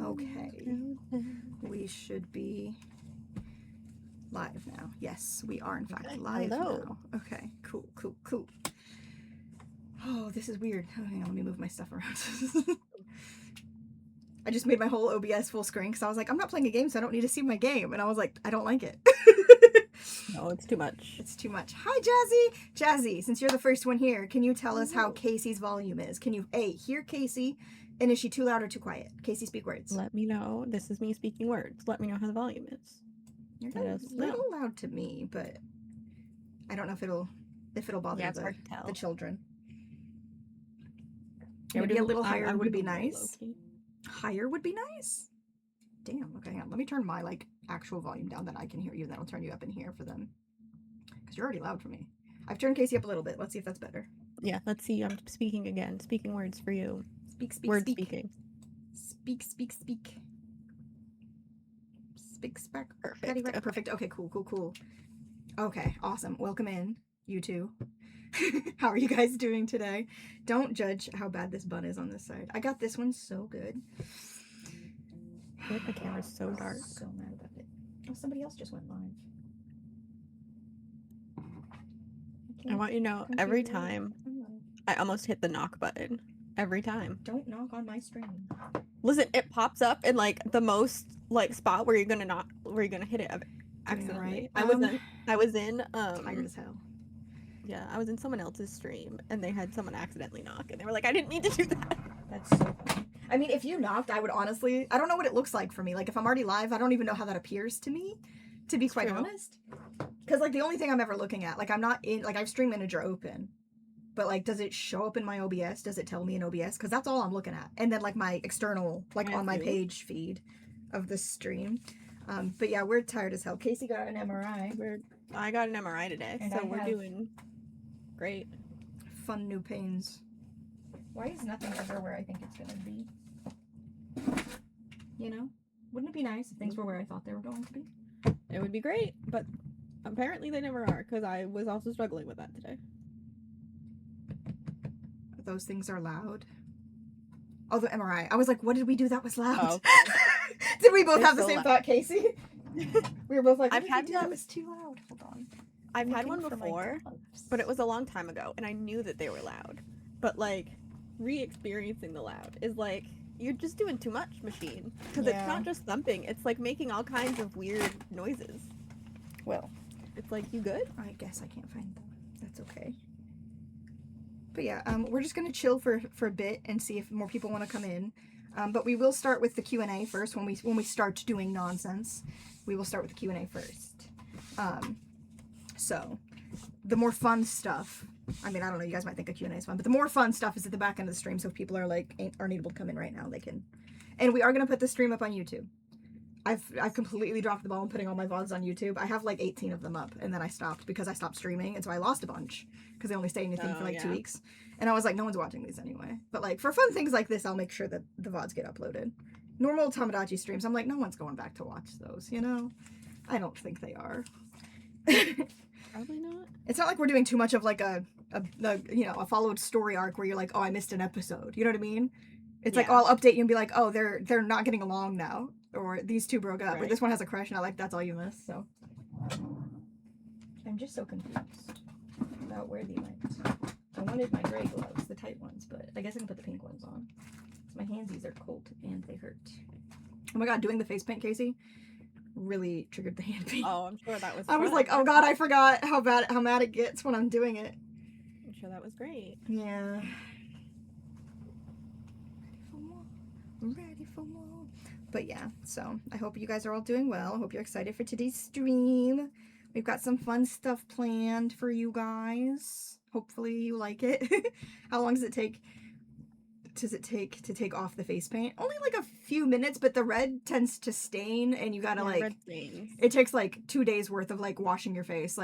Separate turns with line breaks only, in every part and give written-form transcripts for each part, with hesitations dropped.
Okay. We should be live now. Yes, we are in fact live now. Okay, cool. Oh, this is weird. Oh, hang on, let me move my stuff around. I just made my whole OBS full screen because I was like, I'm not playing a game, so I don't need to see my game. And I was like, I don't like it.
No, it's too much.
It's too much. Hi, Jazzy. Jazzy, since you're the first one here, can you tell us how Casey's volume is? Can you, hear Casey? And is she too loud or too quiet? Casey, speak words.
Let me know. This is me speaking words. Let me know how the volume is.
You're a little loud to me, but I don't know if it'll bother the children. Yeah, maybe a little higher would be nice. Higher would be nice? Damn, okay, hang on. Let me turn my, actual volume down that I can hear you, then I'll turn you up in here for them. Because you're already loud for me. I've turned Casey up a little bit. Let's see if that's better.
Yeah, let's see. I'm speaking again. Speaking words for you.
Speak.
Speaking.
Speak. Perfect. Perfect. Okay, cool. Okay, awesome. Welcome in, you two. How are you guys doing today? Don't judge how bad this bun is on this side. I got this one so good.
The camera's so dark.
So mad about it. Oh, somebody else just went live.
I want you to know, every time I almost hit the knock button. Every time.
Don't knock on my stream.
Listen, it pops up in the most spot where you're gonna hit it accidentally.
Right.
I was in
tired as hell.
Yeah, I was in someone else's stream and they had someone accidentally knock and they were like, I didn't mean to do that.
That's so funny. I mean, if you knocked, I would honestly, I don't know what it looks like for me. If I'm already live, I don't even know how that appears to me, to be quite honest. Because the only thing I'm ever looking at, I'm not in, I have Stream Manager open. But does it show up in my OBS? Does it tell me in OBS? Because that's all I'm looking at. And then my external, on my page feed of the stream. But yeah, we're tired as hell. Casey got an MRI.
I got an MRI today, and so we're doing great.
Fun new pains. Why is nothing ever where I think it's gonna be? You know? Wouldn't it be nice if things were where I thought they were going to be?
It would be great, but apparently they never are, because I was also struggling with that today.
Those things are loud. Oh, the MRI. I was like, what did we do that was loud?
Oh, okay.
Did we both have the same thought, Casey? We were both like,
I've had
that was too loud. Hold on.
I've had one before, but it was a long time ago, and I knew that they were loud. But re-experiencing the loud is you're just doing too much, machine. Because it's not just thumping, it's making all kinds of weird noises.
Well,
it's you good?
I guess I can't find them. That's okay. But yeah, we're just gonna chill for a bit and see if more people want to come in. But we will start with the Q&A first. When we start doing nonsense, we will start with the Q&A first. So the more fun stuff. I mean, I don't know. You guys might think a Q&A is fun, but the more fun stuff is at the back end of the stream. So if people are aren't able to come in right now, they can. And we are gonna put the stream up on YouTube. I've completely dropped the ball on putting all my VODs on YouTube. I have 18 of them up, and then I stopped because I stopped streaming, and so I lost a bunch because they only stay anything for 2 weeks. And I was like, no one's watching these anyway. But for fun things like this, I'll make sure that the VODs get uploaded. Normal Tamagotchi streams, I'm like, no one's going back to watch those, you know? I don't think they are.
Probably not.
It's not like we're doing too much of a followed story arc where you're like, oh, I missed an episode. You know what I mean? It's I'll update you and be like, oh, they're not getting along now. Or these two broke up. Right. Or this one has a crush, and that's all you missed, so. I'm just so confused about where they went. I wanted my gray gloves, the tight ones, but I guess I can put the pink ones on. My handsies are cold, and they hurt. Oh my god, doing the face paint, Casey, really triggered the hand paint.
Oh, I'm sure that was
I was like, oh god, I forgot how mad it gets when I'm doing it.
I'm sure that was great.
Yeah. Ready for more. But yeah, so I hope you guys are all doing well. I hope you're excited for today's stream. We've got some fun stuff planned for you guys. Hopefully you like it. How long does it take to take off the face paint? Only a few minutes, but the red tends to stain, and you gotta
red stains.
It takes 2 days worth of washing your face,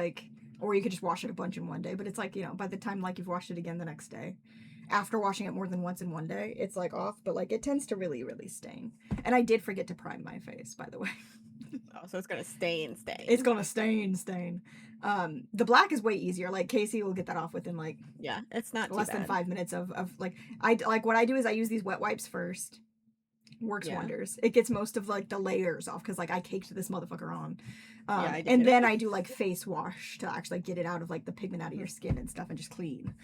or you could just wash it a bunch in one day, but it's by the time you've washed it again the next day. After washing it more than once in one day, it's off, but it tends to really, really stain. And I did forget to prime my face, by the way.
Oh, so it's gonna stain.
It's gonna stain. The black is way easier. Casey will get that off within
it's not
less than 5 minutes of what I do is I use these wet wipes first, works wonders. It gets most of like the layers off because like I caked this motherfucker on.
I did.
And then I do like face wash to actually get it out of like the pigment out of your skin and stuff and just clean.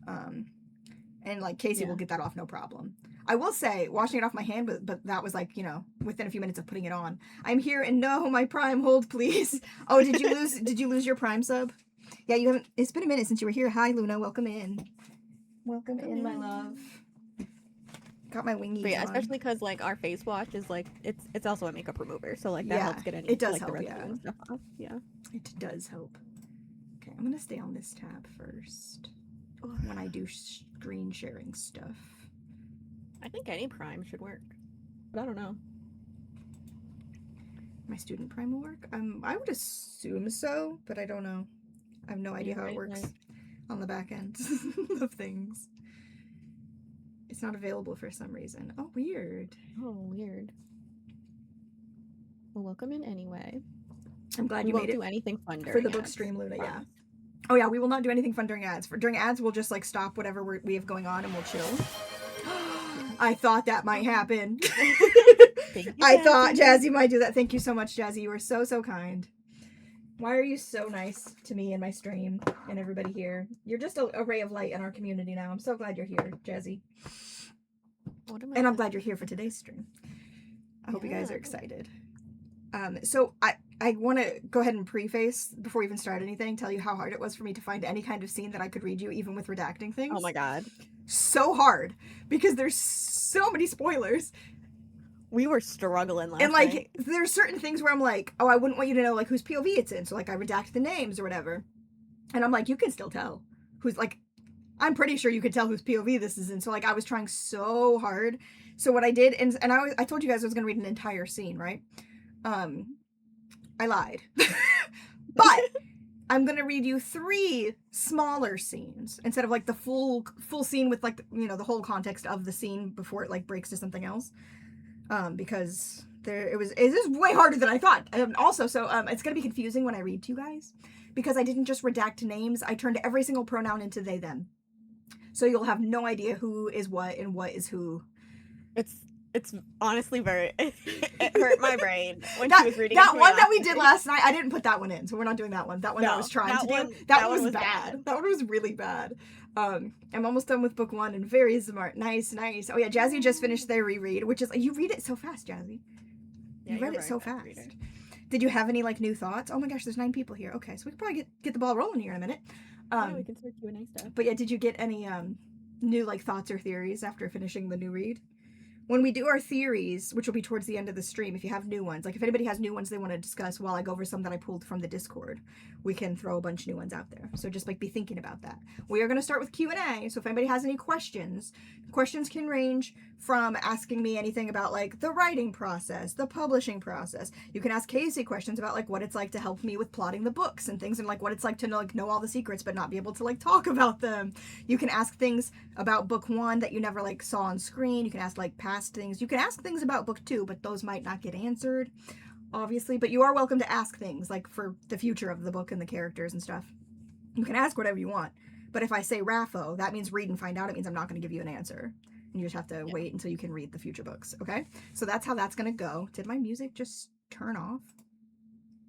And like Casey will get that off no problem. I will say washing it off my hand, but that was like, you know, within a few minutes of putting it on. I'm here and no, my Prime hold please. Oh, did you lose your Prime sub? Yeah, you haven't. It's been a minute since you were here. Hi Luna, welcome in. Welcome in, my love. Got my wingies on.
Especially because like our face wash is like it's also a makeup remover, so like that helps get any
it does
like,
help,
the residue and stuff off. Yeah,
it does help. Okay, I'm gonna stay on this tab first when I do screen sharing stuff.
I think any Prime should work, but I don't know.
My student Prime will work. I would assume so, but I don't know. I have no idea how it works on the back end of things. It's not available for some reason. Oh, weird.
Oh, weird. Well, welcome in anyway.
I'm glad you made it.
Do anything fun
for the book stream, Luna. Yeah. Oh yeah, we will not do anything fun during ads. During ads, we'll just like stop whatever we have going on and we'll chill. I thought that might happen. I thought Jazzy might do that. Thank you so much, Jazzy. You were so kind. Why are you so nice to me and my stream and everybody here? You're just a ray of light in our community now. I'm so glad you're here, Jazzy. And I'm glad you're here for today's stream. I hope you guys are excited. So I want to go ahead and preface, before we even start anything, tell you how hard it was for me to find any kind of scene that I could read you, even with redacting things.
Oh my god.
So hard. Because there's so many spoilers.
We were struggling last
And, like,
night.
there's certain things where I'm like, oh, I wouldn't want you to know, like, whose POV it's in. So, like, I redact the names or whatever. And I'm like, you can still tell who's, like, I'm pretty sure you could tell whose POV this is in. So, like, I was trying so hard. So what I did, and I told you guys I was going to read an entire scene, right? I lied. But I'm going to read you 3 smaller scenes instead of, like, the full scene with, like, you know, the whole context of the scene before it, like, breaks to something else. Because it is way harder than I thought. Also, so it's gonna be confusing when I read to you guys, because I didn't just redact names. I turned every single pronoun into they them, so you'll have no idea who is what and what is who.
It's honestly very it hurt my brain when she was reading
that one that we did last night. I didn't put that one in, so we're not doing that one. That one I was trying to do. That one was bad. That one was really bad. I'm almost done with book 1 and very smart. Nice. Oh yeah, Jazzy just finished their reread, which is, you read it so fast, Jazzy. You read it so fast. Did you have any like new thoughts? Oh my gosh, there's 9 people here. Okay, so we can probably get the ball rolling here in a minute.
We can start Q&A stuff.
But yeah, did you get any new like thoughts or theories after finishing the new read? When we do our theories, which will be towards the end of the stream, if you have new ones, like if anybody has new ones they want to discuss while I go over some that I pulled from the Discord, we can throw a bunch of new ones out there. So just like be thinking about that. We are going to start with Q&A. So if anybody has any questions can range from asking me anything about like the writing process, the publishing process. You can ask Casey questions about like what it's like to help me with plotting the books and things, and like what it's like to know all the secrets but not be able to like talk about them. You can ask things about book 1 that you never like saw on screen. You can ask like past things. You can ask things about book 2, but those might not get answered, obviously. But you are welcome to ask things like for the future of the book and the characters and stuff. You can ask whatever you want. But if I say Raffo, that means read and find out. It means I'm not going to give you an answer. And you just have to wait until you can read the future books, okay? So that's how that's going to go. Did my music just turn off?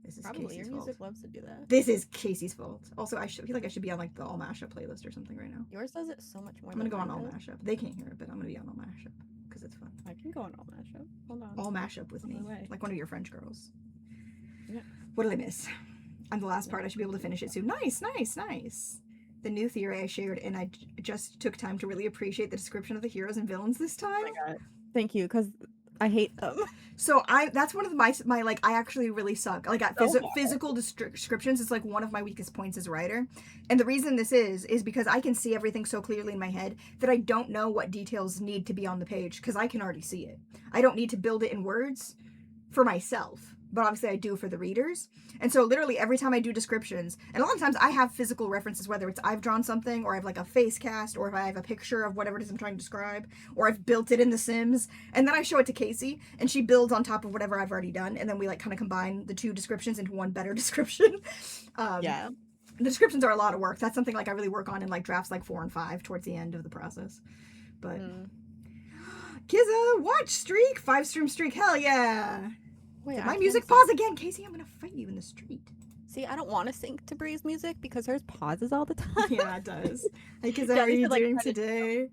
This is
probably
Casey's
your
fault.
music loves to do that.
This is Casey's fault. Also, I feel like I should be on like the All Mashup playlist or something right now.
Yours does it so much more.
I'm going to go on All Mashup. They can't hear it, but I'm going to be on All Mashup because it's fun.
I can go on All Mashup. Hold on.
All Mashup with me. Like one of your French girls.
Yeah.
What did I miss? I'm the last part. I should be able to finish it soon. Nice. The new theory I shared, and I just took time to really appreciate the description of the heroes and villains this time.
Oh my god. Thank you, because I hate them.
So that's one of my like, I actually really suck. Like at physical descriptions is like one of my weakest points as a writer. And the reason this is because I can see everything so clearly in my head that I don't know what details need to be on the page because I can already see it. I don't need to build it in words for myself, but obviously I do for the readers. And so literally every time I do descriptions, and a lot of times I have physical references, whether it's I've drawn something or I have like a face cast or if I have a picture of whatever it is I'm trying to describe, or I've built it in The Sims, and then I show it to Casey and she builds on top of whatever I've already done, and then we like kind of combine the 2 descriptions into one better description.
Yeah.
The descriptions are a lot of work. That's something like I really work on in like drafts like 4 and 5 towards the end of the process. But Kizza, watch streak, 5 stream streak, hell yeah.
Wait,
Did my music pause again? Casey, I'm gonna fight you in the street.
See, I don't want to sync to Bree's music because hers pauses all the time.
Yeah, it does. Hey, Kizza, how are you doing today?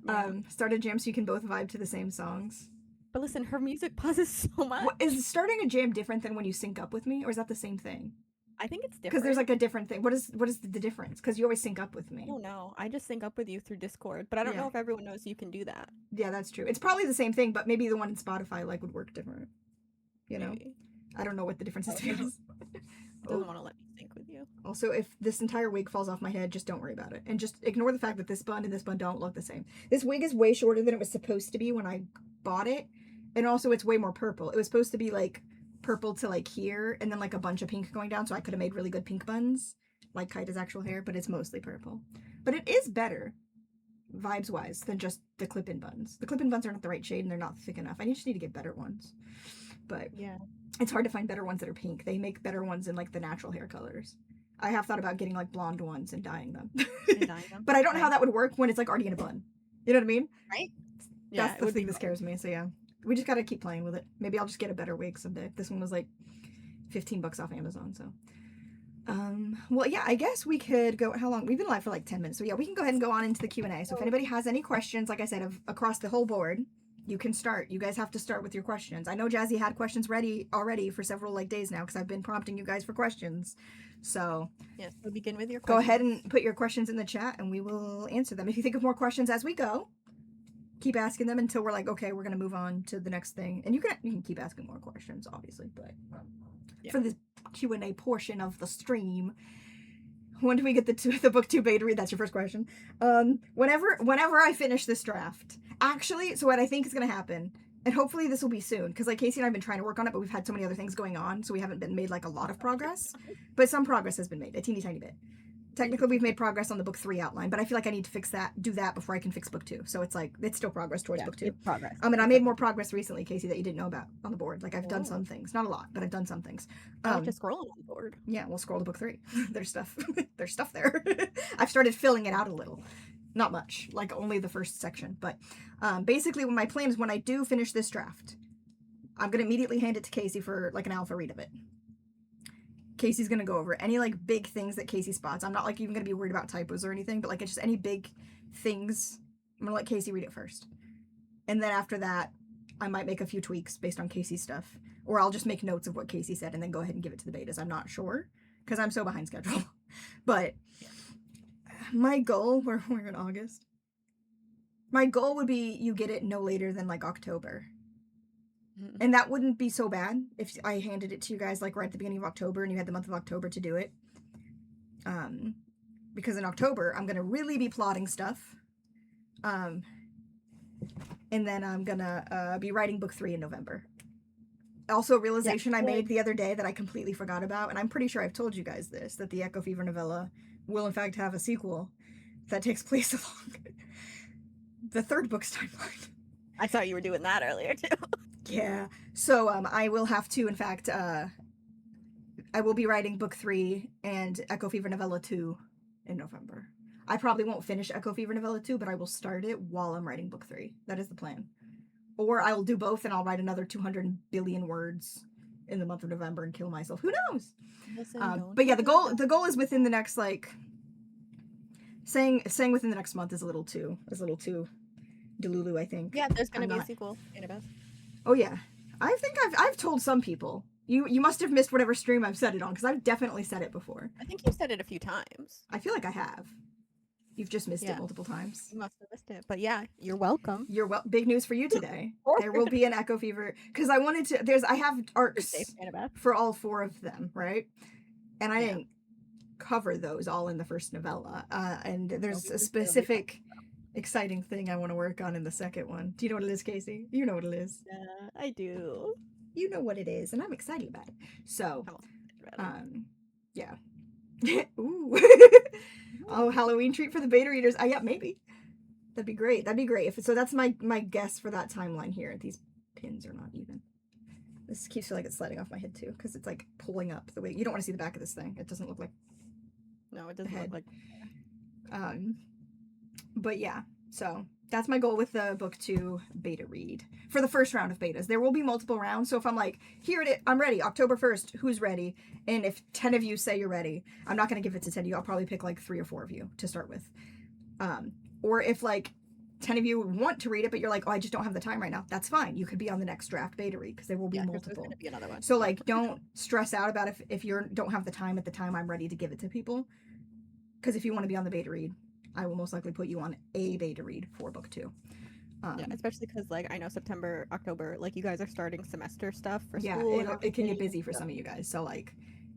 Yeah.
Start a jam so you can both vibe to the same songs.
But listen, her music pauses so much.
Is starting a jam different than when you sync up with me, or is that the same thing?
I think it's different.
Because there's like a different thing. What is the difference? Because you always sync up with me.
I don't know. I just sync up with you through Discord, but I don't know if everyone knows you can do that.
Yeah, that's true. It's probably the same thing, but maybe the one in Spotify like would work different. You know?
Maybe.
I don't know what the difference is. To be honest.
Doesn't want to let me sync with you.
Also, if this entire wig falls off my head, just don't worry about it. And just ignore the fact that this bun and this bun don't look the same. This wig is way shorter than it was supposed to be when I bought it. And also, it's way more purple. It was supposed to be like purple to like here and then like a bunch of pink going down, so I could have made really good pink buns like Kaida's actual hair, but it's mostly purple. But it is better vibes wise than just the clip-in buns. The clip-in buns are not the right shade and they're not thick enough. I just need to get better ones. But
yeah,
it's hard to find better ones that are pink. They make better ones in like the natural hair colors. I have thought about getting like blonde ones and dyeing them. But I don't know how that would work when it's like already in a bun. You know what I mean?
Right?
Yeah, that's the thing that scares me. So yeah, we just gotta keep playing with it. Maybe I'll just get a better wig someday. This one was like $15 off Amazon, so. Well, yeah, I guess we could go, how long? We've been live for like 10 minutes, so yeah, we can go ahead and go on into the Q&A. So if anybody has any questions, like I said, across the whole board, you can start. You guys have to start with your questions. I know Jazzy had questions ready already for several like days now, because I've been prompting you guys for questions. So
yes, we'll begin with your questions.
Go ahead and put your questions in the chat, and we will answer them. If you think of more questions as we go, keep asking them until we're like, okay, we're gonna move on to the next thing. And you can keep asking more questions, obviously, but for the Q&A portion of the stream, when do we get the book 2 beta read? That's your first question. Whenever I finish this draft. Actually, so what I think is gonna happen, and hopefully this will be soon, because like Casey and I have been trying to work on it, but we've had so many other things going on, so we haven't made like a lot of progress. But some progress has been made, a teeny tiny bit. Technically, we've made progress on the book 3 outline, but I feel like I need to do that before I can fix book 2. So it's like, it's still progress towards book 2.
It's progress.
And I made more progress recently, Casey, that you didn't know about on the board. Like, I've done some things. Not a lot, but I've done some things.
I just scroll on the board.
Yeah, we'll scroll to book 3. There's stuff. There's stuff there. I've started filling it out a little. Not much. Like, only the first section. But basically, my plan is when I do finish this draft, I'm going to immediately hand it to Casey for, like, an alpha read of it. Casey's gonna go over any like big things that Casey spots. I'm not like even gonna be worried about typos or anything, but like it's just any big things. I'm gonna let Casey read it first. And then after that, I might make a few tweaks based on Casey's stuff. Or I'll just make notes of what Casey said and then go ahead and give it to the betas. I'm not sure. Because I'm so behind schedule. But my goal, we're in August. My goal would be you get it no later than like October. And that wouldn't be so bad if I handed it to you guys like right at the beginning of October and you had the month of October to do it. Because in October, I'm going to really be plotting stuff. And then I'm going to be writing book 3 in November. Also, a realization I made the other day that I completely forgot about, and I'm pretty sure I've told you guys this, that the Echo Fever novella will in fact have a sequel that takes place along the 3rd book's timeline.
I thought you were doing that earlier too.
Yeah, so I will have to, in fact, I will be writing book 3 and Echo Fever Novella 2 in November. I probably won't finish Echo Fever Novella 2, but I will start it while I'm writing book 3. That is the plan. Or I will do both and I'll write another 200 billion words in the month of November and kill myself. Who knows? But yeah, the goal is within the next, like, saying within the next month is a little too delulu, I think.
Yeah, there's gonna be a sequel in a bit.
Oh yeah, I think I've told some people. You must have missed whatever stream I've said it on, because I've definitely said it before.
I think you said it a few times.
I feel like I have. You've just missed it multiple times.
You must have missed it, but yeah, you're welcome.
Big news for you today. There will be an Echo Fever, because I wanted to. I have arcs for all 4 of them, right? And I didn't cover those all in the first novella. And there's a specific exciting thing I want to work on in the second one. Do you know what it is, Casey? You know what it is.
Yeah, I do.
You know what it is, and I'm excited about it. So, yeah. Ooh. Oh, Halloween treat for the beta readers. Yeah, maybe. That'd be great. That'd be great. So that's my guess for that timeline here. These pins are not even. This keeps feeling like it's sliding off my head too, because it's like pulling up the way. You don't want to see the back of this thing. It doesn't look like.
No, it doesn't look like.
But yeah. So That's my goal with the book 2 beta read for the first round of betas. There will be multiple rounds, so if I'm like, here it is, I'm ready, October 1st, who's ready? And if 10 of you say you're ready, I'm not going to give it to 10 of you. I'll probably pick like 3 or 4 of you to start with. Or if like 10 of you want to read it, but you're like, oh, I just don't have the time right now, that's fine. You could be on the next draft beta read because there will be multiple.
There's gonna be another one.
So like, don't stress out about if you don't have the time at the time I'm ready to give it to people. Because if you want to be on the beta read, I will most likely put you on a beta read for book 2.
Yeah, especially because like I know September, October, like you guys are starting semester stuff for school.
Yeah, it can get busy for some of you guys. So like,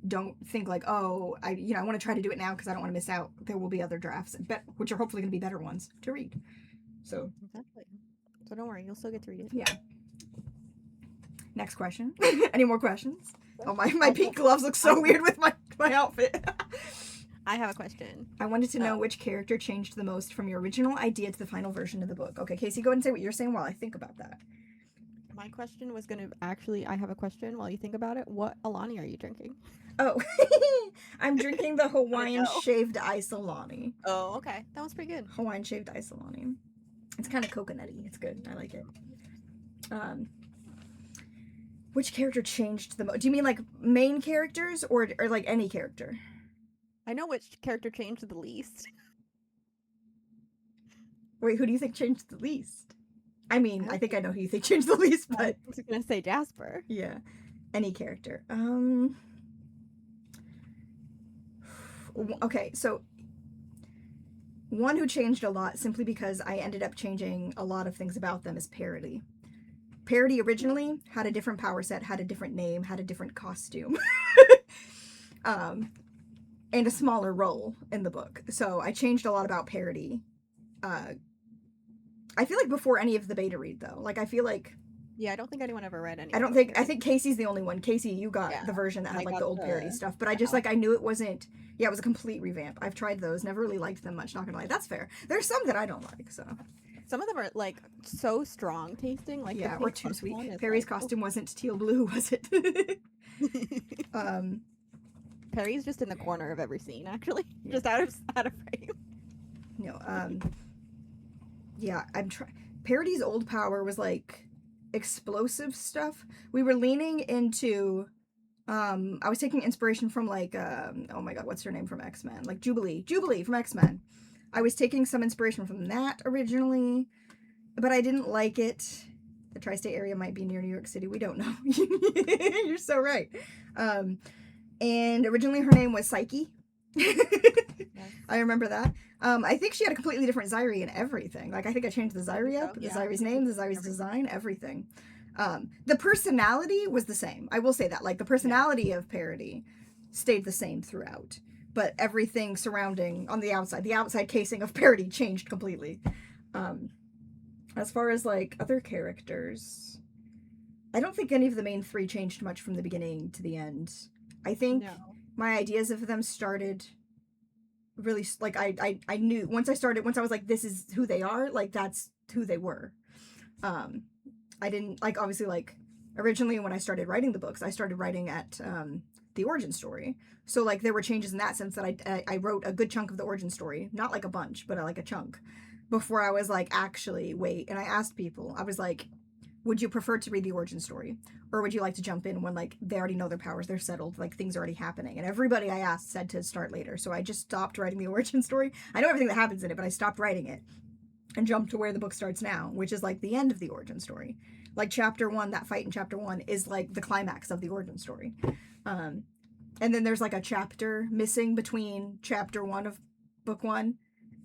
don't think like, oh, I want to try to do it now because I don't want to miss out. There will be other drafts, which are hopefully going to be better ones to read. So
exactly. So don't worry, you'll still get to read it.
Yeah. Next question. Any more questions? Oh, my pink gloves look so weird with my outfit.
I have a question.
I wanted to know which character changed the most from your original idea to the final version of the book. Okay, Casey, go ahead and say what you're saying while I think about that.
My question was going to I have a question while you think about it. What Alani are you drinking?
Oh, I'm drinking the Hawaiian shaved ice Alani.
Oh, okay. That was pretty good.
Hawaiian shaved ice Alani. It's kind of coconutty. It's good. I like it. Which character changed the most? Do you mean like main characters or like any character?
I know which character changed the least.
Wait, who do you think changed the least? I mean, I think I know who you think changed the least, but
I was gonna say Jasper.
Yeah, any character. Okay, so one who changed a lot simply because I ended up changing a lot of things about them is Parody. Parody originally had a different power set, had a different name, had a different costume. And a smaller role in the book. So I changed a lot about Parody. I feel like before any of the beta read though. Like I feel like
I don't think anyone ever read any.
I think Casey's the only one. Casey, you got the version that had like the old Parody stuff. But I just like I knew it wasn't it was a complete revamp. I've tried those, never really liked them much, not gonna lie. That's fair. There's some that I don't like, so
some of them are like so strong tasting, like
or too sweet. Perry's costume wasn't teal blue, was it?
Perry's just in the corner of every scene, actually. Yeah. Just out of frame.
No, yeah, I'm trying. Parody's old power was like explosive stuff. We were leaning into, I was taking inspiration from like, oh my god, what's her name from X-Men? Like Jubilee from X-Men. I was taking some inspiration from that originally, but I didn't like it. The tri-state area might be near New York City. We don't know. You're so right. And originally her name was Psyche. I remember that. I think she had a completely different Zyri and everything. Like, I think I changed the Zyri up, the Zyri's name, the Zyri's design, everything. The personality was the same. I will say that. Like, the personality of Parody stayed the same throughout. But everything surrounding, on the outside casing of Parody changed completely. As far as, like, other characters, I don't think any of the main 3 changed much from the beginning to the end. I think my ideas of them started really, like, I knew, once I was like, this is who they are, like, that's who they were. I didn't, like, obviously, like, originally when I started writing the books, I started writing at the origin story. So, like, there were changes in that sense that I wrote a good chunk of the origin story, not like a bunch, but like a chunk, before I was like, actually, wait, and I asked people, I was like, would you prefer to read the origin story? Or would you like to jump in when, like, they already know their powers, they're settled, like, things are already happening? And everybody I asked said to start later. So I just stopped writing the origin story. I know everything that happens in it, but I stopped writing it and jumped to where the book starts now, which is, like, the end of the origin story. Like, chapter 1, that fight in chapter 1 is, like, the climax of the origin story. And then there's, like, a chapter missing between chapter 1 of book 1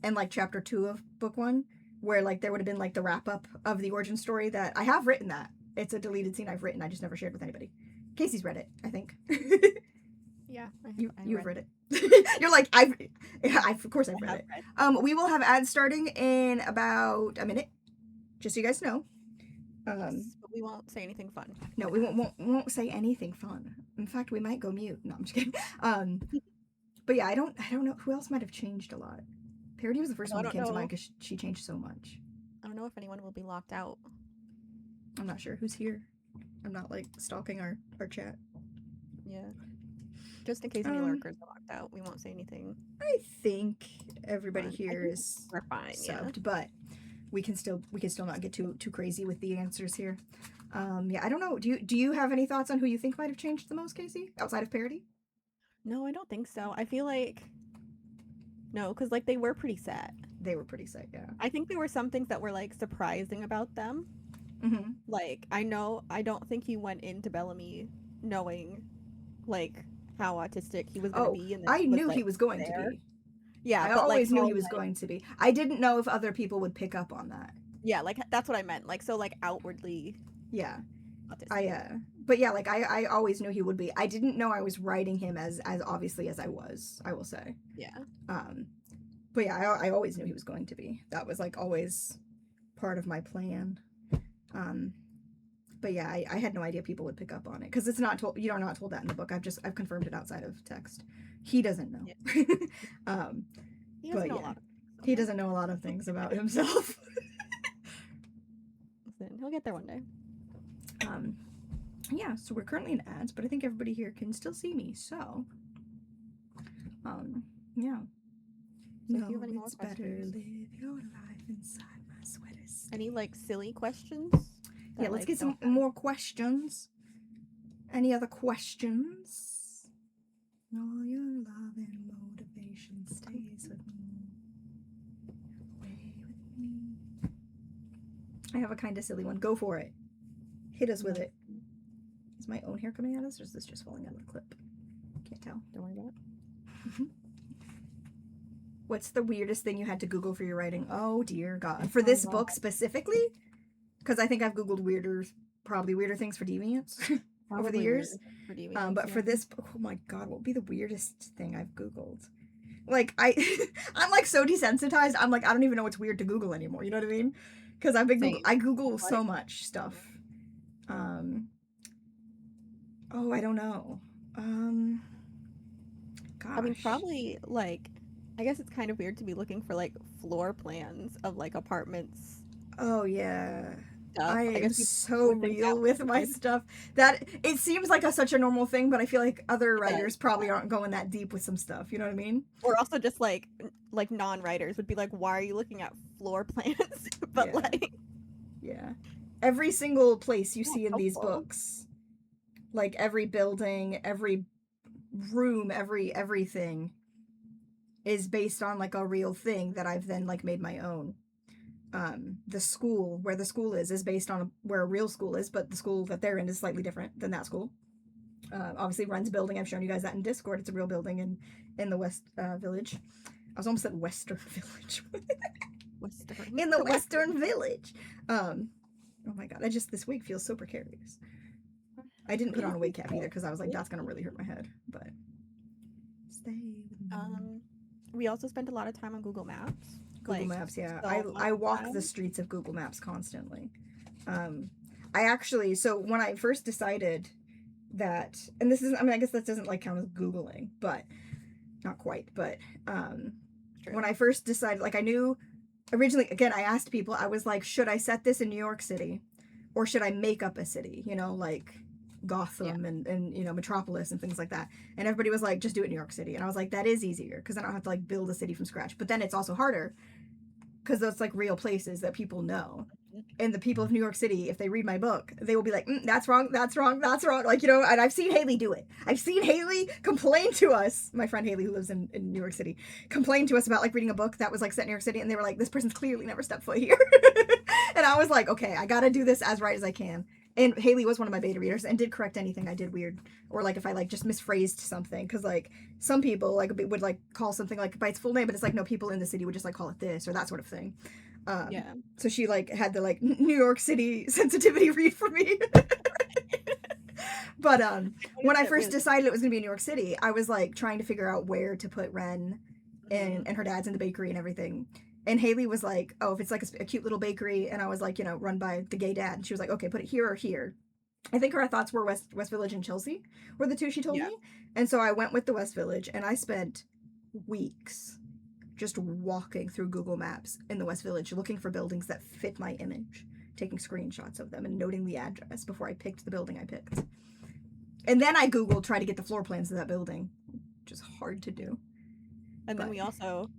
and, like, chapter 2 of book 1, where, like, there would have been, like, the wrap-up of the origin story that I have written that. It's a deleted scene I've written. I just never shared with anybody. Casey's read it, I think.
Yeah.
You've read it. You're like, of course I've read it. We will have ads starting in about a minute, just so you guys know.
But we won't say anything fun.
No, we won't say anything fun. In fact, we might go mute. No, I'm just kidding. But yeah, I don't know who else might have changed a lot. Parody was the first one that came to mind because she changed so much.
I don't know if anyone will be locked out.
I'm not sure who's here. I'm not like stalking our chat.
Yeah. Just in case any lurkers are locked out, we won't say anything.
I think everybody here is
we're fine,
subbed, but we can still not get too crazy with the answers here. Yeah, I don't know. Do you have any thoughts on who you think might have changed the most, Casey, outside of parody?
No, I don't think so. I feel like no, because like they were pretty sad.
They were pretty sick, yeah.
I think there were some things that were like surprising about them.
Mm-hmm.
Like I don't think he went into Bellamy knowing like how autistic he was going to be. And
I knew he was going to be.
Yeah,
I always knew he was going to be. I didn't know if other people would pick up on that.
Yeah, like that's what I meant. Like so, like outwardly.
Yeah.
Autistic.
But yeah, like I always knew he would be. I didn't know I was writing him as obviously as I was. I will say.
Yeah.
But yeah, I always knew he was going to be. That was like always part of my plan. But yeah, I had no idea people would pick up on it because it's not told. You're not told that in the book. I've confirmed it outside of text. He doesn't know.
Yeah. He doesn't know a lot.
He doesn't know a lot of things about himself.
Listen, he'll get there one day.
Yeah, so we're currently in ads, but I think everybody here can still see me, so yeah.
So if you have any more
it's better
questions.
live your life inside my sweater.
Any like silly questions?
Yeah, let's get some more questions. Any other questions? All your love and motivation stays with me. Away with me. I have a kind of silly one. Go for it. Hit us with it. Is my own hair coming at us, or is this just falling out of the clip? Can't tell.
Don't worry about it.
What's the weirdest thing you had to Google for your writing? Oh dear God. For this book specifically? Because I think I've Googled probably weirder things for Deviants over the years.
For Deviants,
but for this book, oh my God, what would be the weirdest thing I've Googled? Like, I'm like so desensitized. I'm like, I don't even know what's weird to Google anymore. You know what I mean? Because I Google so much stuff. Oh, I don't know. Gosh.
I mean, probably like, I guess it's kind of weird to be looking for like floor plans of like apartments.
Oh yeah.
Stuff.
I am so real with my
weird.
stuff that it seems like such a normal thing, but I feel like other writers probably aren't going that deep with some stuff. You know what I mean?
Or also just like non-writers would be like, why are you looking at floor plans? But
yeah, every single place you see in these books, like every building, every room, everything is based on like a real thing that I've then like made my own. The school, where the school is based on where a real school is, but the school that they're in is slightly different than that school. Obviously Ren's building, I've shown you guys that in Discord. It's a real building in the West Village. I was almost at Western Village. In the Western Village. Oh my God, this wig feels so precarious. I didn't put on a wig cap either because I was like, that's gonna really hurt my head. But stay with me.
We also spent a lot of time on Google Maps.
Google Maps, yeah. I walk the streets of Google Maps constantly. So when I first decided that, and this isn't, I mean, I guess that doesn't like count as Googling, but not quite, but when I first decided, like I knew originally, again, I asked people, I was like, should I set this in New York City or should I make up a city, you know, like Gotham and you know, Metropolis and things like that. And everybody was like, just do it in New York City. And I was like, that is easier because I don't have to like build a city from scratch. But then it's also harder because those like real places that people know. And the people of New York City, if they read my book, they will be like, that's wrong, that's wrong, that's wrong. Like, you know, and I've seen Haley do it. I've seen Haley complain to us, my friend Haley who lives in New York City, complain to us about like reading a book that was like set in New York City. And they were like, this person's clearly never stepped foot here. And I was like, okay, I got to do this as right as I can. And Haley was one of my beta readers and did correct anything I did weird. Or like if I like just misphrased something. Because like some people like would like call something like by its full name, but it's like no, people in the city would just like call it this or that sort of thing. So she like had the like New York City sensitivity read for me. But when I first decided it was gonna be in New York City, I was like trying to figure out where to put Ren and her dad's in the bakery and everything. And Haley was like, oh, if it's like a cute little bakery, and I was like, you know, run by the gay dad. And she was like, okay, put it here or here. I think her thoughts were West Village and Chelsea were the two she told me. And so I went with the West Village, and I spent weeks just walking through Google Maps in the West Village, looking for buildings that fit my image, taking screenshots of them and noting the address before I picked the building I picked. And then I Googled, tried to get the floor plans of that building, which is hard to do.
And then we also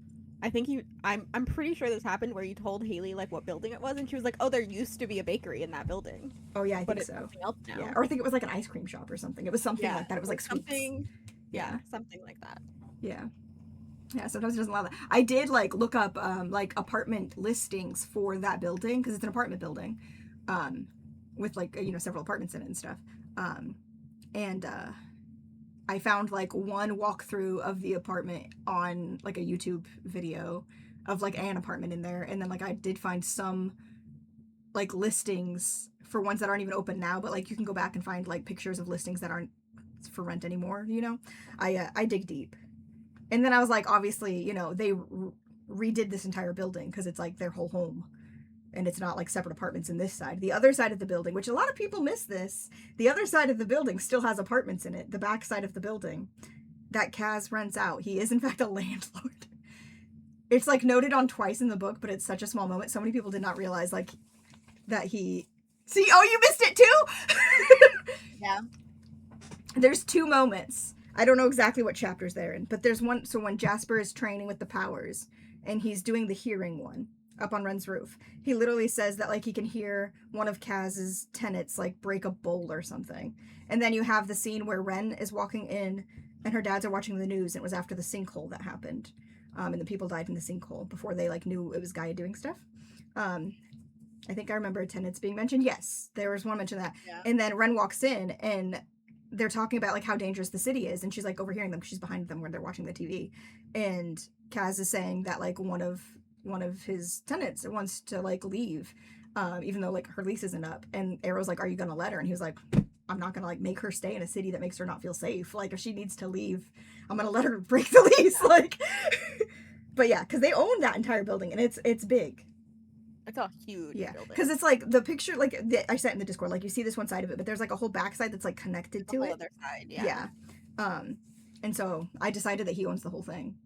I think I'm pretty sure this happened where you told Haley like what building it was, and she was like, "Oh, there used to be a bakery in that building."
Oh yeah, I
But
think
it's
so.
something else now.
Yeah, or I think it was like an ice cream shop or something. It was something like that. It was like sweets.
Something.
Yeah.
Yeah, something like that.
Yeah. Yeah, sometimes it doesn't allow that. I did like look up like apartment listings for that building because it's an apartment building, with like several apartments in it and stuff. And I found like one walkthrough of the apartment on like a YouTube video of like an apartment in there, and then like I did find some like listings for ones that aren't even open now, but like you can go back and find like pictures of listings that aren't for rent anymore. I dig deep. And then I was like, obviously, they redid this entire building because it's like their whole home. And it's not like separate apartments in this side. The other side of the building, which a lot of people miss this, the other side of the building still has apartments in it. The back side of the building that Kaz rents out. He is, in fact, a landlord. It's like noted on twice in the book, but it's such a small moment. So many people did not realize like that he... See, oh, you missed it too?
Yeah.
There's 2 moments. I don't know exactly what chapters they're in, but there's one. So when Jasper is training with the powers and he's doing the hearing one up on Ren's roof, he literally says that like he can hear one of Kaz's tenants like break a bowl or something. And then you have the scene where Ren is walking in and her dads are watching the news, and it was after the sinkhole that happened. And the people died in the sinkhole before they like knew it was Gaia doing stuff. I think I remember tenants being mentioned. Yes, there was one mention of that.
Yeah.
And then Ren walks in and they're talking about like how dangerous the city is, and she's like overhearing them because she's behind them when they're watching the TV, and Kaz is saying that like one of his tenants wants to like leave, even though like her lease isn't up, and Arrow's like, are you gonna let her? And he was like, I'm not gonna like make her stay in a city that makes her not feel safe. Like if she needs to leave, I'm gonna let her break the lease. Like but yeah, because they own that entire building and it's big.
It's a huge building.
Because it's like the picture, like I sent in the Discord, like you see this one side of it, but there's like a whole backside that's like connected to it.
Other side, yeah.
And so I decided that he owns the whole thing.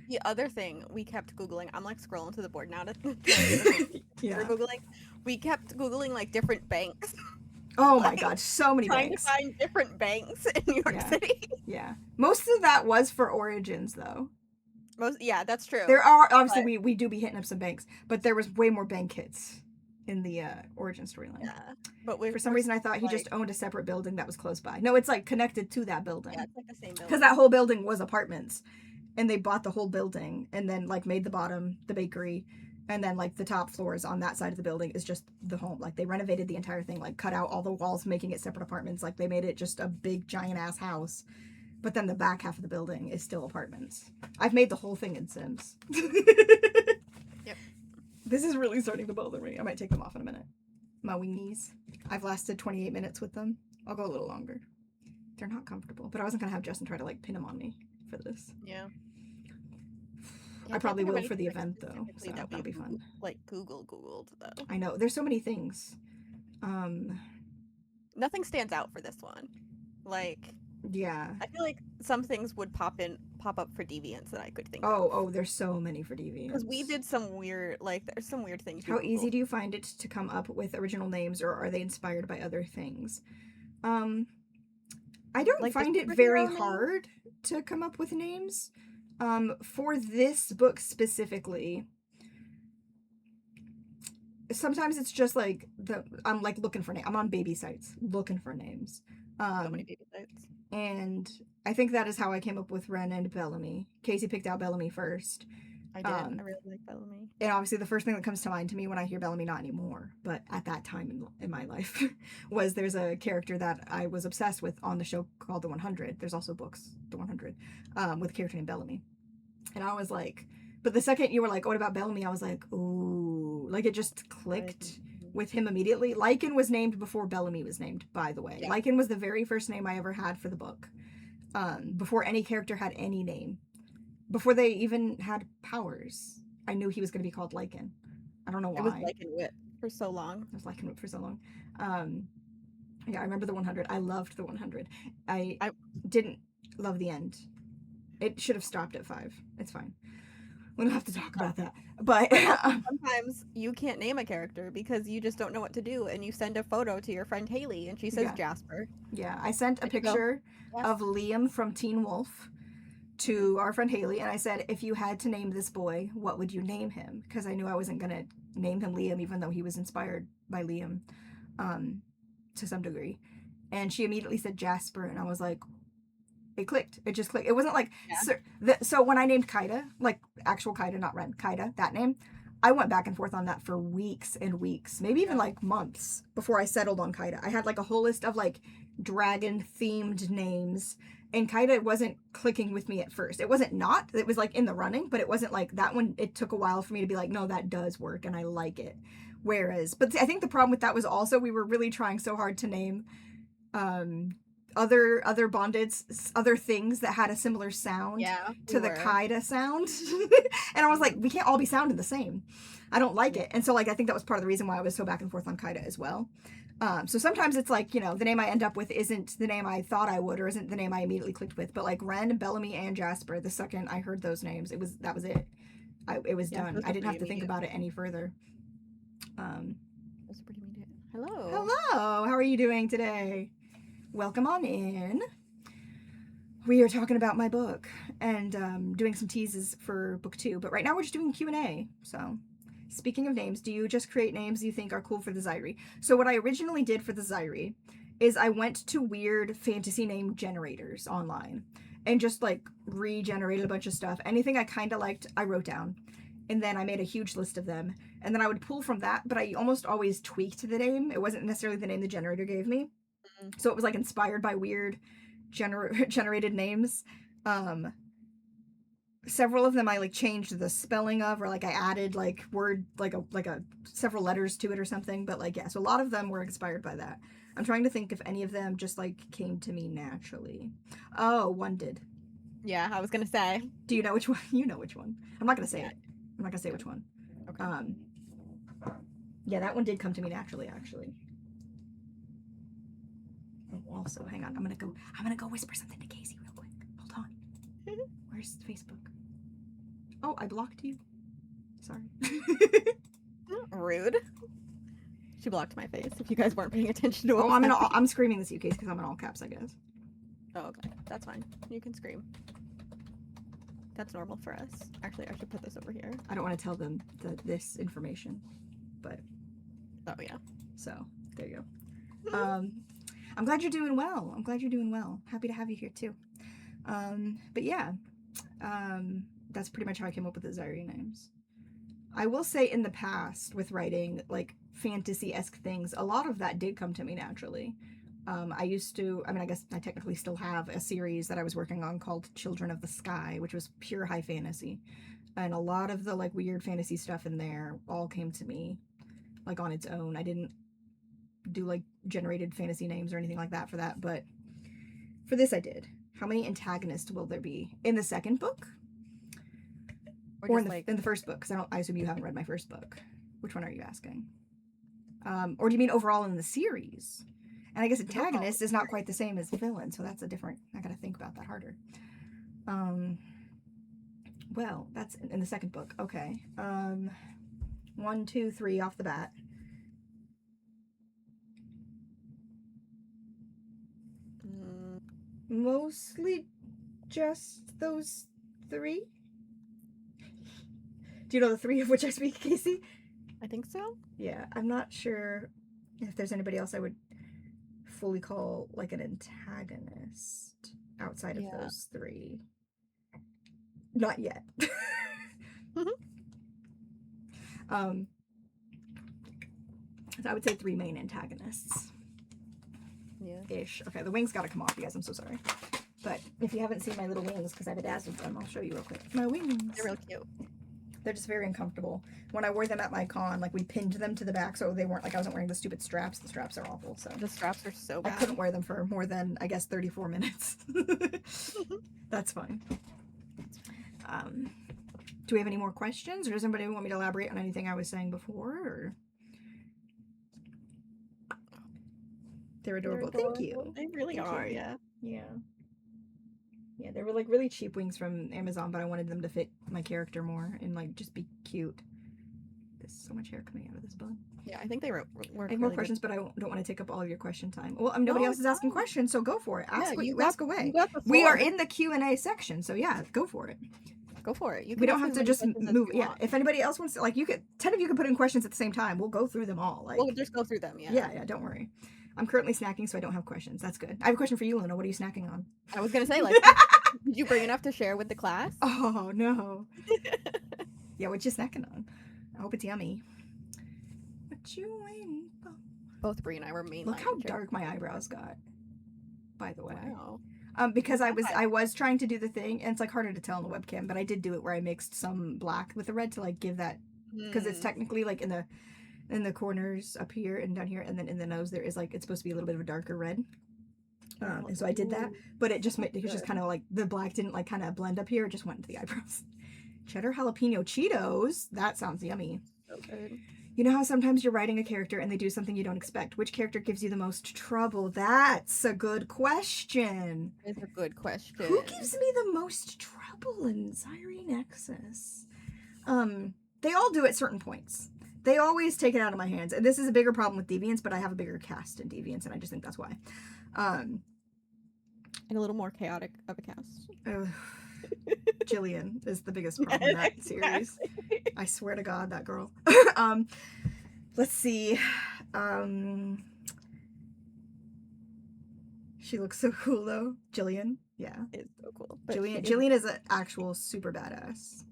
The other thing we kept Googling, I'm like scrolling to the board now to
yeah.
We're Googling. We kept Googling like different banks.
Oh my god, so many
banks. Trying to find different banks in New York City.
Yeah. Most of that was for Origins though.
Yeah, that's true.
There are obviously we do be hitting up some banks, but there was way more bank hits in the Origin storyline.
Yeah, but
for some reason I thought he just owned a separate building that was close by. No, it's like connected to that building.
Yeah, it's like the same building.
Because that whole building was apartments, and they bought the whole building and then like made the bottom the bakery, and then like the top floors on that side of the building is just the home. Like they renovated the entire thing, like cut out all the walls, making it separate apartments. Like they made it just a big giant ass house. But then the back half of the building is still apartments. I've made the whole thing in Sims.
Yep.
This is really starting to bother me. I might take them off in a minute. My weenies. I've lasted 28 minutes with them. I'll go a little longer. They're not comfortable. But I wasn't going to have Justin try to like pin them on me for this.
Yeah.
I probably will for the event though. So that'll be fun.
Like Googled though.
I know. There's so many things.
Nothing stands out for this one. Like...
Yeah.
I feel like some things would pop up for Deviants that I could think
of.
Oh,
there's so many for Deviants.
Because we did some weird, like, there's some weird things.
How easy do you find it to come up with original names, or are they inspired by other things? I don't like find it very hard to come up with names. For this book specifically, sometimes it's just like I'm like looking for names. I'm on baby sites looking for names.
So many baby sites.
And I think that is how I came up with Ren and Bellamy. Casey picked out Bellamy first.
I did. I really like Bellamy.
And obviously the first thing that comes to mind to me when I hear Bellamy, not anymore, but at that time in my life, was there's a character that I was obsessed with on the show called The 100. There's also books, The 100, with a character named Bellamy. And I was like, but the second you were like, what about Bellamy? I was like, ooh, like it just clicked with him immediately. Lycan was named before Bellamy was named, by the way. Yeah. Lycan was the very first name I ever had for the book. Before any character had any name. Before they even had powers. I knew he was going to be called Lycan. I don't know why.
It was Lycan Wit for so long.
It was Lycan Wit for so long. Yeah, I remember the 100. I loved the 100. I didn't love the end. It should have stopped at 5. It's fine. We don't have to talk about that. But
sometimes you can't name a character because you just don't know what to do, and you send a photo to your friend Haley and she says Jasper.
Yeah, I sent a picture of Liam from Teen Wolf to our friend Haley, and I said, if you had to name this boy, what would you name him? Because I knew I wasn't going to name him Liam, even though he was inspired by Liam to some degree. And she immediately said Jasper, and I was like, it clicked. It just clicked. It wasn't like, so when I named Kaida, like actual Kaida, not Ren, Kaida, that name, I went back and forth on that for weeks and weeks, maybe even like months before I settled on Kaida. I had like a whole list of like dragon themed names, and Kaida wasn't clicking with me at first. It wasn't not, it was like in the running, but it wasn't like that one. It took a while for me to be like, no, that does work and I like it. Whereas, but I think the problem with that was also we were really trying so hard to name other bondeds, other things that had a similar sound to the Kaida sound. And I was like, we can't all be sounding the same. I don't like it. And so like I think that was part of the reason why I was so back and forth on Kaida as well. So sometimes it's like, you know, the name I end up with isn't the name I thought I would, or isn't the name I immediately clicked with. But like Ren, Bellamy, and Jasper, the second I heard those names, that was it. It was done. I didn't have to think about it any further.
That's pretty immediate. Hello.
Hello. How are you doing today? Welcome on in. We are talking about my book and doing some teases for book 2, but right now we're just doing Q&A. So speaking of names, do you just create names you think are cool for the Zyri? So what I originally did for the Zyri is I went to weird fantasy name generators online and just like regenerated a bunch of stuff. Anything I kind of liked, I wrote down. And then I made a huge list of them. And then I would pull from that, but I almost always tweaked the name. It wasn't necessarily the name the generator gave me. So it was like inspired by weird generated names. Several of them I like changed the spelling of, or like I added like word, like a several letters to it or something. But like, yeah, so a lot of them were inspired by that. I'm trying to think if any of them just like came to me naturally. Oh, one did.
Yeah, I was gonna say.
Do you know which one? You know which one. I'm not gonna say it. I'm not gonna say which one.
Okay.
Yeah, that one did come to me naturally, actually. Oh, also, hang on. I'm gonna go whisper something to Casey real quick. Hold on. Where's Facebook? Oh, I blocked you. Sorry.
Rude. She blocked my face. If you guys weren't paying attention to what
I'm screaming this at you, Casey, because I'm in all caps, I guess.
Oh, okay. That's fine. You can scream. That's normal for us. Actually, I should put this over here.
I don't want to tell them this information, but...
Oh, yeah.
So, there you go. I'm glad you're doing well. I'm glad you're doing well. Happy to have you here, too. But yeah, that's pretty much how I came up with the Zyri names. I will say in the past, with writing, like, fantasy-esque things, a lot of that did come to me naturally. I guess I technically still have a series that I was working on called Children of the Sky, which was pure high fantasy. And a lot of the, like, weird fantasy stuff in there all came to me, like, on its own. I didn't do, like, generated fantasy names or anything like that for that, but for this I did. How many antagonists will there be in the second book? Or in the first book? Because I assume you haven't read my first book. Which one are you asking? Or do you mean overall in the series? And I guess antagonist is not quite the same as villain, so that's a different... I gotta think about that harder. Well, that's in the second book. Okay. 1, 2, 3 off the bat. Mostly just those 3? Do you know the 3 of which I speak, Casey?
I think so.
Yeah, I'm not sure if there's anybody else I would fully call like an antagonist outside of those 3. Not yet. So I would say 3 main antagonists.
Yeah.
Ish. Okay, the wings gotta come off, you guys. I'm so sorry. But if you haven't seen my little wings, because I bedazzled them, I'll show you real quick. My wings.
They're real cute.
They're just very uncomfortable. When I wore them at my con, like we pinned them to the back so they weren't like I wasn't wearing the stupid straps. The straps are awful. So
the straps are so bad.
I couldn't wear them for more than I guess 34 minutes. That's fine. Do we have any more questions, or does anybody want me to elaborate on anything I was saying before? Or... They're adorable. Thank you.
They really are. Yeah.
Yeah. Yeah, they were like really cheap wings from Amazon, but I wanted them to fit my character more and like just be cute. There's so much hair coming out of this bun.
Yeah, I think they were
I have more questions, but I don't want to take up all of your question time. Well, nobody else is asking questions, so go for it. Ask away. We are in the Q&A section, so yeah, go for it.
Go for it.
We don't have to just move. Yeah, if anybody else wants to, like, 10 of you can put in questions at the same time. We'll go through them all. Like,
we'll just go through them. Yeah.
Yeah. Don't worry. I'm currently snacking, so I don't have questions. That's good. I have a question for you, Luna. What are you snacking on?
I was gonna say, like, did you bring enough to share with the class?
Oh no. Yeah, what you snacking on? I hope it's yummy. What you waiting for?
Both Brie and I were mainlining.
Look how dark my eyebrows got. By the way.
Wow.
Because I was trying to do the thing, and it's like harder to tell on the webcam, but I did do it where I mixed some black with the red to like give that, because it's technically like in the corners up here and down here, and then in the nose there is like, it's supposed to be a little bit of a darker red. And so I did that, but it was just kind of like the black didn't like kind of blend up here. It just went into the eyebrows. Cheddar jalapeno Cheetos. That sounds yummy.
So good.
You know how sometimes you're writing a character and they do something you don't expect? Which character gives you the most trouble? That's a good question.
It's a good question.
Who gives me the most trouble in Zyre Nexus? They all do at certain points. They always take it out of my hands. And this is a bigger problem with Deviants, but I have a bigger cast in Deviants, and I just think that's why.
And a little more chaotic of a cast.
Jillian is the biggest problem in that series. I swear to God, that girl. Let's see. She looks so cool though. Jillian. Yeah.
It's so cool.
Jillian is an actual super badass.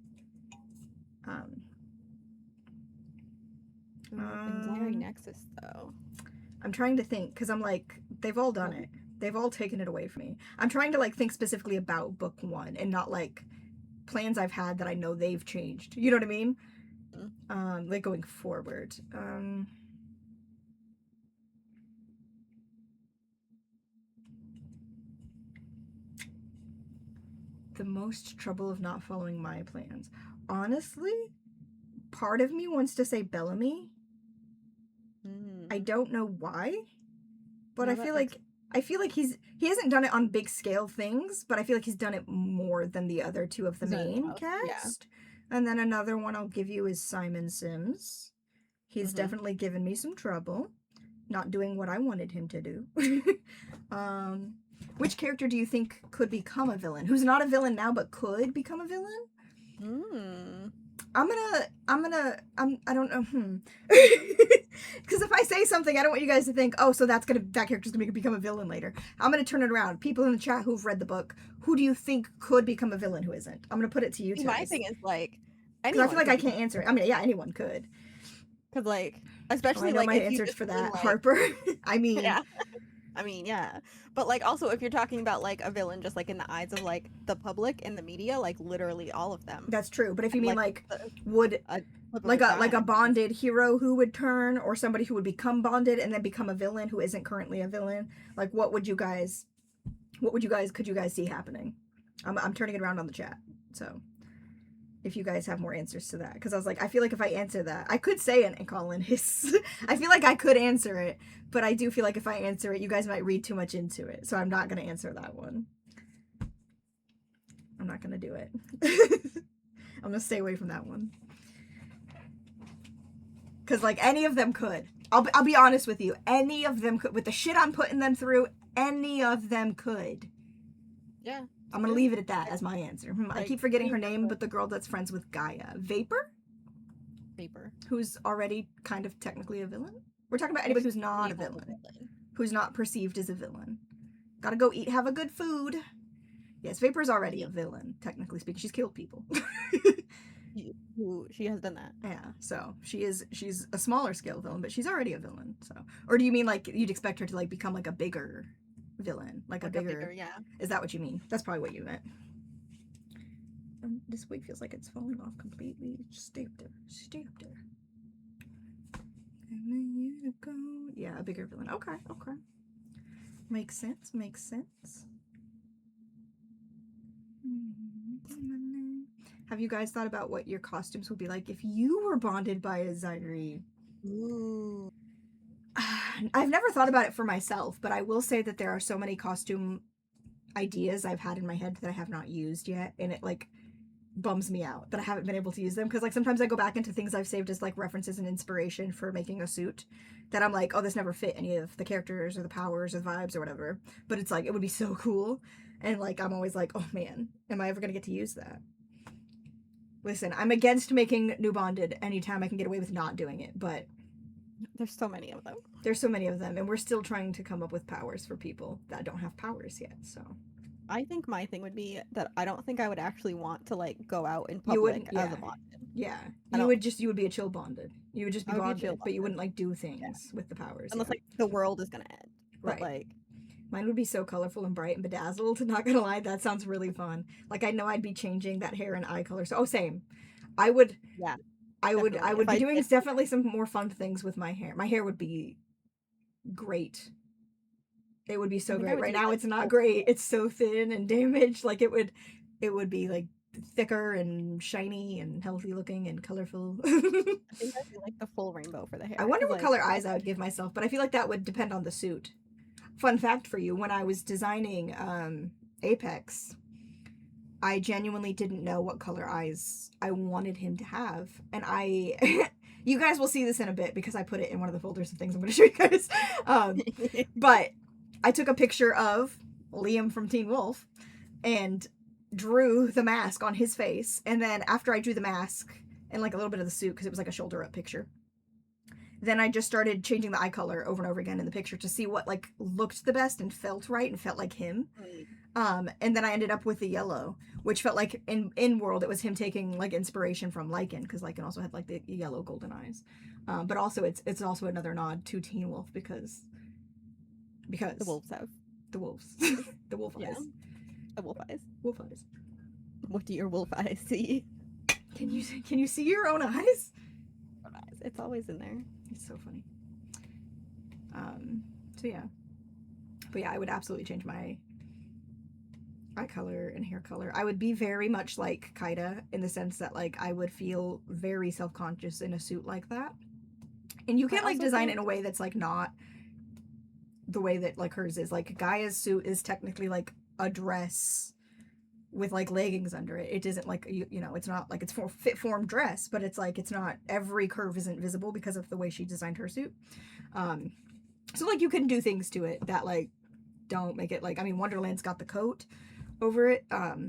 In Zyre Nexus though.
I'm trying to think, because I'm like, they've all done it. They've all taken it away from me. I'm trying to like think specifically about book 1 and not like plans I've had that I know they've changed. You know what I mean? Like going forward. The most trouble of not following my plans. Honestly, part of me wants to say Bellamy. I don't know why, but I feel like he hasn't done it on big scale things, but I feel like he's done it more than the other two of the main cast. Yeah. And then another one I'll give you is Simon Sims. He's definitely given me some trouble, not doing what I wanted him to do. Which character do you think could become a villain? Who's not a villain now but could become a villain? I don't know. Because if I say something, I don't want you guys to think, oh, so that character's gonna become a villain later. I'm gonna turn it around. People in the chat who've read the book, who do you think could become a villain who isn't? I'm gonna put it to you.
My thing is like,
because I feel like I can't answer it. I mean, yeah, anyone could.
Because like, especially
I know
like
my answers for that, like, Harper. I mean,
yeah. I mean, yeah. But like, also, if you're talking about like a villain, just like in the eyes of like the public and the media, like literally all of them.
That's true. But if you mean like would like a bonded hero who would turn, or somebody who would become bonded and then become a villain who isn't currently a villain, like could you guys see happening? I'm turning it around on the chat. So if you guys have more answers to that, because I was like, I feel like if I answer that, I could say it and call in his. I feel like I could answer it, but I do feel like if I answer it, you guys might read too much into it. So I'm not going to answer that one. I'm not going to do it. I'm going to stay away from that one. Because like any of them could. I'll be honest with you. Any of them could. With the shit I'm putting them through, any of them could.
Yeah.
I'm going to leave it at that as my answer. I keep forgetting her name, but the girl that's friends with Gaia. Vapor? Who's already kind of technically a villain? We're talking about anybody who's not a villain. Who's not perceived as a villain. Gotta go eat, have a good food. Yes, Vapor's already a villain, technically speaking. She's killed people.
She has done that.
Yeah, so she's a smaller scale villain, but she's already a villain. So, or do you mean like you'd expect her to like become like a bigger villain, like a bigger,
yeah?
Is that what you mean? That's probably what you meant. This wig feels like it's falling off completely. Just stay up there. Stay up there. Yeah, a bigger villain. Okay. Makes sense. Have you guys thought about what your costumes would be like if you were bonded by a Zyre?
Ooh.
I've never thought about it for myself, but I will say that there are so many costume ideas I've had in my head that I have not used yet, and it like bums me out that I haven't been able to use them, because like sometimes I go back into things I've saved as like references and inspiration for making a suit that I'm like, oh, this never fit any of the characters or the powers or the vibes or whatever, but it's like it would be so cool, and like I'm always like, oh man, am I ever gonna get to use that? Listen, I'm against making new bonded anytime I can get away with not doing it, but
there's so many of them.
There's so many of them, and we're still trying to come up with powers for people that don't have powers yet, so.
I think my thing would be that I don't think I would actually want to like go out in
You
public
wouldn't,
as
yeah.
a bonded.
Yeah.
I
You
don't-
would be a chill bonded. You would just be
I would be a
bonded,
chill
but you
bonded.
wouldn't like do things with the powers.
Unless
yeah.
like the world is gonna end.
Right.
But like
Mine would be so colorful and bright and bedazzled. Not gonna lie, that sounds really fun. Like I know I'd be changing that hair and eye color. So same. I would.
Yeah.
I would
definitely.
be doing definitely some more fun things with my hair. My hair would be great. It would be so great. Right now it's not great. It's so thin and damaged. Like it would be like thicker and shiny and healthy looking and colorful.
I think I'd do like the full rainbow for the hair.
I wonder what
like,
color eyes I would give myself, but I feel like that would depend on the suit. Fun fact for you, when I was designing Apex, I genuinely didn't know what color eyes I wanted him to have. And I you guys will see this in a bit because I put it in one of the folders of things I'm going to show you guys. But I took a picture of Liam from Teen Wolf and drew the mask on his face. And then after I drew the mask and like a little bit of the suit, because it was like a shoulder up picture, then I just started changing the eye color over and over again in the picture to see what like looked the best and felt right and felt like him. And then I ended up with the yellow, which felt like in world it was him taking like inspiration from Lycan, because Lycan also had like the yellow golden eyes. But also it's also another nod to Teen Wolf because
the wolves have
the wolves. The wolf eyes.
The wolf eyes.
Wolf eyes.
What do your wolf eyes see?
Can you see your own eyes?
It's always in there.
It's so funny. So yeah. But yeah, I would absolutely change my eye color and hair color. I would be very much like Kaida in the sense that like I would feel very self-conscious in a suit like that. And you can like design it in a way that's like not the way that like hers is. Like Gaia's suit is technically like a dress with like leggings under it. It isn't like you know, it's not like it's for fit form dress, but it's like it's not, every curve isn't visible because of the way she designed her suit. So like you can do things to it that like don't make it like, I mean, Wonderland's got the coat over it.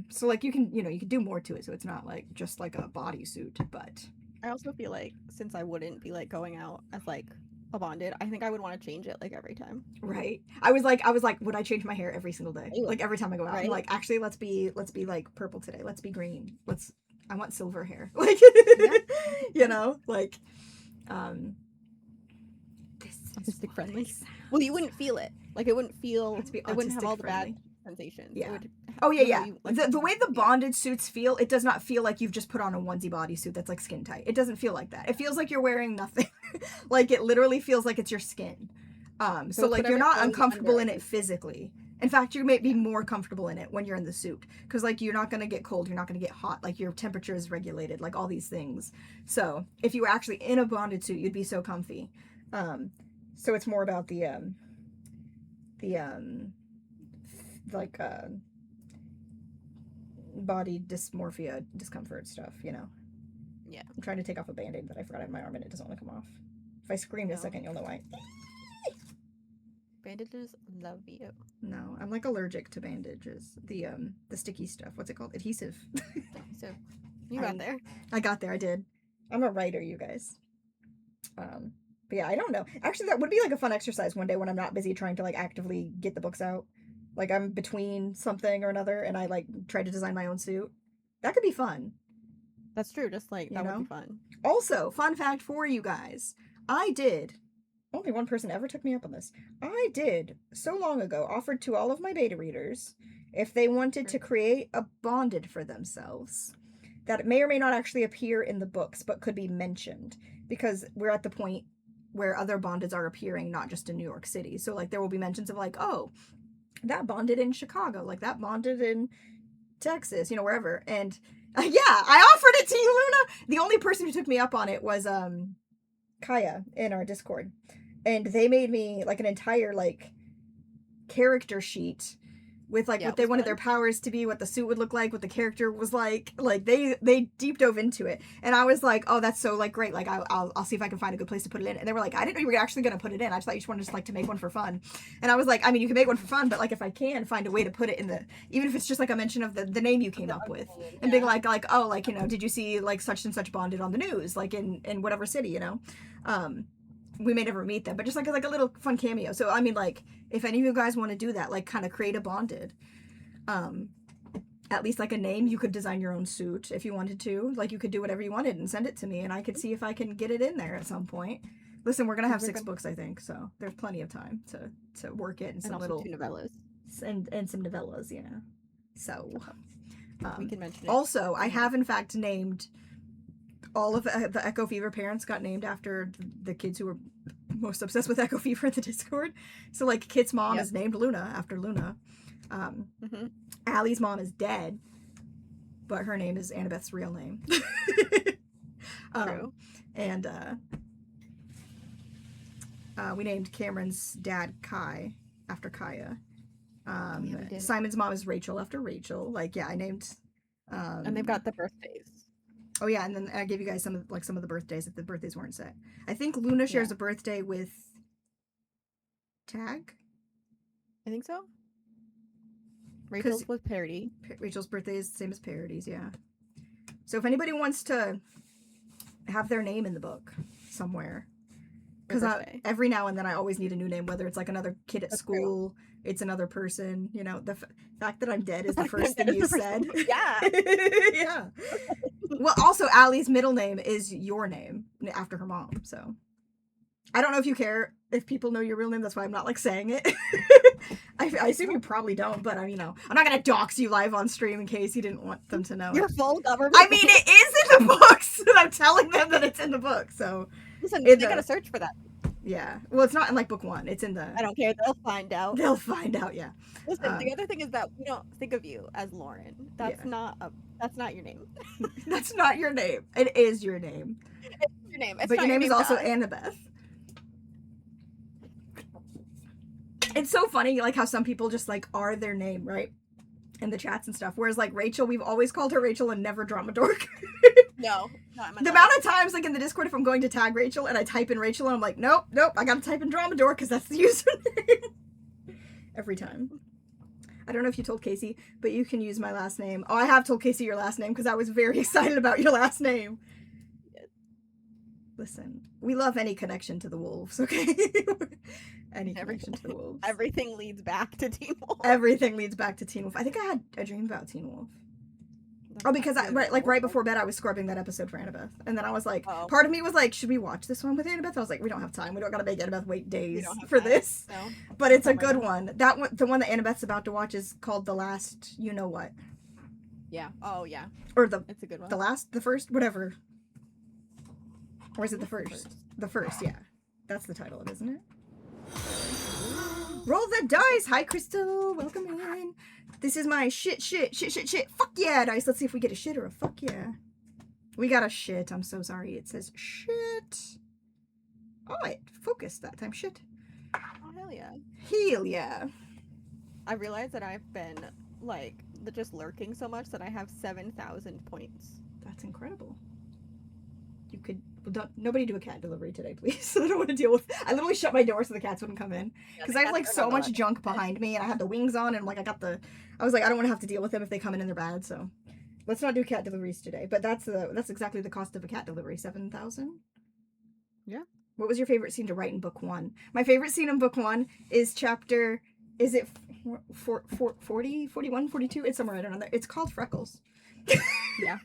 So like you can do more to it, so it's not like just like a bodysuit. But
I also feel like since I wouldn't be like going out as like a bonded, I think I would want to change it like every time.
Right. I was like, would I change my hair every single day? Like every time I go out.
Right?
I'm like, actually let's be like purple today. Let's be green. I want silver hair. Like you know, like this is
autistic friendly. Well, you wouldn't feel it. Like it wouldn't feel, it wouldn't have all the
friendly.
bad sensations.
Yeah.
It would
yeah.
like,
The way the bonded suits feel, it does not feel like you've just put on a onesie bodysuit that's like skin tight. It doesn't feel like that. It feels like you're wearing nothing. Like it literally feels like it's your skin. So like you're not uncomfortable in it physically. In fact, you may be more comfortable in it when you're in the suit, because like you're not going to get cold, you're not going to get hot, like your temperature is regulated, like all these things. So if you were actually in a bonded suit, you'd be so comfy. So it's more about the body dysmorphia, discomfort stuff, you know.
Yeah.
I'm trying to take off a band-aid that I forgot in my arm and it doesn't want to come off. If I scream a second, you'll know why.
Bandages love you.
No, I'm like allergic to bandages. The sticky stuff. What's it called? Adhesive.
So you got there.
I got there. I did. I'm a writer, you guys. But yeah, I don't know. Actually, that would be like a fun exercise one day when I'm not busy trying to like actively get the books out. Like I'm between something or another and I like try to design my own suit. That could be fun.
That's true. Just like that would be fun.
Also, fun fact for you guys. Only one person ever took me up on this. I did, so long ago, offered to all of my beta readers if they wanted to create a bonded for themselves that may or may not actually appear in the books, but could be mentioned, because we're at the point where other bondeds are appearing, not just in New York City. So like there will be mentions of like, oh, that bonded in Chicago, like that bonded in Texas, you know, wherever. And yeah, I offered it to you, Luna. The only person who took me up on it was Kaya in our Discord. And they made me like an entire like character sheet with like what they wanted their powers to be, what the suit would look like, what the character was like they deep dove into it, and I was like, oh, that's so like great, like I'll see if I can find a good place to put it in. And they were like, I didn't know you were actually gonna put it in, I just thought you just wanted like to make one for fun. And I was like, I mean, you can make one for fun, but like if I can find a way to put it in the, even if it's just like a mention of the name you came up with, and being like oh, like, you know, did you see like such and such bonded on the news, like in whatever city, you know. We may never meet them, but just like a little fun cameo. So I mean, like, if any of you guys want to do that, like kind of create a bonded, at least like a name, you could design your own suit if you wanted to. Like, you could do whatever you wanted and send it to me, and I could see if I can get it in there at some point. Listen, we're gonna have 6 books, I think, so there's plenty of time to work it, and some little 2
novellas
and some novellas, yeah. So
we can mention it.
Also, I have in fact named all of the Echo Fever parents got named after the kids who were most obsessed with Echo Fever in the Discord. So like Kit's mom is named Luna after Luna. Allie's mom is dead, but her name is Annabeth's real name.
True.
And we named Cameron's dad Kai after Kaya. Simon's mom is Rachel after Rachel. Like, yeah, I named
and they've got the birthdays.
Oh yeah, and then I gave you guys some of the birthdays if the birthdays weren't set. I think Luna shares a birthday with Tag.
I think so. Rachel's with Parody.
Rachel's birthday is the same as Parody's, yeah. So if anybody wants to have their name in the book somewhere, because every now and then I always need a new name, whether it's like another kid at school, it's another person, you know. The fact that I'm dead is the first thing you said.
Yeah.
Yeah. Well, also, Allie's middle name is your name after her mom, so I don't know if you care if people know your real name. That's why I'm not like saying it. I assume you probably don't, but I'm not gonna dox you live on stream in case you didn't want them to know.
Your full government.
I mean, it is in the books, and I'm telling them that it's in the book. So
listen, they gotta search for that.
Yeah. Well, it's not in like book 1. It's in the.
I don't care. They'll find out.
They'll find out. Yeah.
Listen, the other thing is that we don't think of you as Lauren. That's not your name.
That's not your name. It is your name.
It's your name. It's
but your name is also
Di.
Annabeth. It's so funny, like how some people just like are their name, right? In the chats and stuff. Whereas like Rachel, we've always called her Rachel and never Drama Dork.
No.
The amount of times like in the Discord if I'm going to tag Rachel and I type in Rachel and I'm like, nope, I gotta type in Drama Dork because that's the username. Every time. I don't know if you told Casey, but you can use my last name. Oh, I have told Casey your last name because I was very excited about your last name. Listen, we love any connection to the wolves, okay? Any connection to the wolves.
Everything leads back to Teen Wolf.
Everything leads back to Teen Wolf. I think I had a dream about Teen Wolf. Oh, because right before bed, I was scrubbing that episode for Annabeth. And then I was like, part of me was like, should we watch this one with Annabeth? I was like, we don't have time. We don't gotta make Annabeth wait days for this. No. But it's a good one. That one, the one that Annabeth's about to watch is called The Last You Know What.
Yeah. Oh, yeah.
Or
it's a good one.
The first, whatever. Or is it the first? The first, yeah. That's the title of it, isn't it? Roll the dice! Hi, Crystal! Welcome in. This is my shit. Fuck yeah dice. Let's see if we get a shit or a fuck yeah. We got a shit. I'm so sorry. It says shit. Oh, it focused that time. Shit.
Oh, hell yeah.
Hell yeah.
I realized that I've been, like, just lurking so much that I have 7,000 points.
That's incredible. You could... Nobody do a cat delivery today, please. I don't want to deal with... I literally shut my door so the cats wouldn't come in. Because I have, like, so much junk behind me, and I have the wings on, and, like, I was like, I don't want to have to deal with them if they come in and they're bad, so... Let's not do cat deliveries today. But that's exactly the cost of a cat delivery. 7,000?
Yeah.
What was your favorite scene to write in book 1? My favorite scene in book 1 is chapter... Is it 40, 41, 42? It's somewhere right around there. It's called Freckles.
Yeah.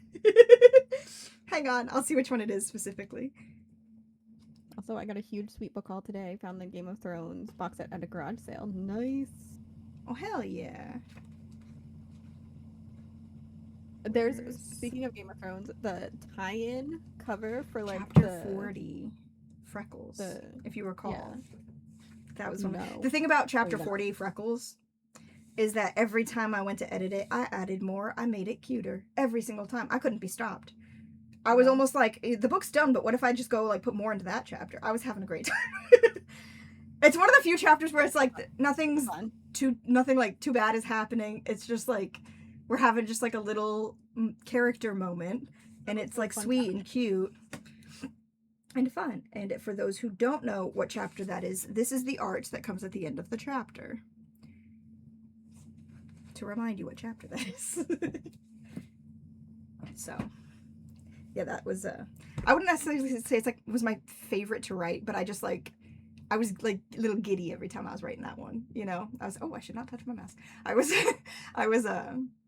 Hang on, I'll see which one it is specifically.
Also, I got a huge sweet book haul today. Found the Game of Thrones box set at a garage sale. Nice.
Oh, hell yeah.
Speaking of Game of Thrones, the tie-in cover for like
chapter 40, Freckles, if you recall. Yeah. That was one. No. The thing about chapter 40, Freckles, is that every time I went to edit it, I added more. I made it cuter. Every single time. I couldn't be stopped. I was almost like, the book's done, but what if I just go, like, put more into that chapter? I was having a great time. It's one of the few chapters where it's like, nothing's nothing like too bad is happening. It's just like we're having just like a little character moment, and it's like sweet and cute and fun. And for those who don't know what chapter that is, this is the art that comes at the end of the chapter to remind you what chapter that is. So yeah, that was I wouldn't necessarily say it's like it was my favorite to write, but I just like I was like a little giddy every time I was writing that one, you know. I was, oh, I should not touch my mask. I was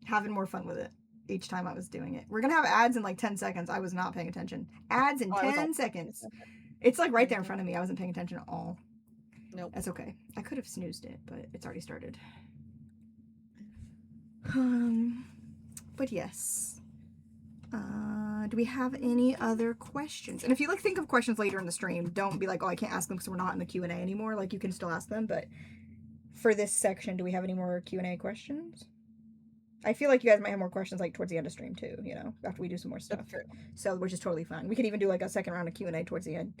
having more fun with it each time I was doing it. We're gonna have ads in like 10 seconds. I was not paying attention. Ads in 10 seconds. It's like right there in front of me. I wasn't paying attention at all.
Nope.
That's okay. I could have snoozed it, but it's already started. But yes. Do we have any other questions? And if you like think of questions later in the stream, don't be like, oh, I can't ask them because we're not in the Q&A anymore. Like, you can still ask them, but for this section, do we have any more Q&A questions? I feel like you guys might have more questions like towards the end of stream too, you know, after we do some more stuff. So, which is totally fine. We could even do like a second round of Q&A towards the end.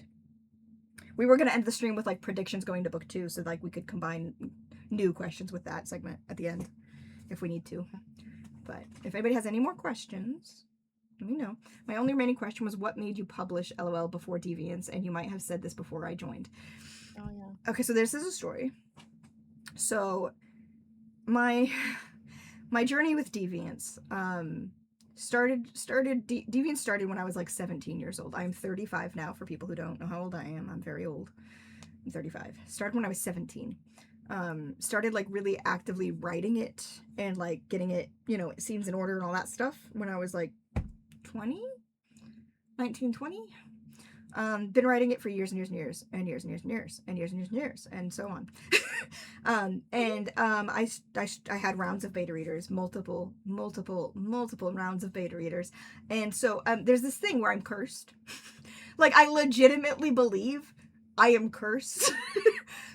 We were going to end the stream with like predictions going to book 2, so like we could combine new questions with that segment at the end if we need to. But if anybody has any more questions, let me know. My only remaining question was, what made you publish LOL before Deviants? And you might have said this before I joined.
Oh yeah.
Okay, so this is a story. So my journey with Deviants Deviants started when I was like 17 years old. I'm 35 now, for people who don't know how old I am. I'm very old. I'm 35. Started when I was 17. Started like really actively writing it and like getting it, you know, scenes in order and all that stuff when I was like 19, 20. Been writing it for years and years and years and years and years and years and years and years and years and so on. I had rounds of beta readers, multiple rounds of beta readers. And so there's this thing where I'm cursed. Like, I legitimately believe I am cursed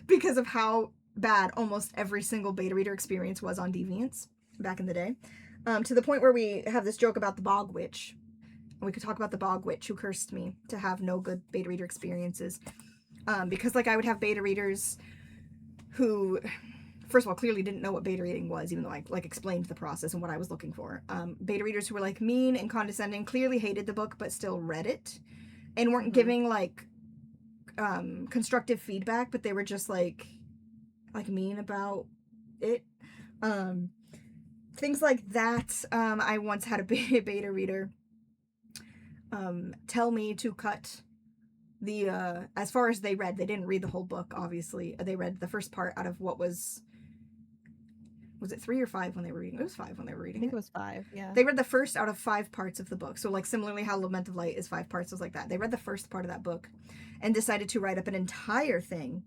because of how bad almost every single beta reader experience was on Deviants back in the day. To the point where we have this joke about the Bog Witch. And we could talk about the Bog Witch who cursed me to have no good beta reader experiences. Because like I would have beta readers who, first of all, clearly didn't know what beta reading was, even though I like explained the process and what I was looking for. Beta readers who were like mean and condescending, clearly hated the book, but still read it and weren't giving like constructive feedback, but they were just like mean about it. Things like that. I once had a beta reader tell me to cut the as far as they read. They didn't read the whole book, obviously. They read the first part out of what was it 3 or 5 when they were reading? It was 5 when they were reading.
I think it was 5, yeah.
They read the first out of 5 parts of the book. So like similarly how Lament of Light is 5 parts, was like that. They read the first part of that book and decided to write up an entire thing.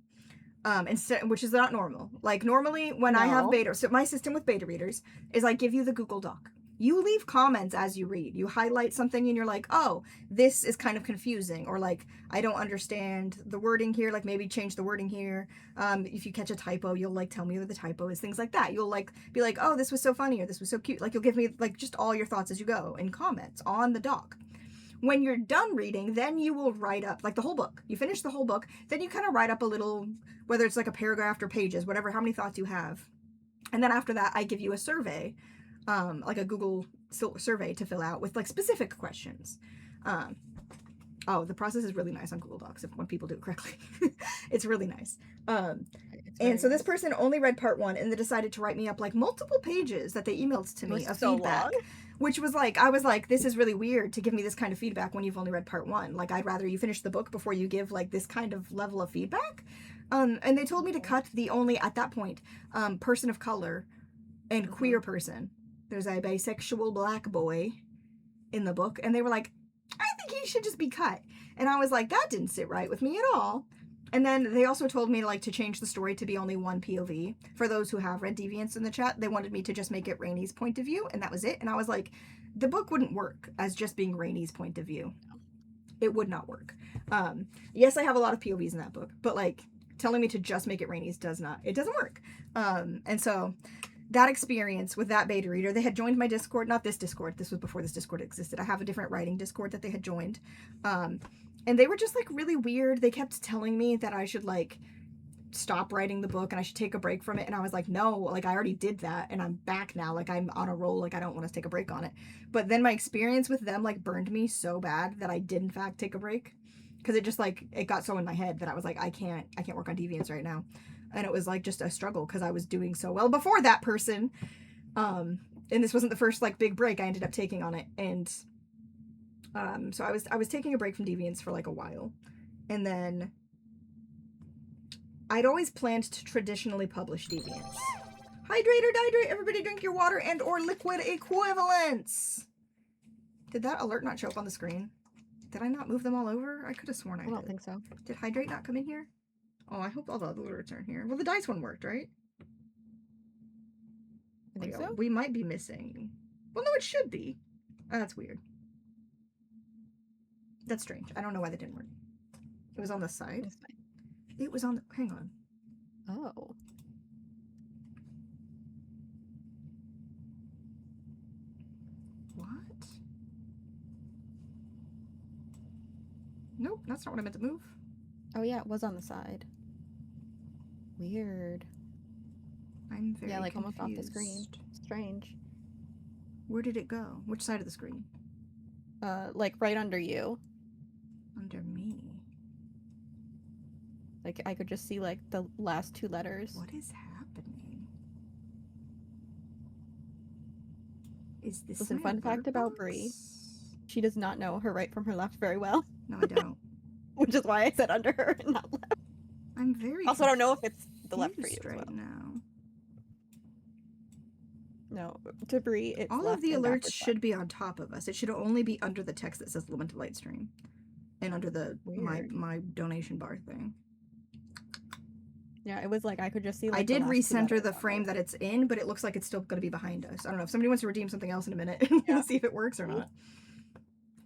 Instead, which is not normal. Like normally when I have beta, so my system with beta readers is I give you the Google Doc. You leave comments as you read. You highlight something and you're like, oh, this is kind of confusing, or like, I don't understand the wording here, like maybe change the wording here. If you catch a typo, you'll like tell me what the typo is, things like that. You'll like be like, oh, this was so funny, or this was so cute. Like you'll give me like just all your thoughts as you go in comments on the doc. When you're done reading, then you will write up like the whole book. You finish the whole book, then you kind of write up a little, whether it's like a paragraph or pages, whatever, how many thoughts you have. And then after that, I give you a survey, like a Google survey to fill out with like specific questions. Oh, the process is really nice on Google Docs when people do it correctly. It's really nice. And so this person only read part 1 and they decided to write me up like multiple pages that they emailed to me of feedback. Long? Which was like, I was like, this is really weird to give me this kind of feedback when you've only read part 1. Like, I'd rather you finish the book before you give like this kind of level of feedback. And they told me to cut the only, at that point, person of color and queer person. There's a bisexual black boy in the book. And they were like, I think he should just be cut. And I was like, that didn't sit right with me at all. And then they also told me like to change the story to be only one POV. For those who have read Deviants in the chat, they wanted me to just make it Rainy's point of view, and that was it. And I was like, the book wouldn't work as just being Rainy's point of view. It would not work. Yes, I have a lot of POVs in that book, but like telling me to just make it Rainy's doesn't work. And so that experience with that beta reader, they had joined my Discord, not this Discord. This was before this Discord existed. I have a different writing Discord that they had joined. And they were just like really weird. They kept telling me that I should like stop writing the book and I should take a break from it. And I was like, no, like I already did that and I'm back now. Like I'm on a roll. Like I don't want to take a break on it. But then my experience with them like burned me so bad that I did in fact take a break. Because it just like, it got so in my head that I was like, I can't work on Deviants right now. And it was like just a struggle because I was doing so well before that person. And this wasn't the first like big break I ended up taking on it. And so I was taking a break from Deviants for like a while. And then I'd always planned to traditionally publish Deviants. Hydrate or dihydrate, everybody drink your water and or liquid equivalents. Did that alert not show up on the screen? Did I not move them all over? I could have sworn I did.
I don't think so.
Did hydrate not come in here? Oh, I hope all the other alerts are in here. Well, the dice one worked, right?
I think so.
We might be missing. Well, no, it should be. Oh, that's weird. That's strange. I don't know why that didn't work. It was on the side. It was on the... Hang on.
Oh.
What? Nope, that's not what I meant to move.
Oh yeah, it was on the side. Weird.
I'm very
like
confused.
almost off the screen. Strange.
Where did it go? Which side of the screen?
Like right under you.
Under me.
Like I could just see like the last two letters.
What is happening? Is this
Listen,
my
fun
alert
fact about
box?
Bree. She does not know her right from her left very well.
No, I don't.
Which is why I said under her and not left.
I'm very
Also, I don't know if it's the left for you
confused
as well.
right now.
No, to Bree, it's
All
left
of the
and
alerts
backwards
should be on top of us. It should only be under the text that says Lament of Light stream. And under the my donation bar thing.
Yeah, it was like I could just see like
I did
the last two
recenter
letters
the
on
frame
there.
that it's in, but it looks like it's still going to be behind us. I don't know if somebody wants to redeem something else in a minute and
Yeah.
see if it works or not.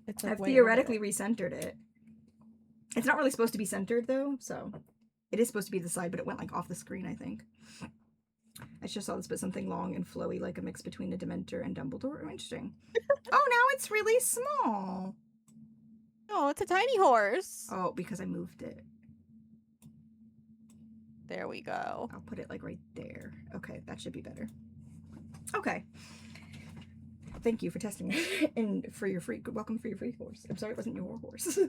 It's like
I've
way over
theoretically
there.
recentered it. It's not really supposed to be centered though, so it is supposed to be the side, but it went like off the screen, I think. I just saw this, but something long and flowy, like a mix between a Dementor and Dumbledore. Oh, interesting. Oh, now it's really small.
Oh, it's a tiny horse.
Oh, because I moved it.
There we go.
I'll put it like right there. Okay, that should be better. Okay. Thank you for testing it and for your free welcome for your free horse. I'm sorry it wasn't your horse.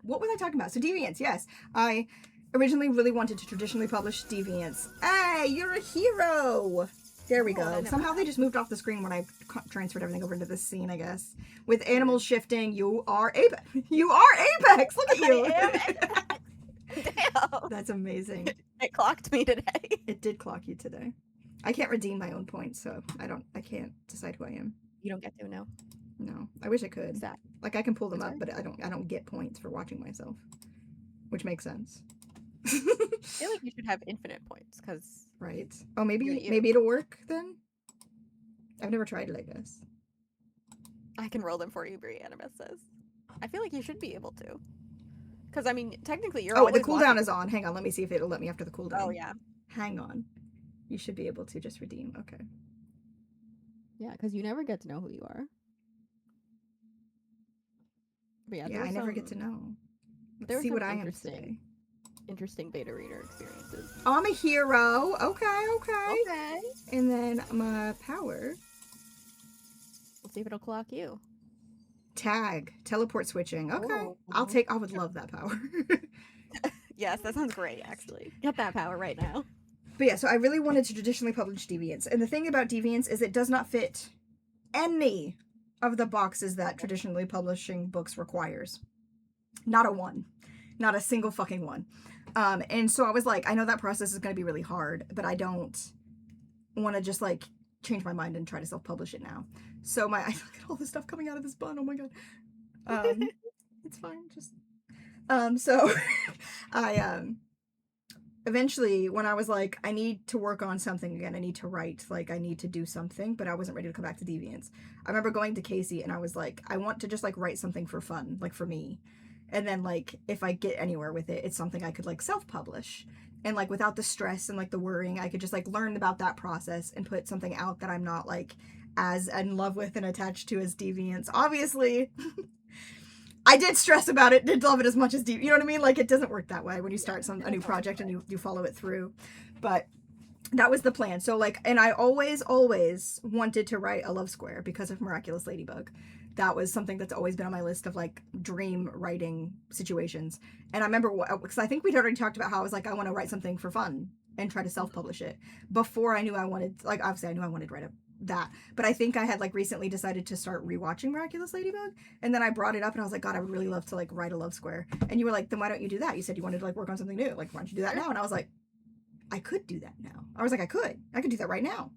What was I talking about? So Deviants, yes. I originally really wanted to traditionally publish Deviants. Hey, you're a hero! There we go. Somehow they just moved off the screen when I transferred everything over into this scene, I guess. With animals shifting, you are Apex. You are Apex! Look at you!
Damn.
That's amazing.
It clocked me today.
It did clock you today. I can't redeem my own points, so I can't decide who I am.
You don't get to, no.
No. I wish I could.
Sad.
Like I can pull them
That's
up,
right.
but I don't get points for watching myself. Which makes sense.
I feel like you should have infinite points, because...
Right. Oh, maybe
You're you.
maybe it'll work then? I've never tried it, I guess.
I can roll them for you, Brie, Annabeth says. I feel like you should be able to. Because, I mean, technically you're
Oh, the
always
cooldown
watching...
is on. Hang on, let me see if it'll let me after the cooldown.
Oh, yeah.
Hang on. You should be able to just redeem. Okay.
Yeah, because you never get to know who you are. But yeah,
I never get to know.
There
Let's see
were
what
some
I am
interesting-
today.
interesting beta reader experiences.
Oh, I'm a hero. Okay.
Okay.
And then my power.
Let's see if it'll clock you.
Tag. Teleport switching. Okay.
Oh.
I would love that power.
Yes, that sounds great, actually. Get that power right now.
But yeah, so I really wanted to traditionally publish Deviants. And the thing about Deviants is it does not fit any of the boxes that traditionally publishing books requires. Not a one. Not a single fucking one. And so I was like, I know that process is going to be really hard, but I don't want to just like change my mind and try to self-publish it now. So I look at all the stuff coming out of this bun. Oh my god. It's fine. Just so I eventually when I was like, I need to work on something again, I need to write, like I need to do something, but I wasn't ready to come back to Deviants. I remember going to Casey and I was like, I want to just like write something for fun, like for me. And then like if I get anywhere with it, it's something I could like self-publish. And like without the stress and like the worrying, I could just like learn about that process and put something out that I'm not like as in love with and attached to as Deviants, obviously. I did stress about it, did love it as much as you know what I mean? Like, it doesn't work that way when you start a new project and you follow it through. But that was the plan. So, like, and I always wanted to write a love square because of Miraculous Ladybug. That was something that's always been on my list of, like, dream writing situations. And I remember, because I think we'd already talked about how I was like, I want to write something for fun and try to self-publish it. Before I knew I wanted, like, obviously I knew I wanted to write that. But I think I had, like, recently decided to start rewatching Miraculous Ladybug. And then I brought it up and I was like, God, I would really love to, like, write a love square. And you were like, then why don't you do that? You said you wanted to, like, work on something new. Like, why don't you do that now? And I was like, I could do that now. I was like, I could do that right now.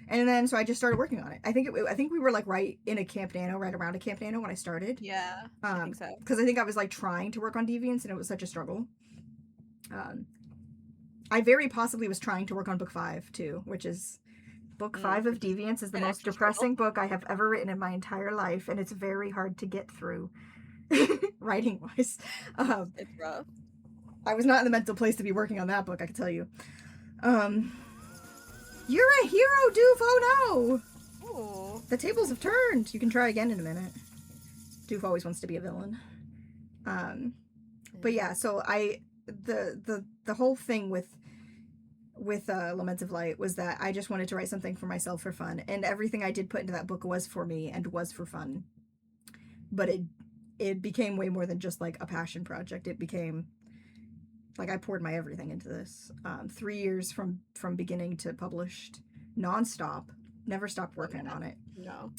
And then so I just started working on it. I think we were like right in a Camp Nano, right around a Camp Nano when I started.
Yeah. I think so.
Because I think I was like trying to work on Deviants and it was such a struggle. I very possibly was trying to work on book 5 too, which is book 5 of Deviants is the most depressing book I have ever written in my entire life, and it's very hard to get through, writing wise.
It's rough.
I was not in the mental place to be working on that book, I can tell you. You're a hero, Doof! Oh no!
Ooh.
The tables have turned. You can try again in a minute. Doof always wants to be a villain. But yeah, so the whole thing with Lament of Light was that I just wanted to write something for myself for fun, and everything I did put into that book was for me and was for fun. But it became way more than just like a passion project. It became like I poured my everything into this. 3 years from beginning to published, nonstop. Never stopped working on it.
No.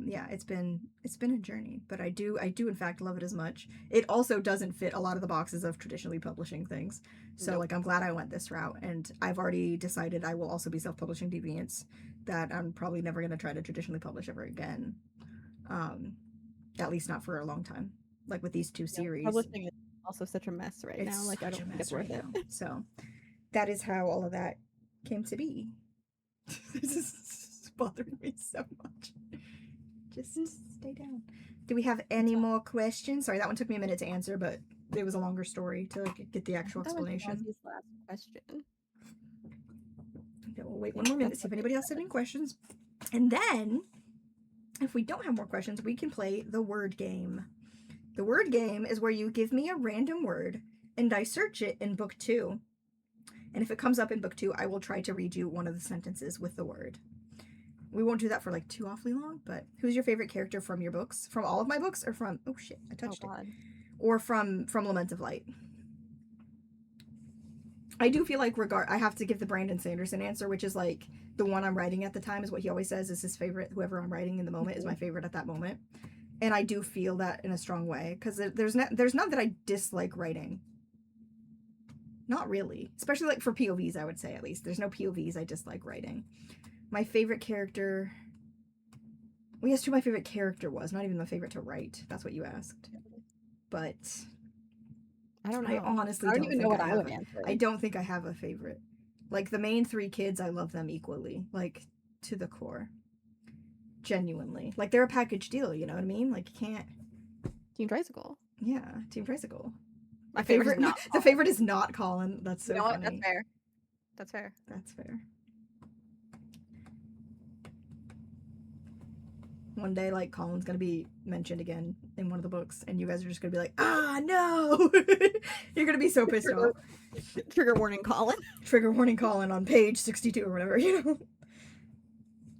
Yeah, it's been a journey, but I do in fact love it as much. It also doesn't fit a lot of the boxes of traditionally publishing things. So like I'm glad I went this route, and I've already decided I will also be self-publishing Deviants, that I'm probably never going to try to traditionally publish ever again. At least not for a long time. Like with these 2 series.
Publishing is also such a mess right now. Like I don't think it's worth it.
So that is how all of that came to be. This is bothering me so much. Just stay down. Do we have any more questions? Sorry, that one took me a minute to answer, but it was a longer story to get the actual explanation.
That was last question.
Okay, we'll wait one more minute, see if anybody else has any questions. And then, if we don't have more questions, we can play the word game. The word game is where you give me a random word, and I search it in book 2. And if it comes up in book 2, I will try to read you one of the sentences with the word. We won't do that for like too awfully long, but who's your favorite character from your books? From all of my books, or from, oh shit, I touched it. Or from Lament of Light? I do feel like I have to give the Brandon Sanderson answer, which is like the one I'm writing at the time is what he always says is his favorite. Whoever I'm writing in the moment is my favorite at that moment. And I do feel that in a strong way, because there's not that I dislike writing. Not really. Especially like for POVs, I would say, at least. There's no POVs I dislike writing. My favorite character... Well, yes, who my favorite character was. Not even my favorite to write. That's what you asked. But...
I don't know.
I honestly don't
even know what I would answer.
I don't think I have a favorite. Like, the main 3 kids, I love them equally. Like, to the core. Genuinely. Like, they're a package deal, you know what I mean? Like, you can't...
Team Tricycle.
Yeah, Team Tricycle.
My favorite is not
the favorite is not Colin. That's so funny.
That's fair. That's fair.
That's fair. One day, like, Colin's gonna be mentioned again in one of the books, and you guys are just gonna be like, ah, no! You're gonna be so pissed off.
Trigger warning, Colin.
Trigger warning, Colin, on page 62 or whatever, you know?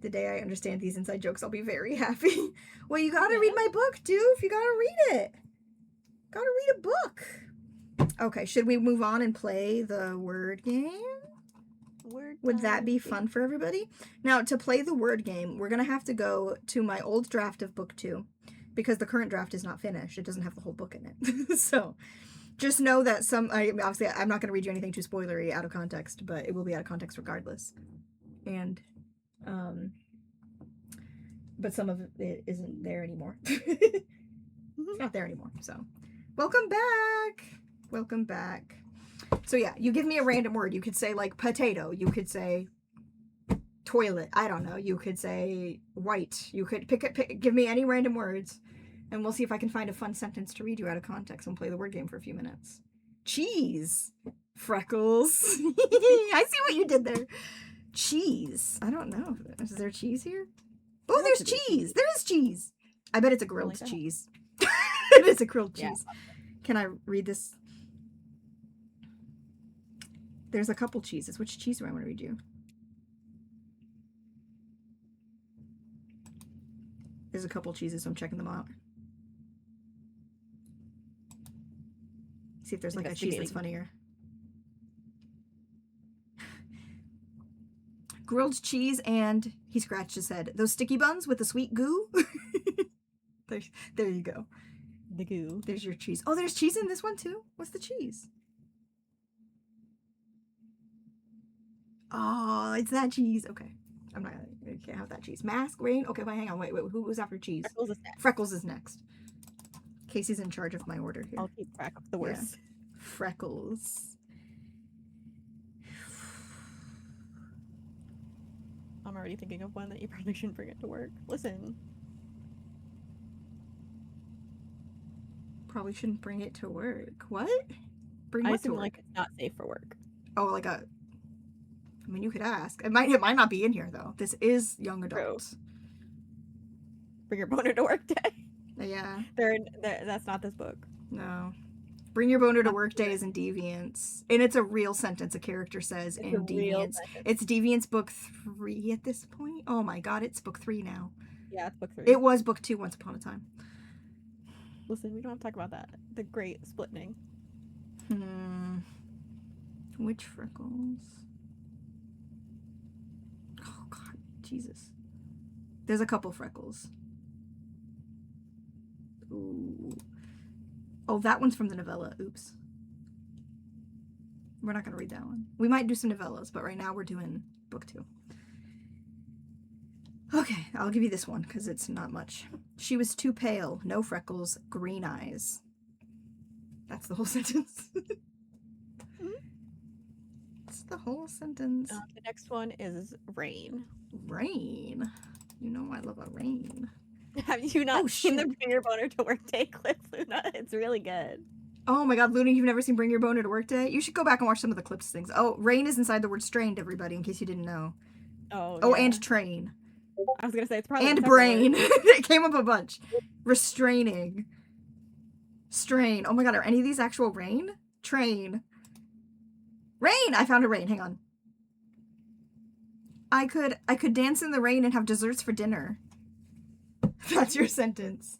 The day I understand these inside jokes, I'll be very happy. Well, you gotta read my book, Doof. You gotta read it. Gotta read a book. Okay, should we move on and play the word game? Would that be fun for everybody? Now, to play the word game, we're going to have to go to my old draft of book 2, because the current draft is not finished. It doesn't have the whole book in it. So, just know that obviously, I'm not going to read you anything too spoilery out of context, but it will be out of context regardless. And, but some of it isn't there anymore. It's not there anymore, so. Welcome back! Welcome back. So yeah, you give me a random word. You could say like potato. You could say toilet. I don't know. You could say white. You could give me any random words, and we'll see if I can find a fun sentence to read you out of context and play the word game for a few minutes. Cheese. Freckles. I see what you did there. Cheese. I don't know. Is there cheese here? Oh, there's cheese. There is cheese. I bet it's a grilled cheese. It is a grilled cheese.
Yeah.
Can I read this? There's a couple cheeses. Which cheese do I want to read you? There's a couple cheeses, so I'm checking them out. See if there's like a cheese that's funnier. Grilled cheese and, he scratched his head, those sticky buns with the sweet goo. There you go.
The goo.
There's your cheese. Oh, there's cheese in this one too? What's the cheese? Oh, it's that cheese. Okay. I can't have that cheese. Mask, rain. Okay, but hang on. Wait. Who was after cheese?
Freckles is next.
Freckles is next. Casey's in charge of my order here.
I'll keep track of the worst.
Yeah. Freckles.
I'm already thinking of one that you probably shouldn't bring it to work. Listen.
Probably shouldn't bring it to work. What? Bring
I
what to
assume
work?
like it's not safe for work.
Oh, like a... I mean, you could ask. It might not be in here, though. This is young adults.
Bring your boner to work day.
Yeah.
That's not this book.
No. Bring your boner to work day is in Deviants. And it's a real sentence a character says in Deviants. It's Deviants book 3 at this point. Oh my god, it's book 3 now.
Yeah, it's book 3.
It was book 2 once upon a time.
Listen, we don't have to talk about that. The great splitting.
Which freckles? Oh god, Jesus. There's a couple freckles. Ooh. Oh, that one's from the novella. Oops. We're not going to read that one. We might do some novellas, but right now we're doing book 2. Okay, I'll give you this one because it's not much. She was too pale, no freckles, green eyes. That's the whole sentence. That's the whole sentence.
The next one is rain.
Rain. You know I love a rain.
Have you not seen the Bring Your Boner to Work Day clip, Luna? It's really good.
Oh my god, Luna, you've never seen Bring Your Boner to Work Day? You should go back and watch some of the clips things. Oh, rain is inside the word strained, everybody, in case you didn't know. Oh, yeah. And train.
I was gonna say it's probably
and brain. It came up a bunch. Restraining. Strain. Oh my god, are any of these actual rain? Train. Rain! I found a rain. Hang on. I could dance in the rain and have desserts for dinner. That's your sentence.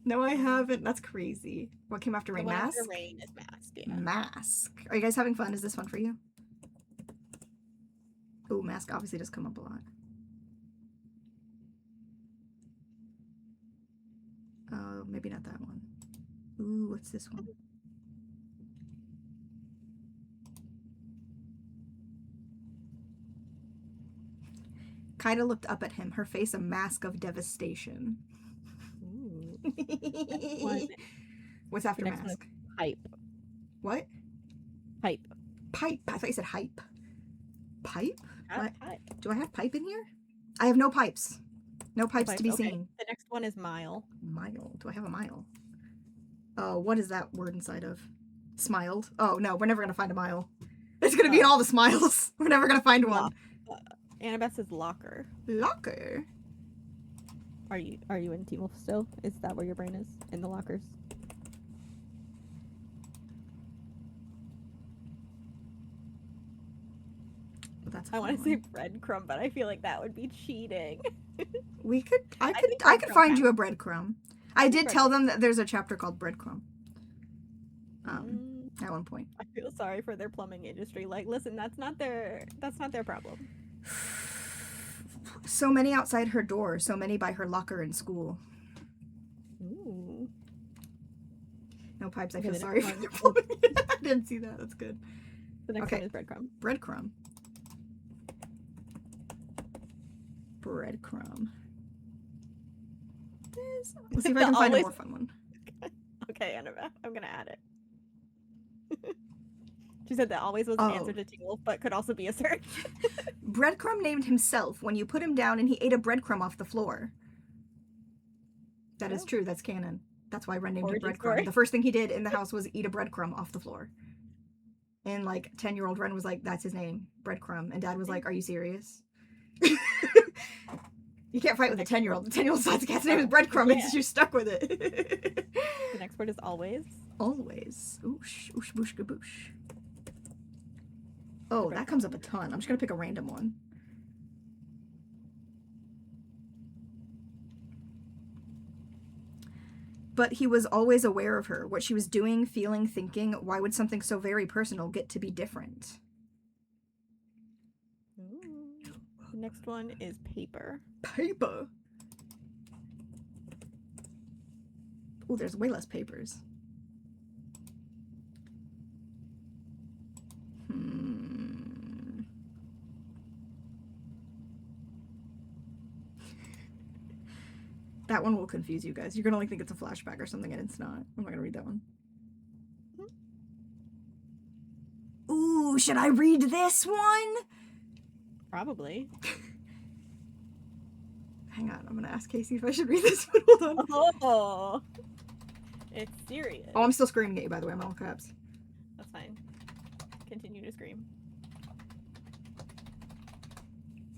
No, I haven't. That's crazy. What came after rain? Mask?
After rain is mask. Yeah.
Mask. Are you guys having fun? Is this fun for you? Ooh, mask obviously does come up a lot. Oh, maybe not that one. Ooh, what's this one? Kaida looked up at him, her face a mask of devastation.
Ooh.
What's after mask?
Pipe.
What?
Pipe.
Pipe. I thought you said hype. Pipe?
Pipe.
Do I have pipe in here? I have no pipes. No pipes to be seen.
The next one is mile.
Mile. Do I have a mile? Oh, what is that word inside of? Smiled? Oh, no, we're never going to find a mile. It's going to be in all the smiles. We're never going to find one.
Annabeth says locker.
Locker?
Are you in Team Wolf still? Is that where your brain is? In the lockers? I want to say breadcrumb, but I feel like that would be cheating.
I could find you a breadcrumb. I did tell them that there's a chapter called breadcrumb. At one point.
I feel sorry for their plumbing industry. Like, listen, that's not their problem.
So many outside her door, so many by her locker in school.
Ooh.
No pipes, I feel sorry for their plumbing. I didn't see that. That's good.
The next one is breadcrumb.
Breadcrumb. Breadcrumb. Let's see if I can find a more fun one.
Okay, Annabeth, I'm gonna add it. She said that always was an answer to Teen Wolf, but could also be a search.
Breadcrumb named himself when you put him down and he ate a breadcrumb off the floor. That is true. That's canon. That's why Ren named him Breadcrumb. The first thing he did in the house was eat a breadcrumb off the floor. And like 10-year-old Ren was like, that's his name, Breadcrumb. And Dad was like, are you serious? You can't fight with a 10-year-old. The 10-year-old decides the cat's name is Breadcrumb, and you're stuck with it.
The next word is always.
Always. Oosh, oosh, boosh, kaboosh. Oh, that comes up a ton. I'm just gonna pick a random one. But he was always aware of her, what she was doing, feeling, thinking. Why would something so very personal get to be different?
Ooh. The next one is paper.
Paper. Oh, there's way less papers. That one will confuse you guys. You're gonna think it's a flashback or something, and it's not. I'm not gonna read that one. Ooh, should I read this one?
Probably.
Hang on, I'm gonna ask Casey if I should read this one. Hold on.
Oh, it's serious.
Oh, I'm still screaming at you, by the way. I'm in all caps.
That's fine. Continue to scream.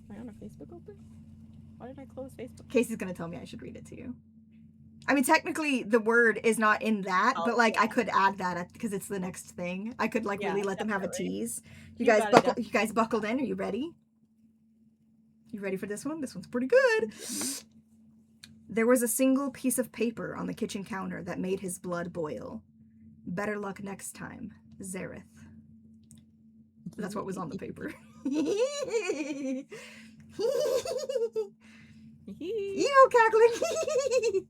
Am I on a Facebook open? Why did I close Facebook?
Casey's gonna tell me I should read it to you. I mean, technically, the word is not in that, but like I could add that because it's the next thing. I could like really let them have a tease. You guys buckled in. Are you ready? You ready for this one? This one's pretty good. There was a single piece of paper on the kitchen counter that made his blood boil. Better luck next time, Zareth. That's what was on the paper. Ew, cackling.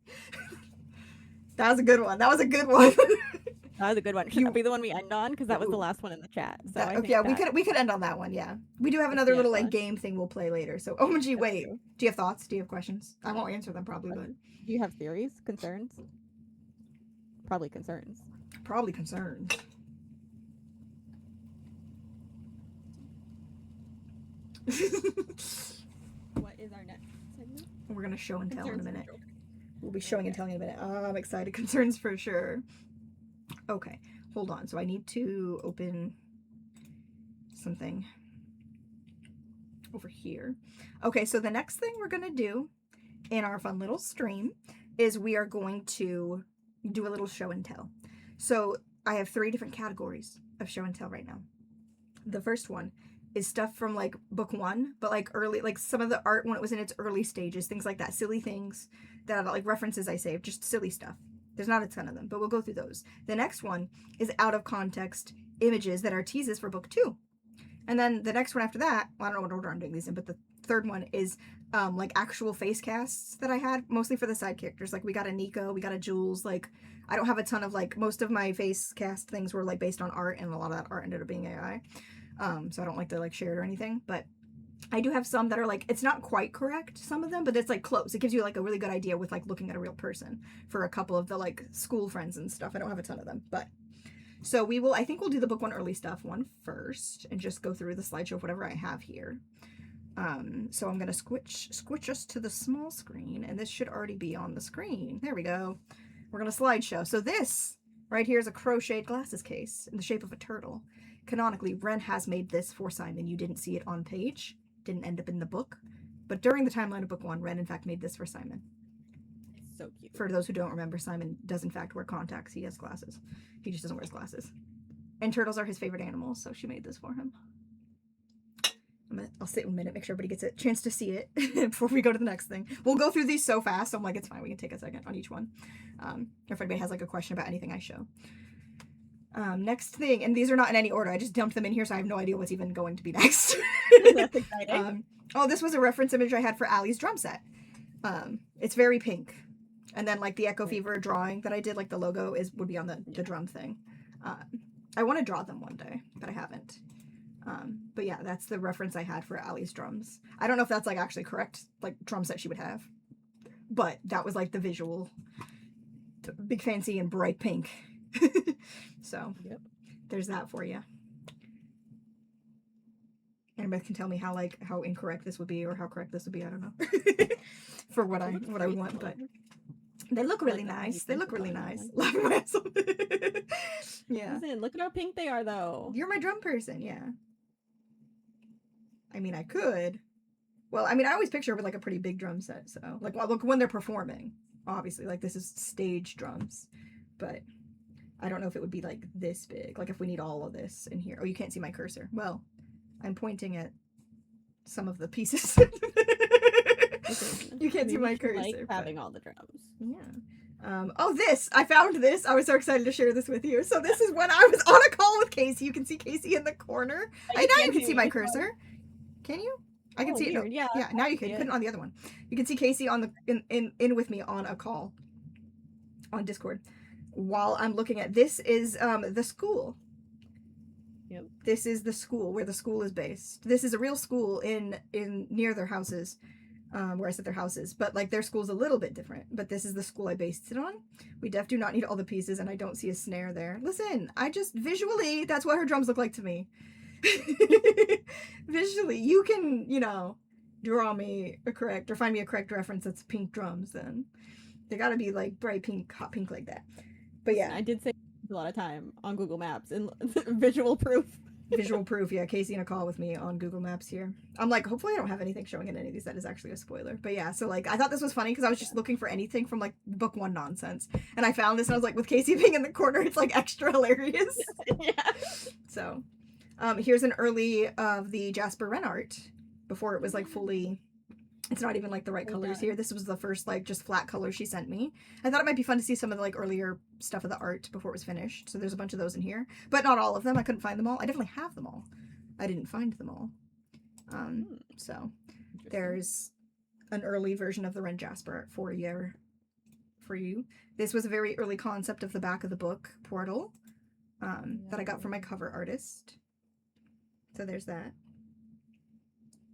That was a good one. That was a good one.
That was a good one. Should that be the one we end on? Because that was the last one in the chat. So
yeah, we could end on that one. Yeah, we do have another little like game thing we'll play later. So, OMG, wait. Do you have thoughts? Do you have questions? I won't answer them probably, but
do you have theories, concerns? Probably concerns.
Probably concerns.
What is our next segment?
We're gonna show and tell in a minute. We'll be showing and telling in a minute. Oh, I'm excited. Concerns for sure. Okay, hold on. So I need to open something over here. Okay, so the next thing we're gonna do in our fun little stream is we are going to do a little show and tell. So I have 3 different categories of show and tell right now. The first one is stuff from like book 1, but like early, like some of the art when it was in its early stages, things like that, silly things that like references I saved, just silly stuff. There's not a ton of them, but we'll go through those. The next one is out of context images that are teases for book 2. And then the next one after that, well, I don't know what order I'm doing these in, but the third one is like actual face casts that I had, mostly for the side characters. Like we got a Nico, we got a Jules. Like I don't have a ton of like, most of my face cast things were like based on art, and a lot of that art ended up being AI. So I don't like to like share it or anything, but I do have some that are like, it's not quite correct, some of them, but it's like close. It gives you like a really good idea with like looking at a real person for a couple of the like school friends and stuff. I don't have a ton of them, but so I think we'll do the book 1 early stuff one first and just go through the slideshow of whatever I have here. So I'm going to squitch us to the small screen, and this should already be on the screen. There we go. We're going to slideshow. So this right here is a crocheted glasses case in the shape of a turtle. Canonically, Ren has made this for Simon. You didn't see it on page. Didn't end up in the book. But during the timeline of book 1, Ren, in fact, made this for Simon.
It's so cute.
For those who don't remember, Simon does, in fact, wear contacts. He has glasses. He just doesn't wear his glasses. And turtles are his favorite animals, so she made this for him. I'll sit 1 minute, make sure everybody gets a chance to see it before we go to the next thing. We'll go through these so fast, so I'm like, it's fine. We can take a second on each one. If anybody has like a question about anything I show. Next thing, and these are not in any order. I just dumped them in here, so I have no idea what's even going to be next.
That's exciting.
Oh, this was a reference image I had for Allie's drum set. It's very pink. And then like the Echo Fever drawing that I did, like the logo would be on the drum thing. I want to draw them one day, but I haven't. But yeah, that's the reference I had for Allie's drums. I don't know if that's like actually correct, like drum set she would have, but that was like the visual, big fancy and bright pink. So there's that for you. Anybody can tell me how incorrect this would be or how correct this would be. I don't know. For what I would want, but they look really nice. They look really nice. Laughing my ass off. Yeah.
Listen, look at how pink they are, though.
You're my drum person, yeah. I mean, I could. Well, I mean, I always picture it with like a pretty big drum set. So like, well, look, when they're performing, obviously, like this is stage drums, but I don't know if it would be like this big. Like if we need all of this in here. Oh, you can't see my cursor. Well, I'm pointing at some of the pieces. You can't see my cursor.
Like having all the drums.
Yeah. Oh, this! I found this. I was so excited to share this with you. So this is when I was on a call with Casey. You can see Casey in the corner. I know you can see my cursor. Can you? I can see it. No,
yeah.
Yeah. Now you can. Put it on the other one. You can see Casey on the in with me on a call on Discord while I'm looking at this is the school.
Yep.
This is the school where the school is based. This is a real school in near their houses. Where I said their houses, but like their school's a little bit different, but this is the school I based it on. We do not need all the pieces, and I don't see a snare there. Listen, I just visually, that's what her drums look like to me. Visually, you can, draw me a correct, or find me a correct reference that's pink drums, then. They gotta be like bright pink, hot pink like that. But yeah.
I did say a lot of time on Google Maps and visual proof.
Visual proof, yeah. Casey in a call with me on Google Maps here. I'm like, hopefully I don't have anything showing in any of these that is actually a spoiler. But yeah, so like, I thought this was funny because I was just looking for anything from like book 1 nonsense. And I found this and I was like, with Casey being in the corner, it's like extra hilarious.
Yeah.
So, here's an early of the Jasper Wren art before it was like fully, it's not even like the right colors here. This was the first like just flat color she sent me. I thought it might be fun to see some of the like earlier stuff of the art before it was finished. So there's a bunch of those in here, but not all of them. I couldn't find them all. I definitely have them all. I didn't find them all. So there's an early version of the Wren Jasper art for you. This was a very early concept of the back of the book portal that I got from my cover artist. So there's that.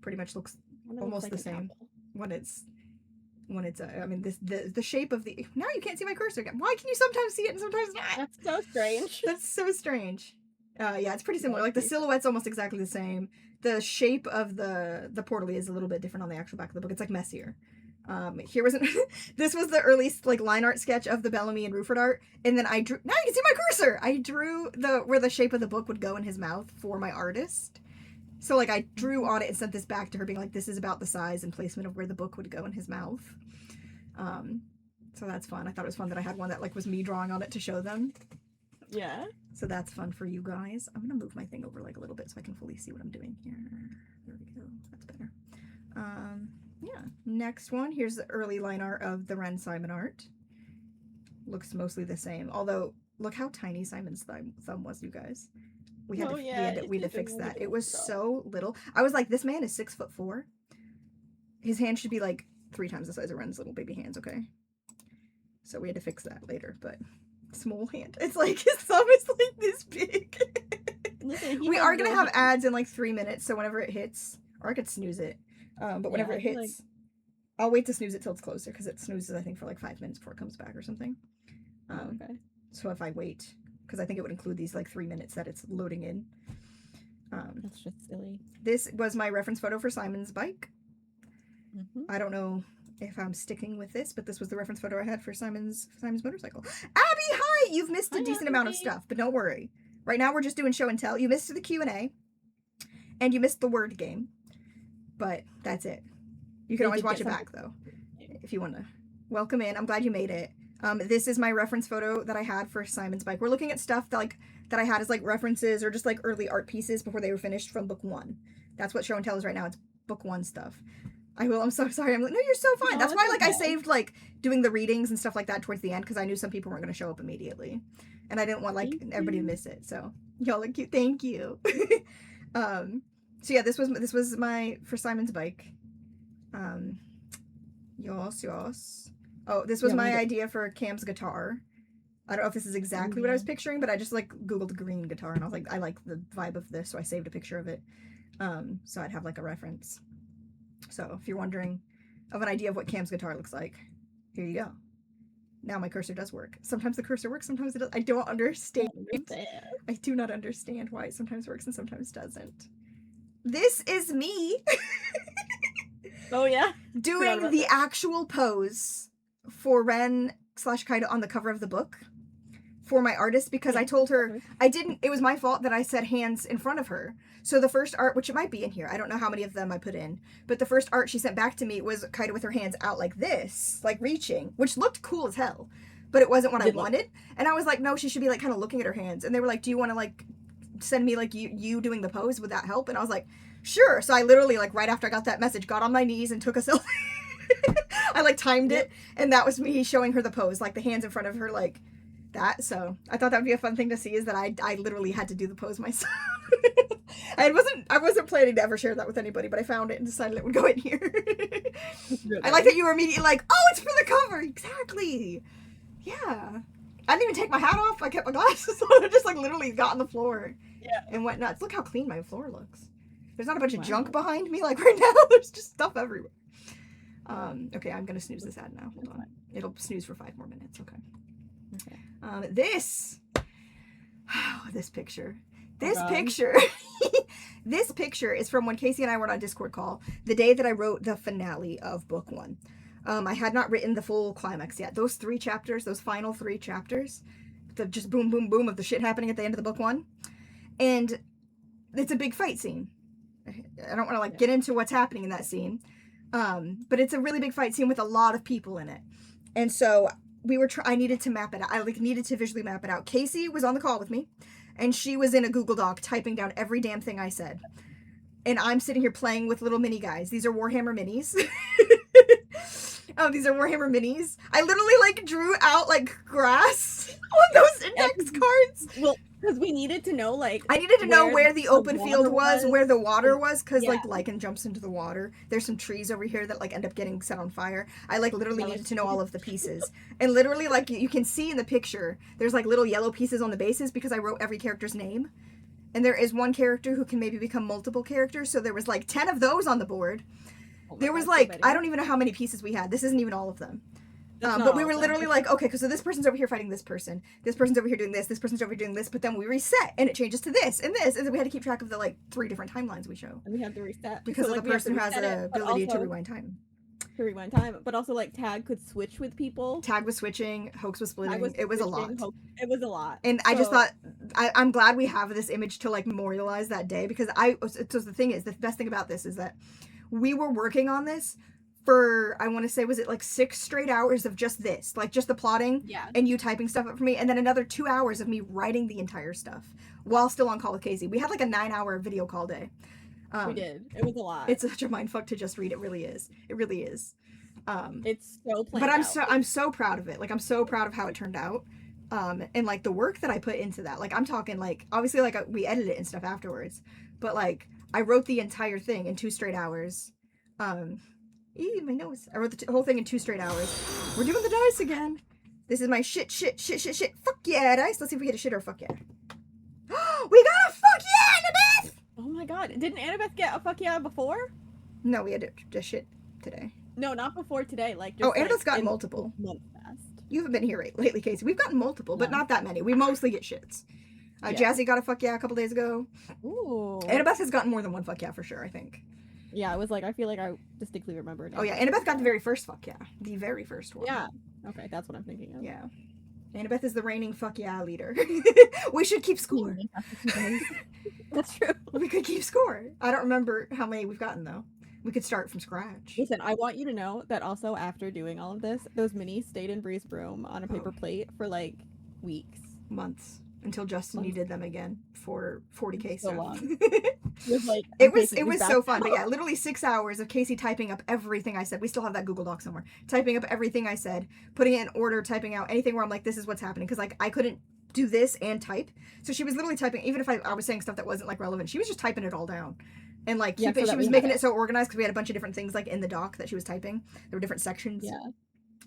Pretty much looks almost like the same when it's I mean the shape of the, now you can't see my cursor again. Why can you sometimes see it and sometimes not?
That's so strange.
That's so strange. Yeah, it's pretty similar. Like the silhouette's almost exactly the same. The shape of the portal is a little bit different on the actual back of the book. It's like messier. Here was this was the early like line art sketch of the Bellamy and Ruford art, and then I drew, now you can see my cursor. I drew where the shape of the book would go in his mouth for my artist. So, like, I drew on it and sent this back to her being like, this is about the size and placement of where the book would go in his mouth. So that's fun. I thought it was fun that I had one that, like, was me drawing on it to show them.
Yeah.
So that's fun for you guys. I'm going to move my thing over, like, a little bit so I can fully see what I'm doing here. There we go. That's better. Yeah. Next one. Here's the early line art of the Wren Simon art. Looks mostly the same. Although, look how tiny Simon's thumb was, you guys. We had to fix that. It was so little. I was like, this man is 6'4". His hand should be like 3 times the size of Wren's little baby hands, okay? So we had to fix that later, but small hand. It's like his thumb is like this big. We are gonna have ads in like 3 minutes, so whenever it hits, or I could snooze it. But whenever it hits, I'll wait to snooze it till it's closer because it snoozes I think for like 5 minutes before it comes back or something.
Okay.
So if I wait, because I think it would include these like 3 minutes that it's loading in.
That's just silly.
This was my reference photo for Simon's bike.
Mm-hmm.
I don't know if I'm sticking with this, but this was the reference photo I had for Simon's motorcycle. Abby, hi! You've missed a decent amount of stuff, but don't worry. Right now we're just doing show and tell. You missed the Q&A, and you missed the word game, but that's it. You can always watch it back though, if you want to. Welcome in. I'm glad you made it. This is my reference photo that I had for Simon's bike. We're looking at stuff that I had as like references or just like early art pieces before they were finished from book 1. That's what show and tell is right now. It's book 1 stuff. I'm so sorry. I'm like, no, you're so fine. No, that's why like I saved like doing the readings and stuff like that towards the end because I knew some people weren't going to show up immediately, and I didn't want like everybody to miss it. So y'all are cute. Thank you. So yeah, this was my for Simon's bike. Yos. Oh, this was my idea for Cam's guitar. I don't know if this is exactly what I was picturing, but I just like Googled green guitar and I was like, I like the vibe of this, so I saved a picture of it. So I'd have like a reference. So if you're wondering of an idea of what Cam's guitar looks like, here you go. Now my cursor does work. Sometimes the cursor works, sometimes it doesn't. I don't understand. I do not understand why it sometimes works and sometimes doesn't. This is me.
Oh yeah?
Doing the actual pose for Ren / Kaida on the cover of the book. for my artist because I told her it was my fault that I said hands in front of her. So the first art, which it might be in here, I don't know how many of them I put in, but the first art she sent back to me was Kaida with her hands out like this, like reaching, which looked cool as hell, but it wasn't what I wanted. And I was like, no, she should be like kind of looking at her hands. And they were like, do you want to like send me like you doing the pose? Would that help? And I was like, sure. So I literally like right after I got that message, got on my knees and took a selfie. I like timed it, and that was me showing her the pose, like the hands in front of her, like that. So I thought that would be a fun thing to see, is that I literally had to do the pose myself. I wasn't planning to ever share that with anybody, but I found it and decided it would go in here. I like that you were immediately like, oh, it's for the cover. Exactly. Yeah. I didn't even take my hat off. I kept my glasses on. I just like literally got on the floor and went nuts. Look how clean my floor looks. There's not a bunch of junk behind me like right now. There's just stuff everywhere. Okay, I'm gonna snooze this ad now. Hold on. It'll snooze for 5 more minutes. Okay. This picture. This picture is from when Casey and I were on a Discord call the day that I wrote the finale of book 1. I had not written the full climax yet. Those 3 chapters, those final 3 chapters, the just boom, boom, boom of the shit happening at the end of the book 1. And it's a big fight scene. I don't want to like get into what's happening in that scene. But it's a really big fight scene with a lot of people in it. And so I needed to map it out. I like needed to visually map it out. Casey was on the call with me, and she was in a Google Doc typing down every damn thing I said. And I'm sitting here playing with little mini guys. These are Warhammer minis. These are Warhammer minis. I literally like drew out like grass on those index cards.
Well, because we needed to know like
I needed to know where the open field was, where the water was, because like lichen jumps into the water. There's some trees over here that like end up getting set on fire. I like literally needed to know all of the pieces. And literally like you can see in the picture, there's like little yellow pieces on the bases because I wrote every character's name. And there is one character who can maybe become multiple characters, so there was like 10 of those on the board. There was like, I don't even know how many pieces we had. This isn't even all of them. But we were literally like, okay, so this person's over here fighting this person's over here doing this person's over here doing this, but then we reset, and it changes to this, and then we had to keep track of the like 3 different timelines we show.
And we had to reset.
Because of the person who has the ability to rewind time.
But also like Tag could switch with people.
Tag was switching, Hoax was splitting. It was a lot.
It was a lot.
And I just thought, I'm glad we have this image to like memorialize that day, because so the thing is, the best thing about this is that we were working on this for, I want to say, was it like 6 straight hours of just this, like just the plotting and you typing stuff up for me, and then another 2 hours of me writing the entire stuff while still on call with Casey. We had like a 9-hour video call day.
We did. It was a lot.
It's such a mindfuck to just read. It really is. It really is.
It's so planned
but
out.
I'm so proud of it. Like I'm so proud of how it turned out. And like the work that I put into that. Like I'm talking like, obviously like we edited it and stuff afterwards, but like I wrote the entire thing in 2 straight hours. My nose. I wrote the whole thing in 2 straight hours. We're doing the dice again. This is my shit. Fuck yeah, dice. Let's see if we get a shit or a fuck yeah. We got a fuck yeah, Annabeth!
Oh my god. Didn't Annabeth get a fuck yeah before?
No, we had a shit today.
No, not before today. Like just
Annabeth's gotten multiple. You haven't been here lately, Casey. We've gotten multiple, but not that many. We mostly get shits. Jazzy got a fuck yeah a couple days ago.
Ooh.
Annabeth has gotten more than 1 fuck yeah for sure, I think.
Yeah, I was like, I feel like I distinctly remembered.
Oh yeah, Annabeth got the very first fuck yeah. The very first one.
Yeah. Okay, that's what I'm thinking of.
Yeah. Annabeth is the reigning fuck yeah leader. We should keep score.
That's true.
We could keep score. I don't remember how many we've gotten though. We could start from scratch.
Listen, I want you to know that also after doing all of this, those minis stayed in Bree's room on a paper plate for like weeks.
Months. Until Justin needed them again for 40k
so
stuff.
long.
It was so fun. But yeah, literally 6 hours of Casey typing up everything I said. We still have that Google Doc somewhere. Typing up everything I said, putting it in order, typing out anything where I'm like, this is what's happening. Because like I couldn't do this and type. So she was literally typing, even if I was saying stuff that wasn't like relevant, she was just typing it all down. And like she was making it so organized because we had a bunch of different things like in the doc that she was typing. There were different sections.
Yeah.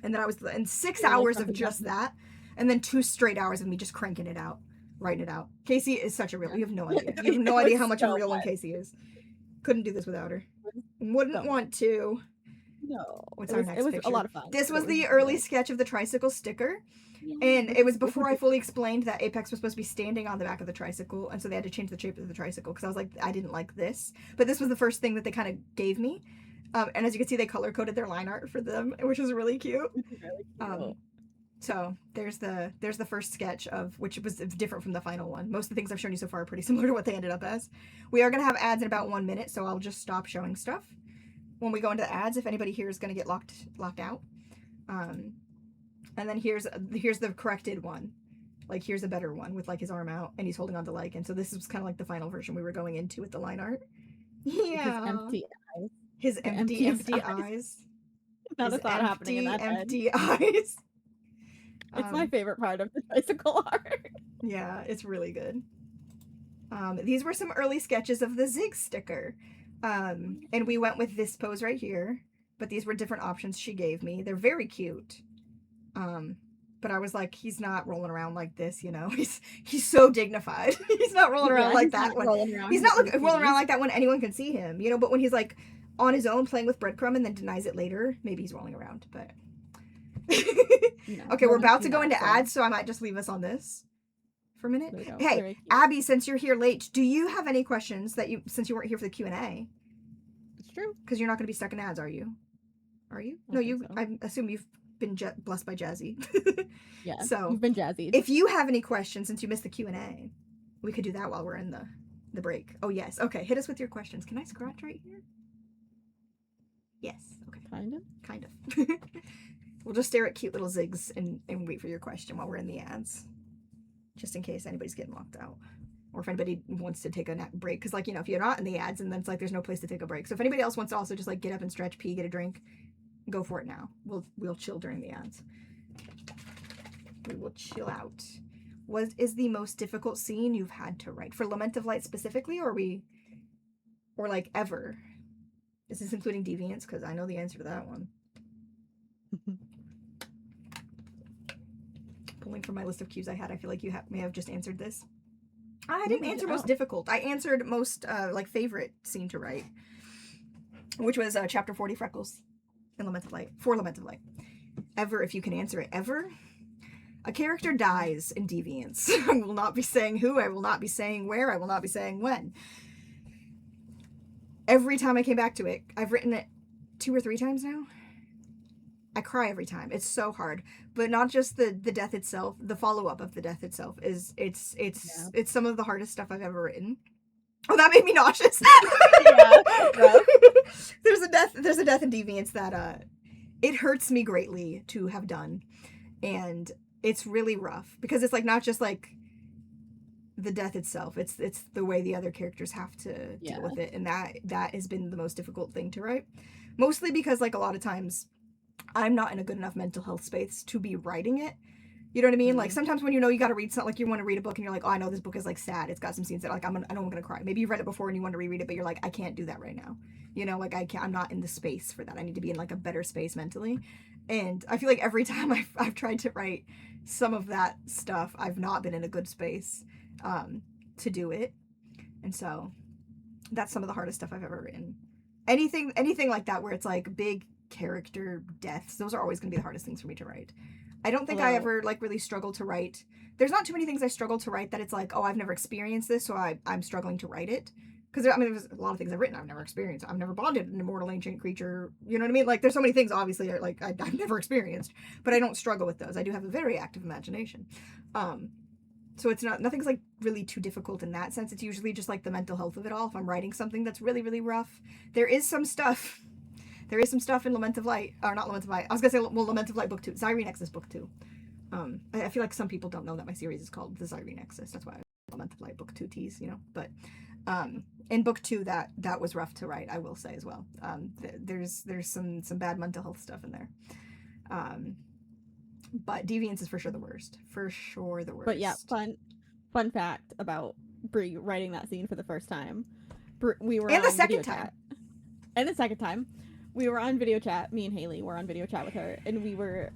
And then I was in 6 hours of just that. And then 2 straight hours of me just cranking it out. Writing it out. Casey is such a real. You have no idea. You have no idea how much of a real one Casey is. Couldn't do this without her. Wouldn't want to.
No.
What's our next picture?
It was a lot of fun.
This was the early sketch of the tricycle sticker. And it was before I fully explained that Apex was supposed to be standing on the back of the tricycle, and so they had to change the shape of the tricycle because I was like, I didn't like this. But this was the first thing that they kind of gave me. And as you can see, they color coded their line art for them, which was really cute. So there's the first sketch of which was different from the final one. Most of the things I've shown you so far are pretty similar to what they ended up as. We are gonna have ads in about 1 minute, so I'll just stop showing stuff when we go into the ads. If anybody here is gonna get locked out, and then here's the corrected one. Like here's a better one with like his arm out and he's holding on to like, and so this is kind of like the final version we were going into with the line art. Yeah.
His empty eyes.
His empty eyes.
Not a thought happening in that
empty
head.
eyes.
It's my favorite part of the bicycle art.
Yeah, it's really good. These were some early sketches of the Zig sticker. And we went with this pose right here, but these were different options she gave me. They're very cute. But I was like, he's not rolling around like this, you know. He's so dignified. He's not rolling around like that when he's not rolling around like that when anyone can see him, you know. But when he's like on his own playing with breadcrumb and then denies it later, maybe he's rolling around. But okay, we're about to go into ads, so I might just leave us on this for a minute. Hey, Abby, since you're here late, do you have any questions since you weren't here for the Q&A?
It's true.
Because you're not going to be stuck in ads, are you? Are you? No, I assume you've been blessed by Jazzy.
Yeah.
So
you've been jazzy.
If you have any questions since you missed the Q&A, we could do that while we're in the break. Oh yes. Okay, hit us with your questions. Can I scratch right here? Yes. Okay. Kind of. We'll just stare at cute little zigs and wait for your question while we're in the ads. Just in case anybody's getting locked out. Or if anybody wants to take a break. Because, like, you know, if you're not in the ads, and then it's like there's no place to take a break. So if anybody else wants to also just, like, get up and stretch, pee, get a drink, go for it now. We'll chill during the ads. We will chill out. What is the most difficult scene you've had to write? For Lament of Light specifically, or like, ever? Is this including Deviants? Because I know the answer to that one. Pulling from my list of cues I had, I feel like you may have just answered this. I didn't answer most difficult. I answered most, like, favorite scene to write, which was chapter 40, Freckles, in Lament of Light, for Lament of Light. Ever, if you can answer it, ever? A character dies in Deviants. I will not be saying who, I will not be saying where, I will not be saying when. Every time I came back to it, I've written it 2 or 3 times now. I cry every time. It's so hard. But not just the death itself, the follow-up of the death itself is it's some of the hardest stuff I've ever written. Oh, that made me nauseous. Yeah. There's a death in Deviants that it hurts me greatly to have done. And it's really rough because it's like not just like the death itself, it's the way the other characters have to deal with it, and that has been the most difficult thing to write. Mostly because, like, a lot of times I'm not in a good enough mental health space to be writing it. You know what I mean? Mm-hmm. Like, sometimes when you know you got to read something, like you want to read a book and you're like, oh, I know this book is like sad, it's got some scenes that like I know I'm gonna cry. Maybe you've read it before and you want to reread it, but you're like, I can't do that right now. You know, like I'm not in the space for that. I need to be in like a better space mentally. And I feel like every time I've tried to write some of that stuff, I've not been in a good space to do it. And so that's some of the hardest stuff I've ever written. Anything like that where it's like big character deaths, those are always going to be the hardest things for me to write. I don't think I ever like really struggled to write. There's not too many things I struggle to write that it's like, oh, I've never experienced this, so I'm struggling to write it. Because there's a lot of things I've written I've never experienced. I've never bonded an immortal ancient creature. You know what I mean? Like, there's so many things, obviously, like I've never experienced. But I don't struggle with those. I do have a very active imagination. So it's nothing's like really too difficult in that sense. It's usually just like the mental health of it all. If I'm writing something that's really, really rough, there is some stuff in Lament of Light, or not Lament of Light. I was gonna say, well, Lament of Light book 2. Zyrene Nexus book 2. I feel like some people don't know that my series is called the Zyrene Nexus. That's why I Lament of Light book 2 tease, you know. But in book 2, that was rough to write, I will say as well. There's some bad mental health stuff in there. But Deviants is for sure the worst. For sure the worst.
But yeah, fun fact about Brie writing that scene for the first time. We were
and
on
the second
video
time.
Chat. And the second time. We were on video chat. Me and Haley were on video chat with her, and we were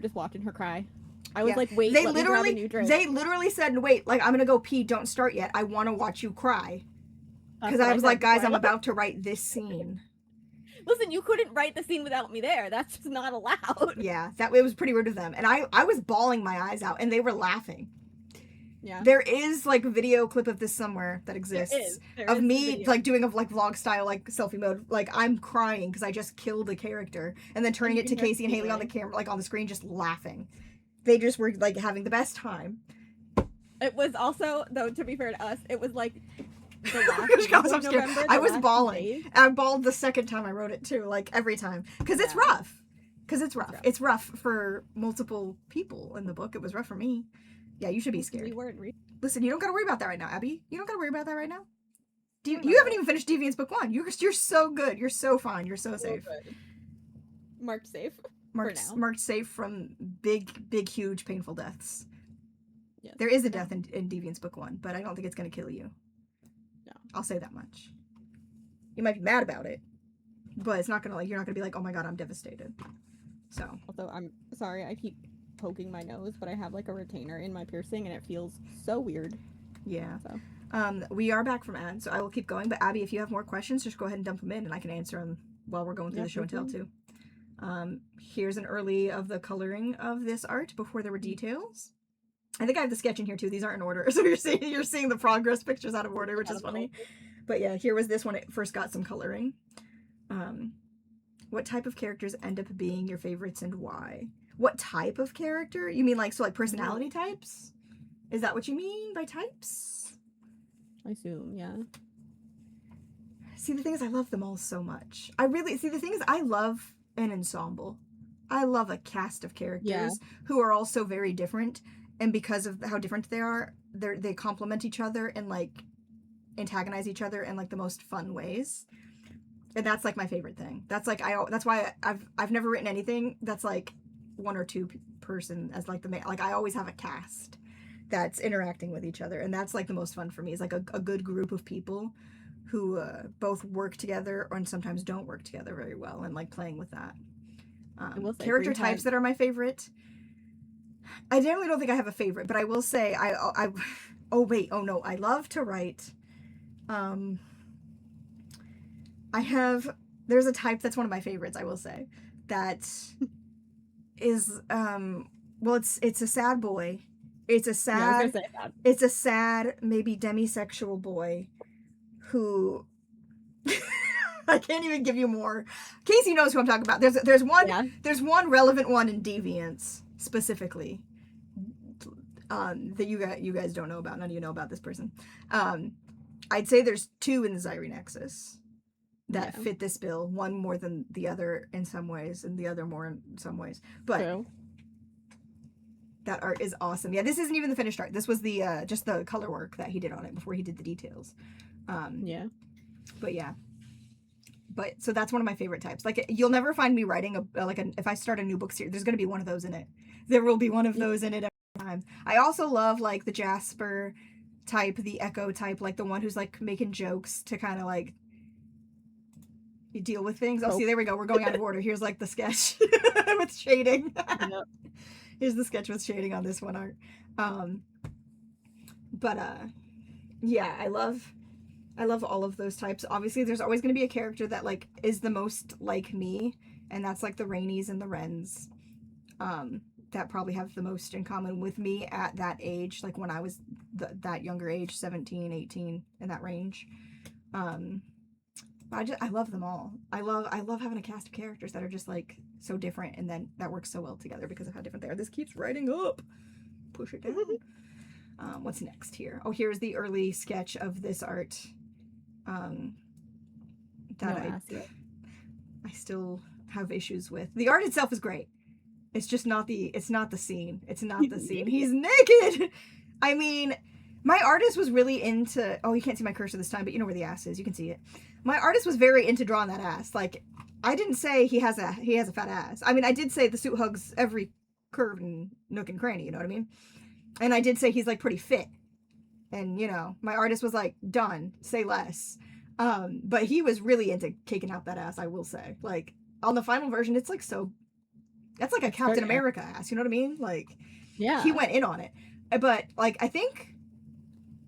just watching her cry. I was like, wait, let me grab a new drink.
They literally said, wait, like, I'm gonna go pee, don't start yet. I want to watch you cry. Because I was like, guys, I'm about to write this scene.
Listen, you couldn't write the scene without me there. That's just not allowed.
Yeah, it was pretty rude of them. And I was bawling my eyes out, and they were laughing.
Yeah.
There is, like, a video clip of this somewhere that exists. There is me, like, doing a, like, vlog style, like, selfie mode. Like, I'm crying because I just killed a character. And then turning it to Casey and Haley on the camera, like, on the screen, just laughing. they just were like having the best time.
It was also, though, to be fair to us, it was like the last
Gosh,
week
I
of
was scared.
November,
I
the
was
last 2
bawling.
days.
I bawled the second time I wrote it too, like every time, because it's rough. It's rough for multiple people in the book. It was rough for me. Yeah, you should be scared.
We weren't.
Listen, you don't gotta worry about that right now, Abby. You don't gotta worry about that right now. You haven't even finished Deviants Book 1. You're so good. You're so fine. You're so safe.
Good. Marked safe.
Marked safe from big, huge, painful deaths.
Yes.
There is a death in Deviants Book 1, but I don't think it's gonna kill you.
No.
I'll say that much. You might be mad about it, but it's not gonna you're not gonna be like, oh my god, I'm devastated. So.
Although I'm sorry, I keep poking my nose, but I have like a retainer in my piercing, and it feels so weird.
Yeah.
So.
We are back from ads, so I will keep going. But Abby, if you have more questions, just go ahead and dump them in, and I can answer them while we're going through the show and tell too. Here's an early of the coloring of this art before there were details. I think I have the sketch in here too. These aren't in order, so you're seeing the progress pictures out of order, which is funny. But yeah, here was this when it first got some coloring. What type of characters end up being your favorites and why? What type of character? You mean like personality types? Is that what you mean by types?
I assume, yeah.
See, the thing is, I love them all so much. The thing is, I love an ensemble. I love a cast of characters who are all so very different, and because of how different they are, they complement each other and like antagonize each other in like the most fun ways. And that's like my favorite thing. That's like that's why I've never written anything that's like one or two person as like the main. Like I always have a cast that's interacting with each other, and that's like the most fun for me. Is like a good group of people who both work together and sometimes don't work together very well, and like playing with that. Character types that are my favorite. I generally don't think I have a favorite, but I will say I love to write. There's a type that's one of my favorites, I will say, that is it's a sad boy. It's a sad maybe demisexual boy who I can't even give you more. Casey knows who I'm talking about. There's one relevant one in Deviants specifically that you guys don't know about. None of you know about this person. I'd say there's two in the Zyri Nexus that fit this bill. One more than the other in some ways, and the other more in some ways. But that art is awesome. Yeah, this isn't even the finished art. This was the just the color work that he did on it before he did the details. But so that's one of my favorite types. Like you'll never find me writing if I start a new book series, there's going to be one of those in it. There will be one of those in it every time. I also love like the Jasper type, the Echo type, like the one who's like making jokes to kind of like you deal with things. Oh, see, there we go. We're going out of order. Here's like the sketch with shading. Here's the sketch with shading on this one art. Yeah, I love all of those types. Obviously, there's always going to be a character that like is the most like me, and that's like the Rainies and the Wrens. That probably have the most in common with me at that age, like when I was that younger age, 17, 18, in that range. I love them all. I love having a cast of characters that are just like so different, and then that works so well together because of how different they are. This keeps writing up. Push it down. What's next here? Oh, here's the early sketch of this art. I still have issues with. The art itself is great. It's just not the scene. It's not the scene. He's naked. I mean, my artist was really into, oh, you can't see my cursor this time, but you know where the ass is. You can see it. My artist was very into drawing that ass. Like, I didn't say he has a fat ass. I mean, I did say the suit hugs every curve and nook and cranny, you know what I mean? And I did say he's like pretty fit. And, you know, my artist was like, done, say less. But he was really into kicking out that ass, I will say. Like, on the final version, it's like so, that's like a Captain America ass, you know what I mean? Like, yeah, he went in on it. But, like, I think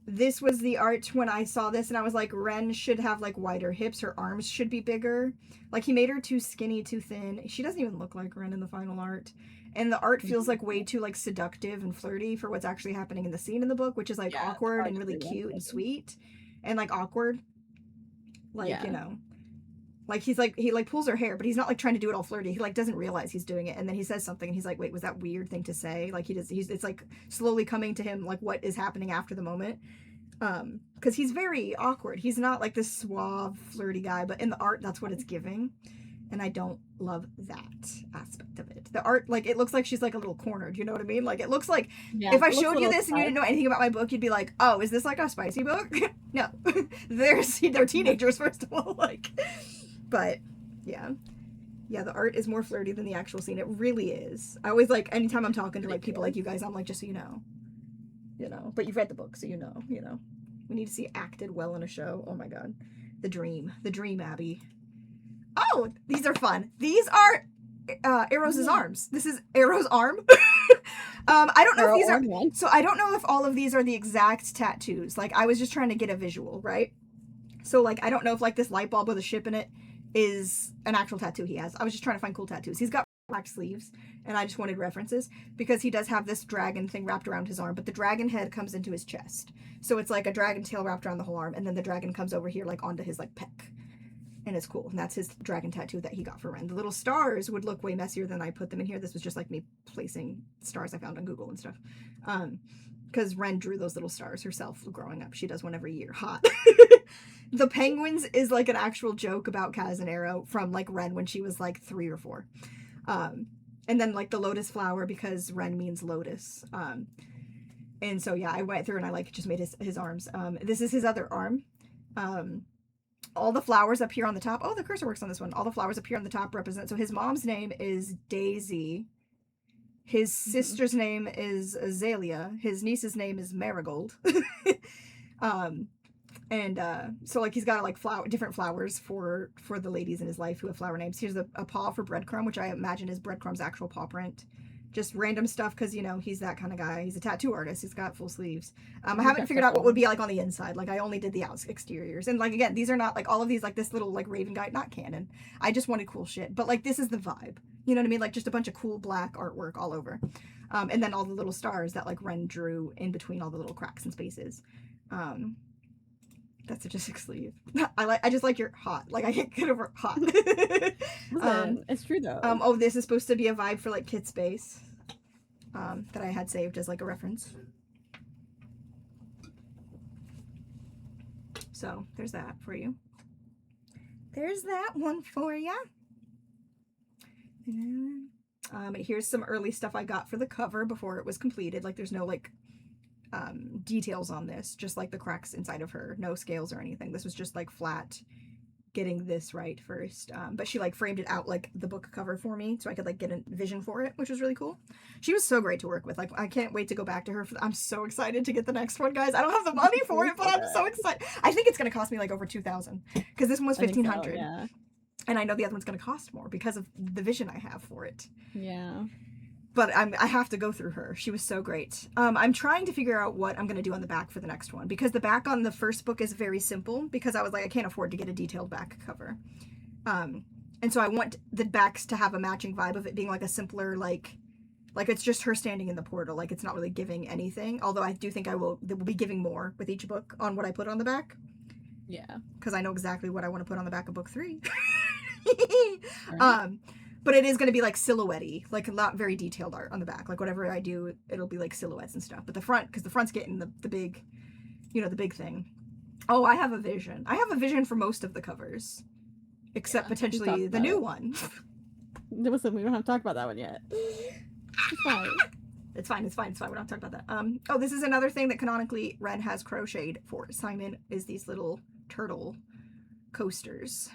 this was the art when I saw this, and I was like, Ren should have, like, wider hips. Her arms should be bigger. Like, he made her too skinny, too thin. She doesn't even look like Ren in the final art. And the art feels, like, way too, like, seductive and flirty for what's actually happening in the scene in the book, which is, like, awkward and really cute and sweet. And, like, awkward. Like, you know. Like, he like pulls her hair, but he's not like trying to do it all flirty. He like doesn't realize he's doing it, and then he says something, and he's like, wait, was that weird thing to say? Like, it's like slowly coming to him, like, what is happening after the moment. Because he's very awkward. He's not like this suave, flirty guy, but in the art, that's what it's giving. And I don't love that aspect of it. The art, like, it looks like she's like a little cornered, you know what I mean? Like, it looks like, if I showed you this and you didn't know anything about my book, you'd be like, oh, is this like a spicy book? No. They're teenagers, first of all, like, but, yeah. Yeah, the art is more flirty than the actual scene. It really is. I always, like, anytime I'm talking to, like, people like you guys, I'm like, just so you know. You know, but you've read the book, so you know. We need to see acted well in a show. Oh my god. The dream, Abby. Oh, these are fun. These are Arrow's arms. This is Arrow's arm. I don't know if these are, so I don't know if all of these are the exact tattoos. Like, I was just trying to get a visual, right? So, like, I don't know if, like, this light bulb with a ship in it is an actual tattoo he has. I was just trying to find cool tattoos. He's got black sleeves, and I just wanted references because he does have this dragon thing wrapped around his arm, but the dragon head comes into his chest. So it's like a dragon tail wrapped around the whole arm, and then the dragon comes over here, like, onto his, like, pec. And it's cool. And that's his dragon tattoo that he got for Ren. The little stars would look way messier than I put them in here. This was just like me placing stars I found on Google and stuff. Because Ren drew those little stars herself growing up. She does one every year. Hot. The penguins is like an actual joke about Kaz and Arrow from like Ren when she was like 3 or 4. And then like the lotus flower because Ren means lotus. And so yeah, I went through and I like just made his arms. This is his other arm. All the flowers up here on the top. Oh, the cursor works on this one. All the flowers up here on the top represent. So his mom's name is Daisy. His sister's name is Azalea. His niece's name is Marigold. So like he's got like different flowers for the ladies in his life who have flower names. Here's a paw for Breadcrumb, which I imagine is Breadcrumb's actual paw print. Just random stuff because, you know, he's that kind of guy. He's a tattoo artist. He's got full sleeves. I haven't figured out what would be like on the inside. Like, I only did the exteriors. And, like, again, these are not, like, all of these, like, this little, like, Raven guy, not canon. I just wanted cool shit. But, like, this is the vibe. You know what I mean? Like, just a bunch of cool black artwork all over. And then all the little stars that, like, Ren drew in between all the little cracks and spaces. That's such a sick sleeve. I just like your hot. Like, I can't get over hot.
Listen, it's true though.
Oh, this is supposed to be a vibe for like Kit Space. That I had saved as like a reference. So there's that for you. There's that one for ya. Here's some early stuff I got for the cover before it was completed. Like, there's no like details on this, just like the cracks inside of her, no scales or anything. This was just like flat getting this right first, but she like framed it out like the book cover for me so I could like get a vision for it, which was really cool. She was so great to work with. Like, I can't wait to go back to her. I'm so excited to get the next one, guys. I don't have the money for it, but I'm so excited. I think it's gonna cost me like over $2,000 because this one was $1,500. So, yeah. And I know the other one's gonna cost more because of the vision I have for it.
Yeah.
But I have to go through her. She was so great. I'm trying to figure out what I'm going to do on the back for the next one. Because the back on the first book is very simple. Because I was like, I can't afford to get a detailed back cover. And so I want the backs to have a matching vibe of it being like a simpler, like it's just her standing in the portal. Like, it's not really giving anything. Although I do think they will be giving more with each book on what I put on the back.
Yeah.
Because I know exactly what I want to put on the back of book 3.
Right.
But it is going to be like silhouette-y, like not very detailed art on the back. Like, whatever I do, it'll be like silhouettes and stuff. But the front, because the front's getting the big, you know, the big thing. Oh, I have a vision. I have a vision for most of the covers, except potentially the new one.
Listen, we don't have to talk about that one yet. It's fine.
It's fine. It's fine. It's fine. We don't have to talk about that. Oh, this is another thing that canonically Ren has crocheted for Simon, is these little turtle coasters.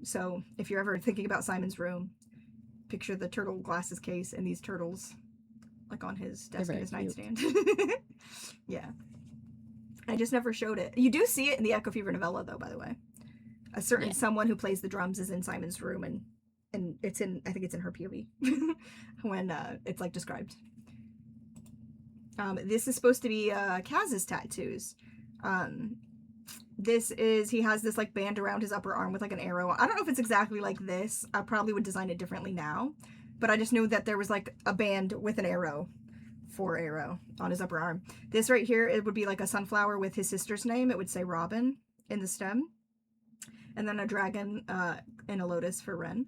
So if you're ever thinking about Simon's room, picture the turtle glasses case and these turtles like on his desk and his nightstand. Yeah. I just never showed it. You do see it in the Echo Fever novella though, by the way. A certain someone who plays the drums is in Simon's room, and it's in, I think it's in her POV when it's like described. This is supposed to be Kaz's tattoos. This is, he has this like band around his upper arm with like an arrow. I don't know if it's exactly like this. I probably would design it differently now, but I just knew that there was like a band with an arrow for Arrow on his upper arm. This right here, it would be like a sunflower with his sister's name. It would say Robin in the stem. and then a dragon and a lotus for Ren.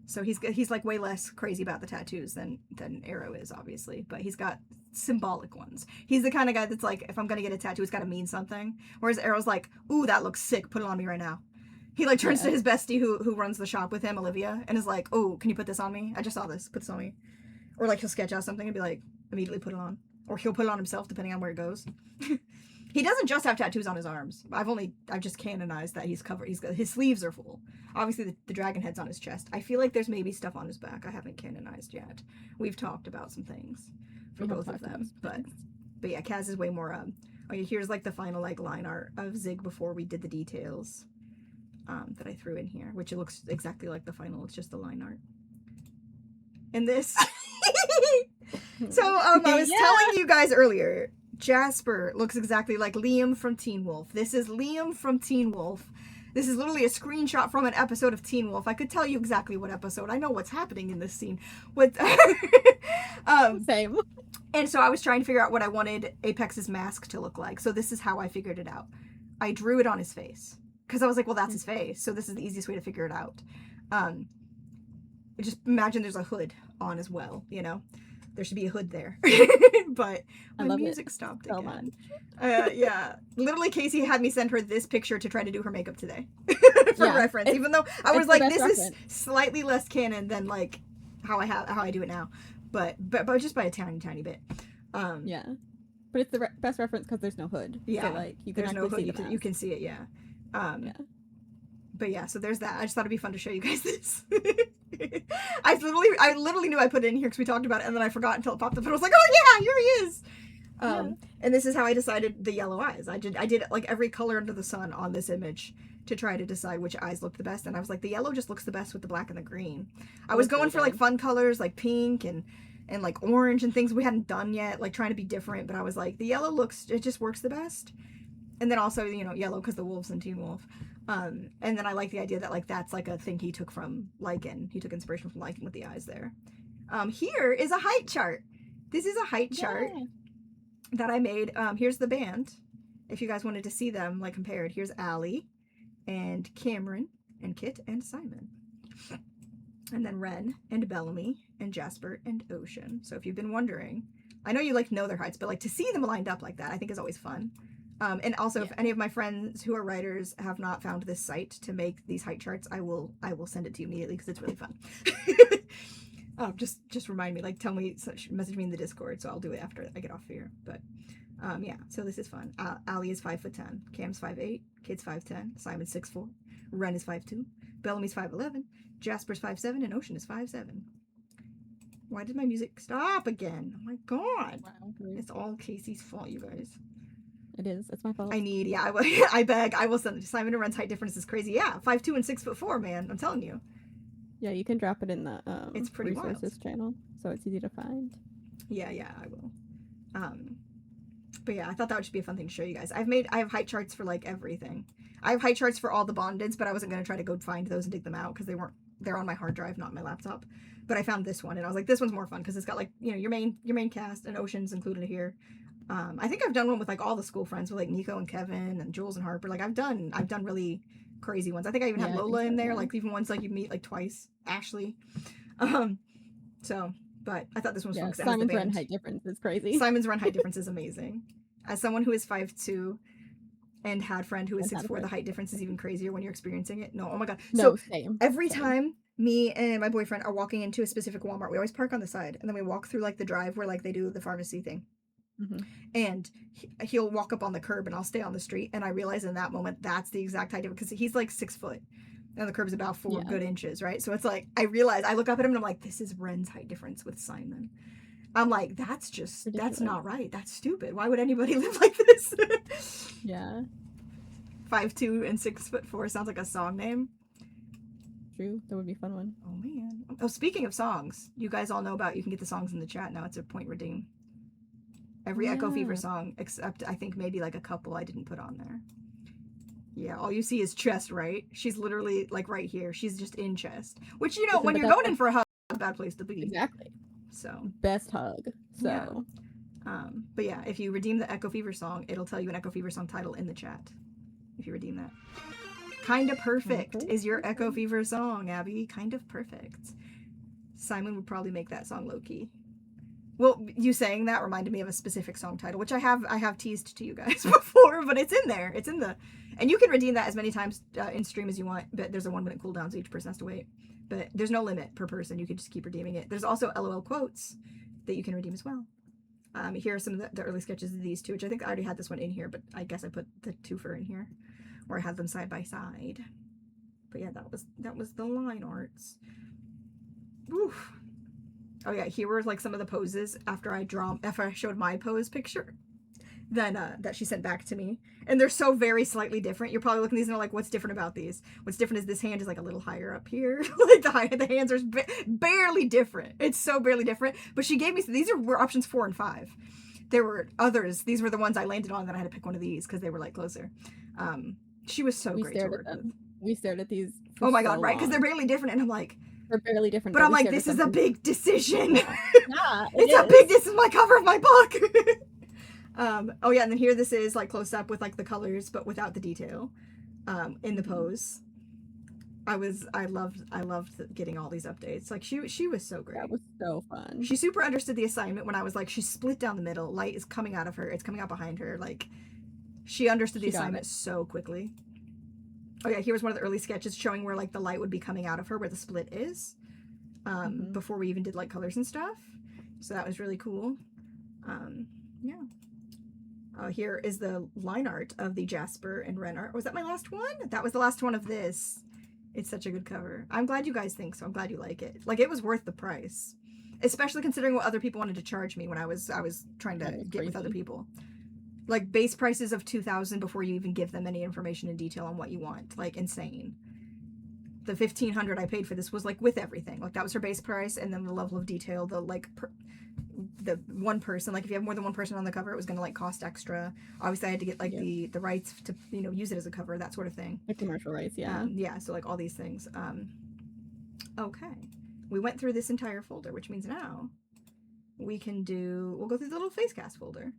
So he's like way less crazy about the tattoos than Arrow is, obviously, but he's got symbolic ones. He's the kind of guy that's like, if I'm gonna get a tattoo, it's gotta mean something. Whereas Arrow's like, ooh, that looks sick, put it on me right now. He like turns to his bestie who runs the shop with him, Olivia, and is like, oh, can you put this on me? I just saw this, put this on me. Or like he'll sketch out something and be like, immediately put it on. Or he'll put it on himself depending on where it goes. He doesn't just have tattoos on his arms. I've just canonized that he's covered. His sleeves are full. Obviously, the dragon head's on his chest. I feel like there's maybe stuff on his back I haven't canonized yet. We've talked about some things for both of them, but yeah, Kaz is way more. Okay, here's like the final like line art of Zig before we did the details that I threw in here, which it looks exactly like the final. It's just the line art. And this. So I was telling you guys earlier. Jasper looks exactly like Liam from Teen Wolf. This is Liam from Teen Wolf. This is literally a screenshot from an episode of Teen Wolf. I could tell you exactly what episode. I know what's happening in this scene.
Same.
And so I was trying to figure out what I wanted Apex's mask to look like. So this is how I figured it out. I drew it on his face. Because I was like, well, that's his face. So this is the easiest way to figure it out. Just imagine there's a hood on as well, you know? There should be a hood there. But my music stopped again. Yeah. Literally, Casey had me send her this picture to try to do her makeup today. For reference. Even though I was like, this is slightly less canon than like how I do it now. But just by a tiny bit.
Yeah. But it's the best reference because there's no hood.
Yeah.
So, like, you can
there's no hood. You can see it, yeah.
Yeah.
But yeah, so there's that. I just thought it'd be fun to show you guys this. I literally knew I put it in here because we talked about it, and then I forgot until it popped up, and I was like, oh yeah, here he is. And this is how I decided the yellow eyes. I did like every color under the sun on this image to try to decide which eyes looked the best, and I was like, the yellow just looks the best with the black and the green. I was going for like fun colors like pink and like orange and things we hadn't done yet, like trying to be different, but I was like, the yellow it just works the best. And then also, you know, yellow because the wolves in Teen Wolf. And then I like the idea that like that's like a thing he took from Lycan. He took inspiration from Lycan with the eyes there. Here is a height chart. This is a height chart that I made. Here's the band. If you guys wanted to see them like compared, here's Allie and Cameron and Kit and Simon. And then Ren and Bellamy and Jasper and Ocean. So if you've been wondering, I know you like know their heights, but like to see them lined up like that, I think is always fun. And also, if any of my friends who are writers have not found this site to make these height charts, I will send it to you immediately because it's really fun. Just remind me, like tell me, message me in the Discord, so I'll do it after I get off here. But yeah, so this is fun. Allie is 5'10", Cam's 5'8", Kit's 5'10", Simon's 6'4", Ren is 5'2", Bellamy's 5'11", Jasper's 5'7", and Ocean is 5'7". Why did my music stop again? Oh my god! Wow. It's all Casey's fault, you guys.
It is. It's my fault.
I beg. I will send it. Simon and Ren's height difference is crazy. Yeah, 5'2" and 6'4", man. I'm telling you.
Yeah, you can drop it in the
it's pretty
resources channel, so it's easy to find.
Yeah, I will. But yeah, I thought that would just be a fun thing to show you guys. I have height charts for like everything. I have height charts for all the bondeds, but I wasn't gonna try to go find those and dig them out because they're on my hard drive, not my laptop. But I found this one and I was like, this one's more fun because it's got like, you know, your main cast and Ocean's included here. I think I've done one with like all the school friends with like Nico and Kevin and Jules and Harper. Like I've done really crazy ones. I think I even had Lola in there, like even ones like you meet like twice, Ashley. So, but I thought this one was fun because
Simon's run height difference is crazy.
Simon's run height difference is amazing. As someone who is 5'2" and had a friend who is 6'4", the height difference is even crazier when you're experiencing it. No, oh my god.
No,
so
same.
Every time me and my boyfriend are walking into a specific Walmart, we always park on the side and then we walk through like the drive where like they do the pharmacy thing. Mm-hmm. And he'll walk up on the curb and I'll stay on the street, and I realize in that moment that's the exact height because he's like 6 foot and the curb's about 4 good inches, right? So it's like I realize I look up at him and I'm like, this is Ren's height difference with Simon. I'm like, that's not right. That's stupid. Why would anybody live like this?
Yeah.
5'2" and 6'4" sounds like a song name.
True, that would be a fun one.
Oh man. Oh, speaking of songs, you guys all know about you can get the songs in the chat now. It's a point redeem. Every Echo Fever song, except I think maybe like a couple I didn't put on there. Yeah, all you see is chest, right? She's literally like right here. She's just in chest. Which, you know, when you're going in for a hug, it's a bad place to be.
Exactly.
So.
Best hug. So.
Yeah. But yeah, if you redeem the Echo Fever song, it'll tell you an Echo Fever song title in the chat. If you redeem that. Kinda Perfect is your Echo Fever song, Abby. Kind of Perfect. Simon would probably make that song lowkey. Well, you saying that reminded me of a specific song title, which I have teased to you guys before, but it's in there. It's in the, and you can redeem that as many times in stream as you want, but there's a 1 minute cooldown, so each person has to wait. But there's no limit per person. You can just keep redeeming it. There's also LOL quotes that you can redeem as well. Here are some of the early sketches of these two, which I think I already had this one in here, but I guess I put the twofer in here, where I had them side by side. But yeah, that was the line arts. Oof. Oh yeah, here were like some of the poses after I showed my pose picture, then that she sent back to me, and they're so very slightly different. You're probably looking at these and are like, what's different about these? What's different is this hand is like a little higher up here. Like the hands are barely different. It's so barely different. But she gave me, these were options 4 and 5. There were others. These were the ones I landed on that I had to pick one of these because they were like closer. She was so great to work with.
We stared at these.
Oh my god, right? Because they're barely different, and I'm like,
they're barely different.
But I'm like, this is a big decision.
Yeah,
this is my cover of my book. Oh yeah, and then here this is like close up with like the colors, but without the detail, in the pose. I loved getting all these updates. Like she was so great.
That was so fun.
She super understood the assignment when I was like, she's split down the middle. Light is coming out of her. It's coming out behind her. Like, she understood the assignment so quickly. Oh yeah, here was one of the early sketches showing where like the light would be coming out of her, where the split is, before we even did like colors and stuff. So that was really cool. Yeah. Here is the line art of the Jasper and Ren art. Was that my last one? That was the last one of this. It's such a good cover. I'm glad you guys think so. I'm glad you like it. Like, it was worth the price, especially considering what other people wanted to charge me when I was trying to get with other people. Like, base prices of $2,000 before you even give them any information in detail on what you want. Like, insane. The $1,500 I paid for this was, like, with everything. Like, that was her base price, and then the level of detail, the, like, the one person. Like, if you have more than one person on the cover, it was going to, like, cost extra. Obviously, I had to get, like, the rights to, you know, use it as a cover, that sort of thing.
The commercial rights, yeah.
Yeah, so, like, all these things. Okay. We went through this entire folder, which means now we'll go through the little face cast folder.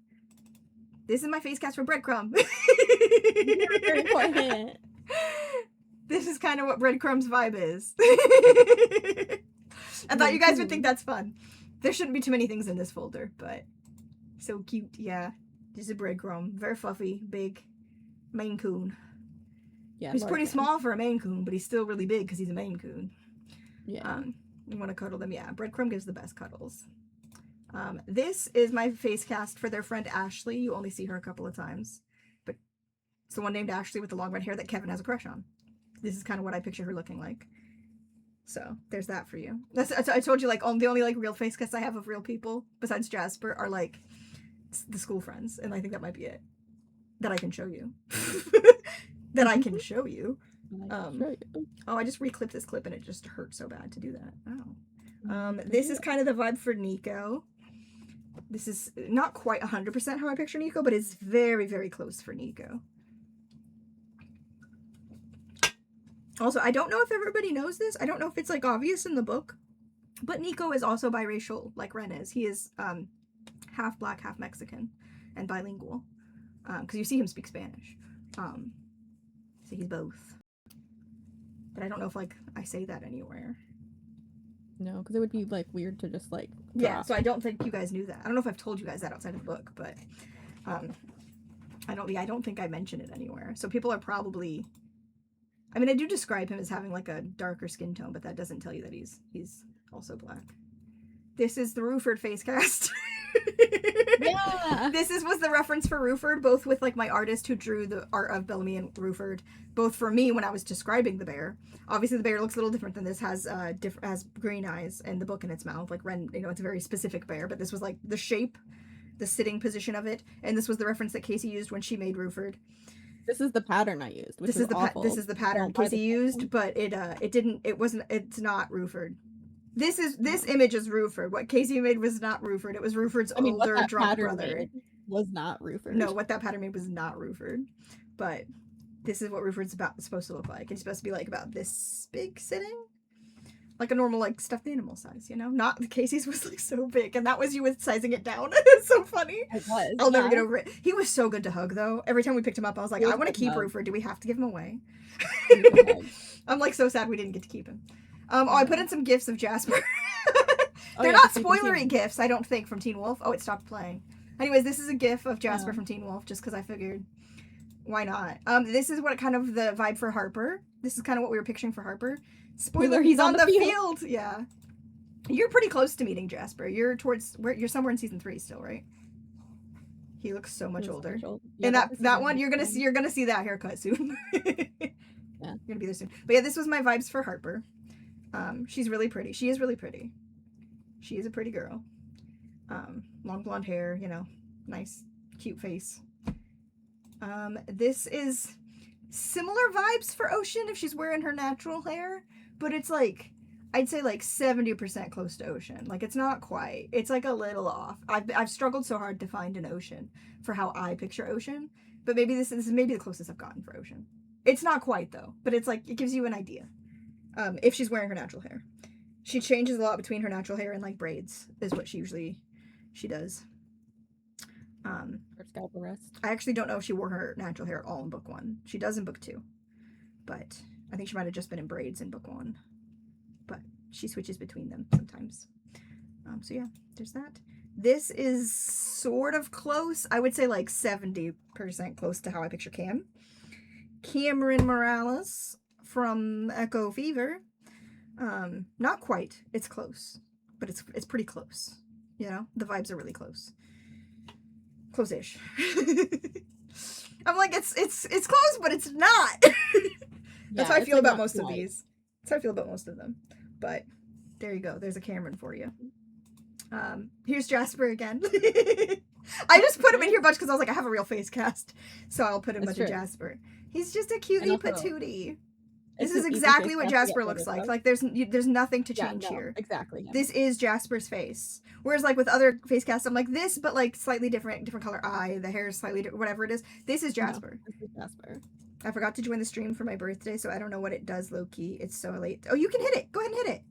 This is my face cast for Breadcrumb.
Very important.
This is kind of what Breadcrumb's vibe is. I thought you guys would think that's fun. There shouldn't be too many things in this folder, but so cute. Yeah, this is Breadcrumb. Very fluffy, big Maine Coon. Yeah, he's pretty small for a Maine Coon, but he's still really big because he's a Maine Coon.
Yeah.
You want to cuddle them? Yeah, Breadcrumb gives the best cuddles. This is my face cast for their friend Ashley. You only see her a couple of times, but it's the one named Ashley with the long red hair that Kevin has a crush on. This is kind of what I picture her looking like. So there's that for you. I told you, like, the only like real face casts I have of real people besides Jasper are like the school friends, and I think that might be it that I can show you. That I can show you. Oh, I just reclipped this clip and it just hurt so bad to do that. Oh. This is kind of the vibe for Nico. This is not quite 100% how I picture Nico, but it's very, very close for Nico. Also, I don't know if everybody knows this. I don't know if it's, like, obvious in the book, but Nico is also biracial, like Ren is. He is half black, half Mexican, and bilingual, because you see him speak Spanish. So he's both. But I don't know if, like, I say that anywhere.
No, because it would be, like, weird to just, like, drop.
Yeah, so I don't think you guys knew that. I don't know if I've told you guys that outside of the book, but I don't think I mentioned it anywhere. So people are probably, I mean, I do describe him as having, like, a darker skin tone, but that doesn't tell you that he's also black. This is the Ruford face cast.
Yeah.
This was the reference for Ruford, both with, like, my artist who drew the art of Bellamy and Ruford, both for me when I was describing the bear. Obviously, the bear looks a little different than this, has green eyes and the book in its mouth. Like, Ren, you know, it's a very specific bear, but this was, like, the shape, the sitting position of it, and this was the reference that Casey used when she made Ruford.
This is the pattern I used, which
this is the pattern Casey used, but it's not Ruford. This image is Ruford. What Casey made was not Ruford. It was Ruford's older drunk brother.
Was not Ruford.
No, what that pattern made was not Ruford. But this is what Ruford's supposed to look like. It's supposed to be like about this big sitting. like a normal like stuffed animal size, you know? Not Casey's was like so big, and that was you with sizing it down. It's so funny.
It was.
I'll never get over it. He was so good to hug though. Every time we picked him up, I was like, I want to keep
hug.
Roofer. Do we have to give him away?
He was a hug.
I'm like so sad we didn't get to keep him. I put in some gifs of Jasper.
Oh,
They're
yeah,
not
so you can see
spoilery
them.
gifs, I don't think, from Teen Wolf. Oh, it stopped playing. Anyways, this is a gif of Jasper from Teen Wolf, just because I figured, why not? This is what kind of the vibe for Harper. This is kind of what we were picturing for Harper. Spoiler, he's on the field. Yeah. You're pretty close to meeting Jasper. You're somewhere in season 3 still, right? He looks so much older.
Yeah,
And that one, you're gonna see that haircut soon.
Yeah.
You're gonna be there soon. But yeah, this was my vibes for Harper. She's really pretty. She is really pretty. She is a pretty girl. Long blonde hair, you know, nice, cute face. This is similar vibes for Ocean if she's wearing her natural hair, but it's like, I'd say like 70% close to Ocean. Like, it's not quite. It's like a little off. I've struggled so hard to find an Ocean for how I picture Ocean, but maybe this is maybe the closest I've gotten for Ocean. It's not quite though, but it's like, it gives you an idea. If she's wearing her natural hair. She changes a lot between her natural hair and like braids is what she does.
Her scalp arrest.
I actually don't know if she wore her natural hair at all in book 1. She does in book 2, but I think she might have just been in braids in book 1. But she switches between them sometimes. So yeah, there's that. This is sort of close. I would say like 70% close to how I picture Cam. Cameron Morales from Echo Fever. Not quite. It's close, but it's pretty close. You know, the vibes are really close. Close-ish. I'm like, it's close, but it's not. That's how I feel about most of these. That's how I feel about most of them. But there you go. There's a Cameron for you. Here's Jasper again. I just put him in here a bunch because I was like, I have a real face cast, so I'll put in a bunch of Jasper. He's just a cutie patootie. This is exactly what Jasper looks like. Like, there's nothing to change here.
Exactly.
This is Jasper's face. Whereas, like, with other face casts, I'm like, this, but, like, slightly different color eye. The hair is slightly different, whatever it is. This is Jasper.
No, this is Jasper.
I forgot to join the stream for my birthday, so I don't know what it does, low-key. It's so late. Oh, you can hit it. Go ahead and hit it.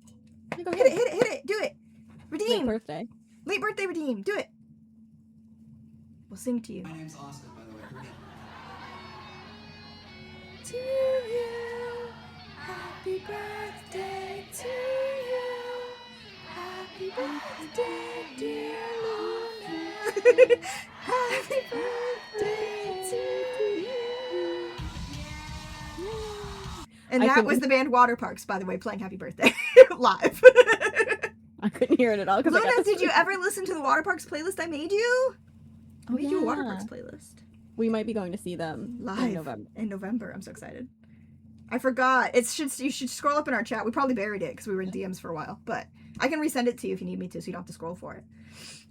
Go
hit it. Do it. Redeem. Late birthday redeem. Do it. We'll sing to you.
My name's Austin, by the way.
To you, happy birthday to you. Happy birthday, dear Luna. Happy birthday to you. And that was the band Water Parks, by the way, playing Happy Birthday live.
I couldn't hear it at all.
Luna, did you ever listen to the Water Parks playlist I made you? Oh, we do a Water Parks playlist.
We might be going to see them
live in November. I'm so excited. I forgot. You should scroll up in our chat. We probably buried it because we were in DMs for a while, but I can resend it to you if you need me to, so you don't have to scroll for it.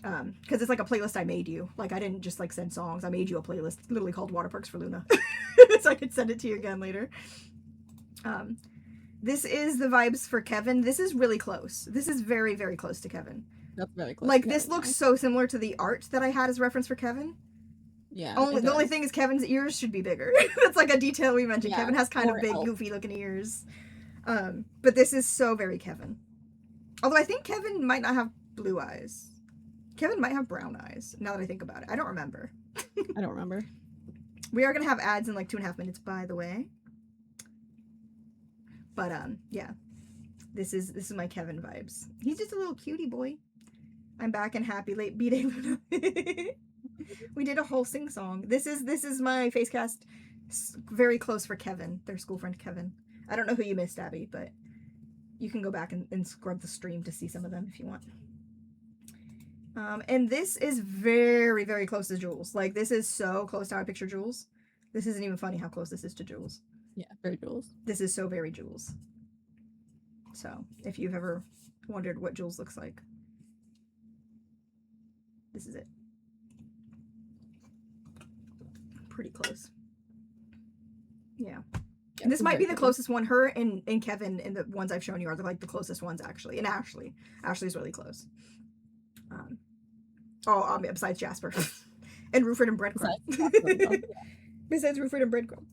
Because it's like a playlist I made you. Like, I didn't just like send songs. I made you a playlist literally called Water Parks for Luna, so I could send it to you again later. This is the vibes for Kevin. This is really close. This is very, very close to Kevin.
That's very close.
Like, this looks so similar to the art that I had as reference for Kevin.
Yeah.
The only thing is Kevin's ears should be bigger. That's like a detail we mentioned.
Yeah,
Kevin has kind of big, goofy looking ears. But this is so very Kevin. Although I think Kevin might not have blue eyes. Kevin might have brown eyes, now that I think about it. I don't remember.
I don't remember.
We are going to have ads in like 2.5 minutes, by the way. But, yeah. This is my Kevin vibes. He's just a little cutie boy. I'm back and happy. Late B-Day Luna. We did a whole sing-song. This is my face cast very close for Kevin, their school friend Kevin. I don't know who you missed, Abby, but you can go back and scrub the stream to see some of them if you want. And this is very, very close to Jules. Like, this is so close to how I picture Jules. This isn't even funny how close this is to Jules.
Yeah, very Jules.
This is so very Jules. So, if you've ever wondered what Jules looks like, this is it. Pretty close. Yeah. And this might be the closest one. Her and Kevin and the ones I've shown you are like the closest ones, actually. And Ashley. Ashley's really close. Besides Jasper. And Ruford and Breadcrumb. Besides Ruford and Breadcrumb.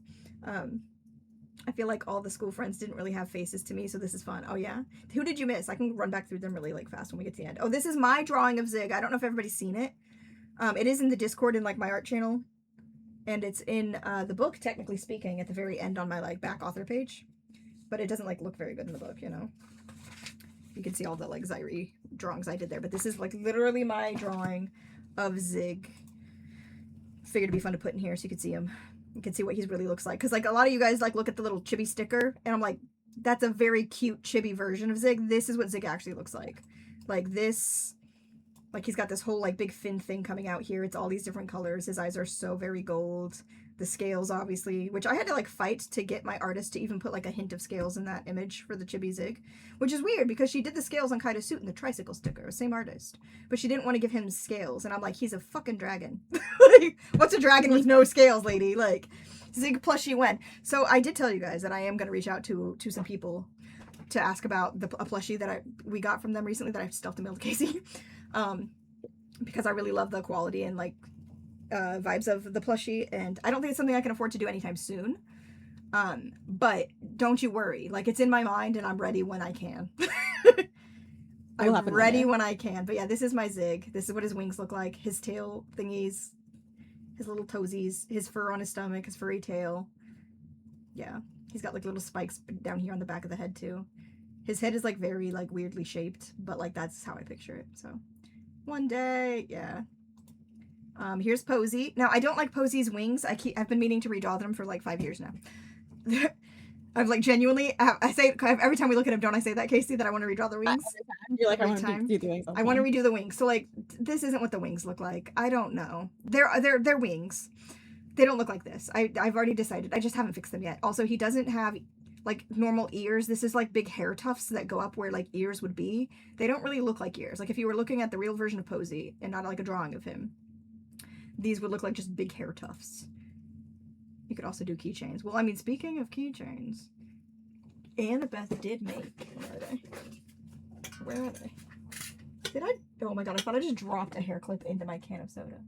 I feel like all the school friends didn't really have faces to me, so this is fun. Oh yeah? Who did you miss? I can run back through them really like fast when we get to the end. Oh, this is my drawing of Zig. I don't know if everybody's seen it. It is in the Discord in like my art channel. And it's in the book, technically speaking, at the very end on my like back author page. But it doesn't like look very good in the book, you know? You can see all the like Zyri drawings I did there. But this is like literally my drawing of Zig. Figured it'd be fun to put in here so you could see him. You can see what he really looks like. Because like a lot of you guys like look at the little chibi sticker. And I'm like, that's a very cute chibi version of Zig. This is what Zig actually looks like. Like this, like he's got this whole like big fin thing coming out here. It's all these different colors. His eyes are so very gold. The scales, obviously, which I had to like fight to get my artist to even put like a hint of scales in that image for the chibi Zig, which is weird because she did the scales on Kaida's suit in the tricycle sticker, same artist, but she didn't want to give him scales. And I'm like, he's a fucking dragon. Like, what's a dragon with no scales, lady? Like, Zig plushie when. So I did tell you guys that I am going to reach out to some people to ask about a plushie that we got from them recently that I still have to mail to Casey, because I really love the quality and like vibes of the plushie, and I don't think it's something I can afford to do anytime soon. But don't you worry, like it's in my mind and I'm ready when I can. I'm ready when I can. But yeah, this is my Zig. This is what his wings look like, his tail thingies, his little toesies, his fur on his stomach, his furry tail. Yeah, he's got like little spikes down here on the back of the head too. His head is like very like weirdly shaped, but like that's how I picture it. So one day, yeah. Here's Posey. Now, I don't like Posey's wings. I've been meaning to redraw them for like 5 years now. I've like genuinely, I say every time we look at him, don't I say that, Casey, that I want to redraw the wings?
You're like,
I want to redo the wings. I want to redo the wings. So like, this isn't what the wings look like. I don't know. They're wings. They don't look like this. I've already decided. I just haven't fixed them yet. Also, he doesn't have like normal ears. This is like big hair tufts that go up where like ears would be. They don't really look like ears. Like if you were looking at the real version of Posey and not like a drawing of him, these would look like just big hair tufts. You could also do keychains. Well, I mean, speaking of keychains, Annabeth did make. Where are they? Did I? Oh my god, I thought I just dropped a hair clip into my can of soda.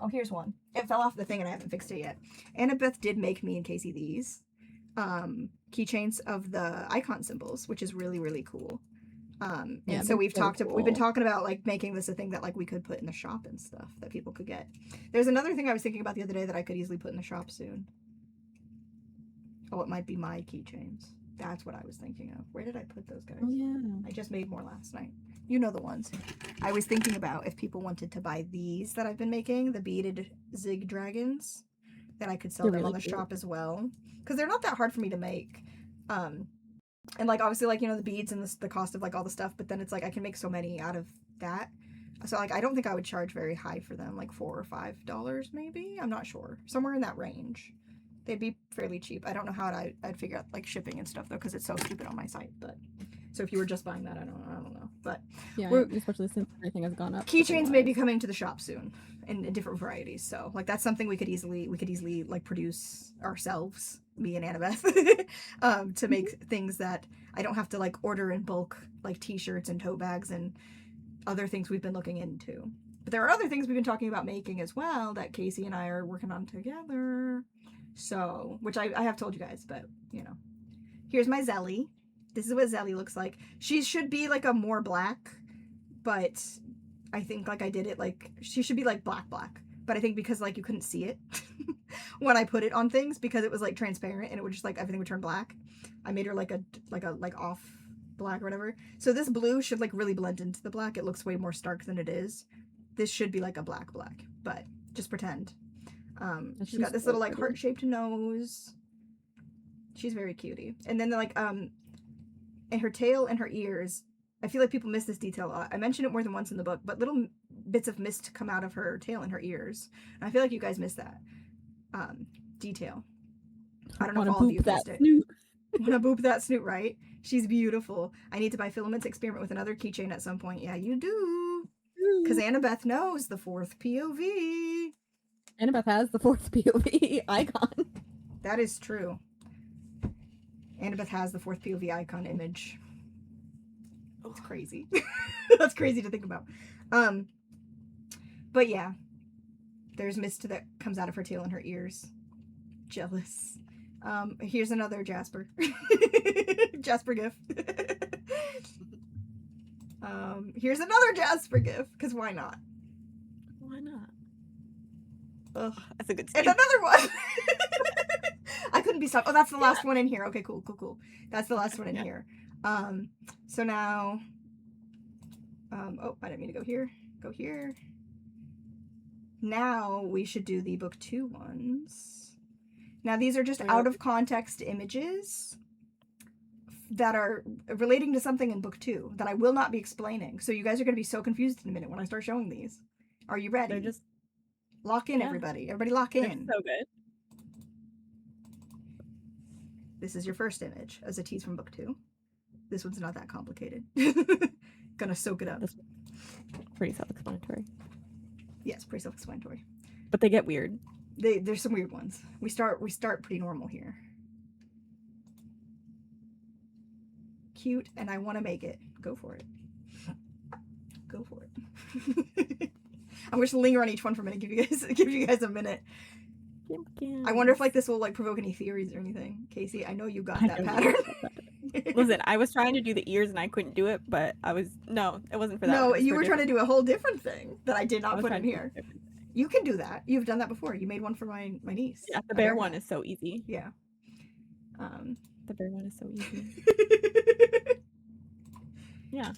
Oh, here's one. It fell off the thing and I haven't fixed it yet. Annabeth did make me and Casey these keychains of the icon symbols, which is really, really cool. And so we've been talking about like making this a thing that like we could put in the shop and stuff that people could get. There's another thing I was thinking about the other day that I could easily put in the shop soon. Oh, it might be my keychains. That's what I was thinking of. Where did I put those guys?
Oh, yeah.
I just made more last night. You know the ones. I was thinking about if people wanted to buy these that I've been making, the beaded Zig dragons, that I could sell them on the shop as well. Because they're not that hard for me to make. And like obviously like, you know, the beads and the cost of like all the stuff, but then it's like I can make so many out of that. So like I don't think I would charge very high for them, like $4 or $5 maybe. I'm not sure. Somewhere in that range. They'd be fairly cheap. I don't know how I'd figure out like shipping and stuff though, because it's so stupid on my site. But so if you were just buying that, I don't know. But
yeah, especially since everything has gone up.
Keychains may be coming to the shop soon in different varieties. So like that's something we could easily like produce ourselves, me and Annabeth, to make things that I don't have to like order in bulk, like t-shirts and tote bags and other things we've been looking into. But there are other things we've been talking about making as well that Casey and I are working on together. So, which I have told you guys, but you know, here's my Zelly. This is what Zelly looks like. She should be like a more black, but I think like I did it like she should be like black. But I think because like you couldn't see it when I put it on things because it was like transparent and it would just like everything would turn black. I made her like off black or whatever. So this blue should like really blend into the black. It looks way more stark than it is. This should be like a black, but just pretend. She's got this little like heart-shaped nose. She's very cutie. And then like and her tail and her ears, I feel like people miss this detail a lot. I mentioned it more than once in the book, but little bits of mist come out of her tail and her ears. And I feel like you guys missed that detail. I don't know if all of you missed it. Wanna boop that snoot, right? She's beautiful. I need to buy filaments, experiment with another keychain at some point. Yeah, you do. Because Annabeth knows the fourth POV.
Annabeth has the fourth POV icon.
That is true. Annabeth has the fourth POV icon image. It's crazy. That's crazy to think about. But yeah. There's mist that comes out of her tail and her ears. Jealous. Here's another Jasper. Jasper gif. Here's another Jasper gif, because why not?
Why not?
Ugh.
That's a good
And
scene.
another one! I couldn't be stopped. Oh, that's the last one in here. Okay, cool. That's the last one in here. So now... oh, I didn't mean to go here. Go here. Now we should do the book 2 ones. Now these are just out of context images that are relating to something in book 2 that I will not be explaining. So you guys are going to be so confused in a minute when I start showing these. Are you ready?
They're just...
Lock in, everybody. Everybody lock in.
They're so good.
This is your first image as a tease from book 2. This one's not that complicated. Gonna soak it up.
This pretty self-explanatory.
Yes, pretty self-explanatory.
But they get weird.
There's some weird ones. We start pretty normal here. Cute, and I want to make it. Go for it. Go for it. I'm just linger on each one for a minute. Give you guys a minute. I wonder if like this will like provoke any theories or anything. Casey, I know you got that pattern.
Listen, I was trying to do the ears and I couldn't do it, but it wasn't for that.
No, you were trying to do a whole different thing that I did not put in here. You can do that. You've done that before. You made one for my niece.
Yeah, the bear one is so easy.
Yeah.
The bear one is so easy. Yeah.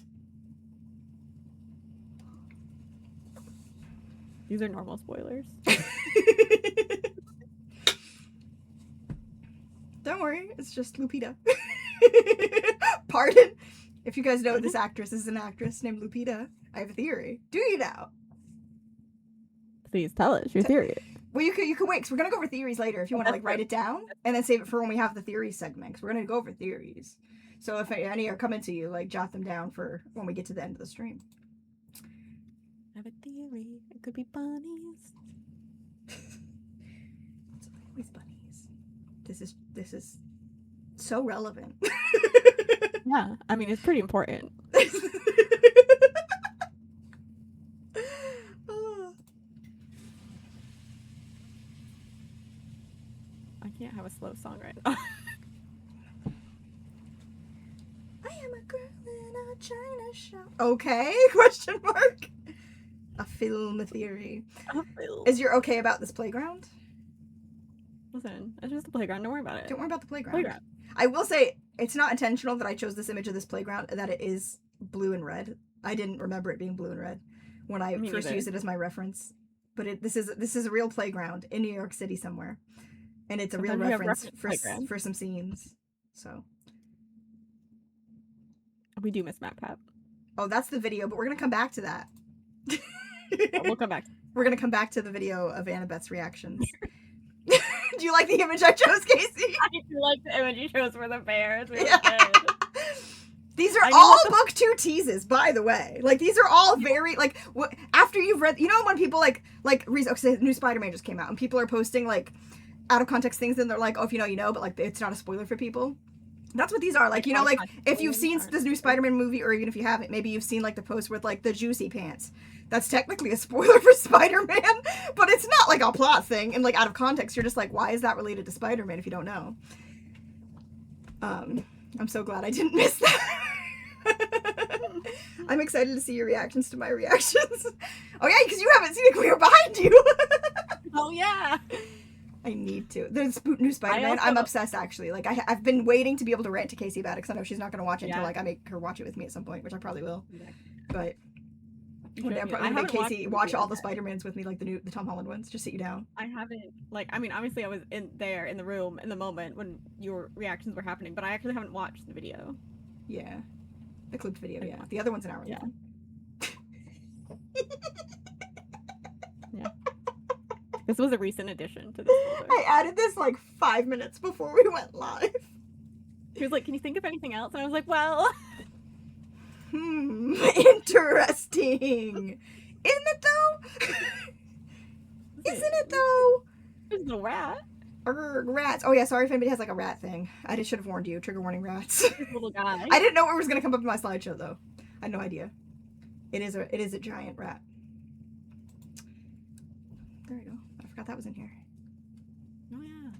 These are normal spoilers.
Don't worry, it's just Lupita. Pardon? If you guys know this actress is an actress named Lupita, I have a theory. Do you now?
Please tell us your theory.
Well, you can wait, because we're going to go over theories later if you want to like write it down, and then save it for when we have the theory segment, because we're going to go over theories. So if any are coming to you, like jot them down for when we get to the end of the stream.
I have a theory. It could be bunnies.
It's always bunnies. This is so relevant.
Yeah, I mean it's pretty important. I can't have a slow song right now.
I am a girl in a china shop. Okay? Question mark. A film theory. Is you're okay about this playground?
Listen, it's just a playground. Don't worry about it.
Don't worry about the playground. I will say it's not intentional that I chose this image of this playground, that it is blue and red. I didn't remember it being blue and red when I first used it as my reference. But this is a real playground in New York City somewhere. And it's a real reference for some scenes. So
we do miss Map Cap.
Oh, that's the video, but we're gonna come back to that.
We'll come back.
We're gonna come back to the video of Annabeth's reactions. Do you like the image I chose, Casey?
I do like the image you chose for the bear. It's really good.
These are all book 2 teases, by the way. Like, these are all very, like, after you've read, you know when people, like, okay, the new Spider-Man just came out, and people are posting, like, out of context things, and they're like, oh, if you know, you know, but, like, it's not a spoiler for people. That's what these are. Like, you know, like, if you've seen this new Spider-Man movie, or even if you haven't, maybe you've seen, like, the post with, like, the juicy pants. That's technically a spoiler for Spider-Man, but it's not, like, a plot thing. And, like, out of context, you're just like, why is that related to Spider-Man if you don't know? I'm so glad I didn't miss that. I'm excited to see your reactions to my reactions. Oh, yeah, because you haven't seen it clear behind you.
Oh, yeah.
I need to. The new Spider-Man, I'm obsessed, actually. Like, I've been waiting to be able to rant to Casey about it, because I know she's not going to watch it until, like, I make her watch it with me at some point, which I probably will. Yeah. But one day I'm probably going to make Casey watch all the Spider-Mans with me, like the Tom Holland ones. Just sit you down.
I haven't, like, I mean, obviously I was in the room in the moment when your reactions were happening, but I actually haven't watched the video.
Yeah. The clipped video, yeah. The other one's an hour long.
Yeah. Yeah. This was a recent addition to this folder.
I added this like 5 minutes before we went live.
He was like, can you think of anything else? And I was like, well...
Interesting. Isn't it though? Isn't it though?
There's no rat.
Rats. Oh yeah, sorry if anybody has like a rat thing. I just should have warned you. Trigger warning, rats.
This little guy.
I didn't know it was gonna come up in my slideshow though. I had no idea. It is a giant rat. There we go. I forgot that was in here.
Oh yeah.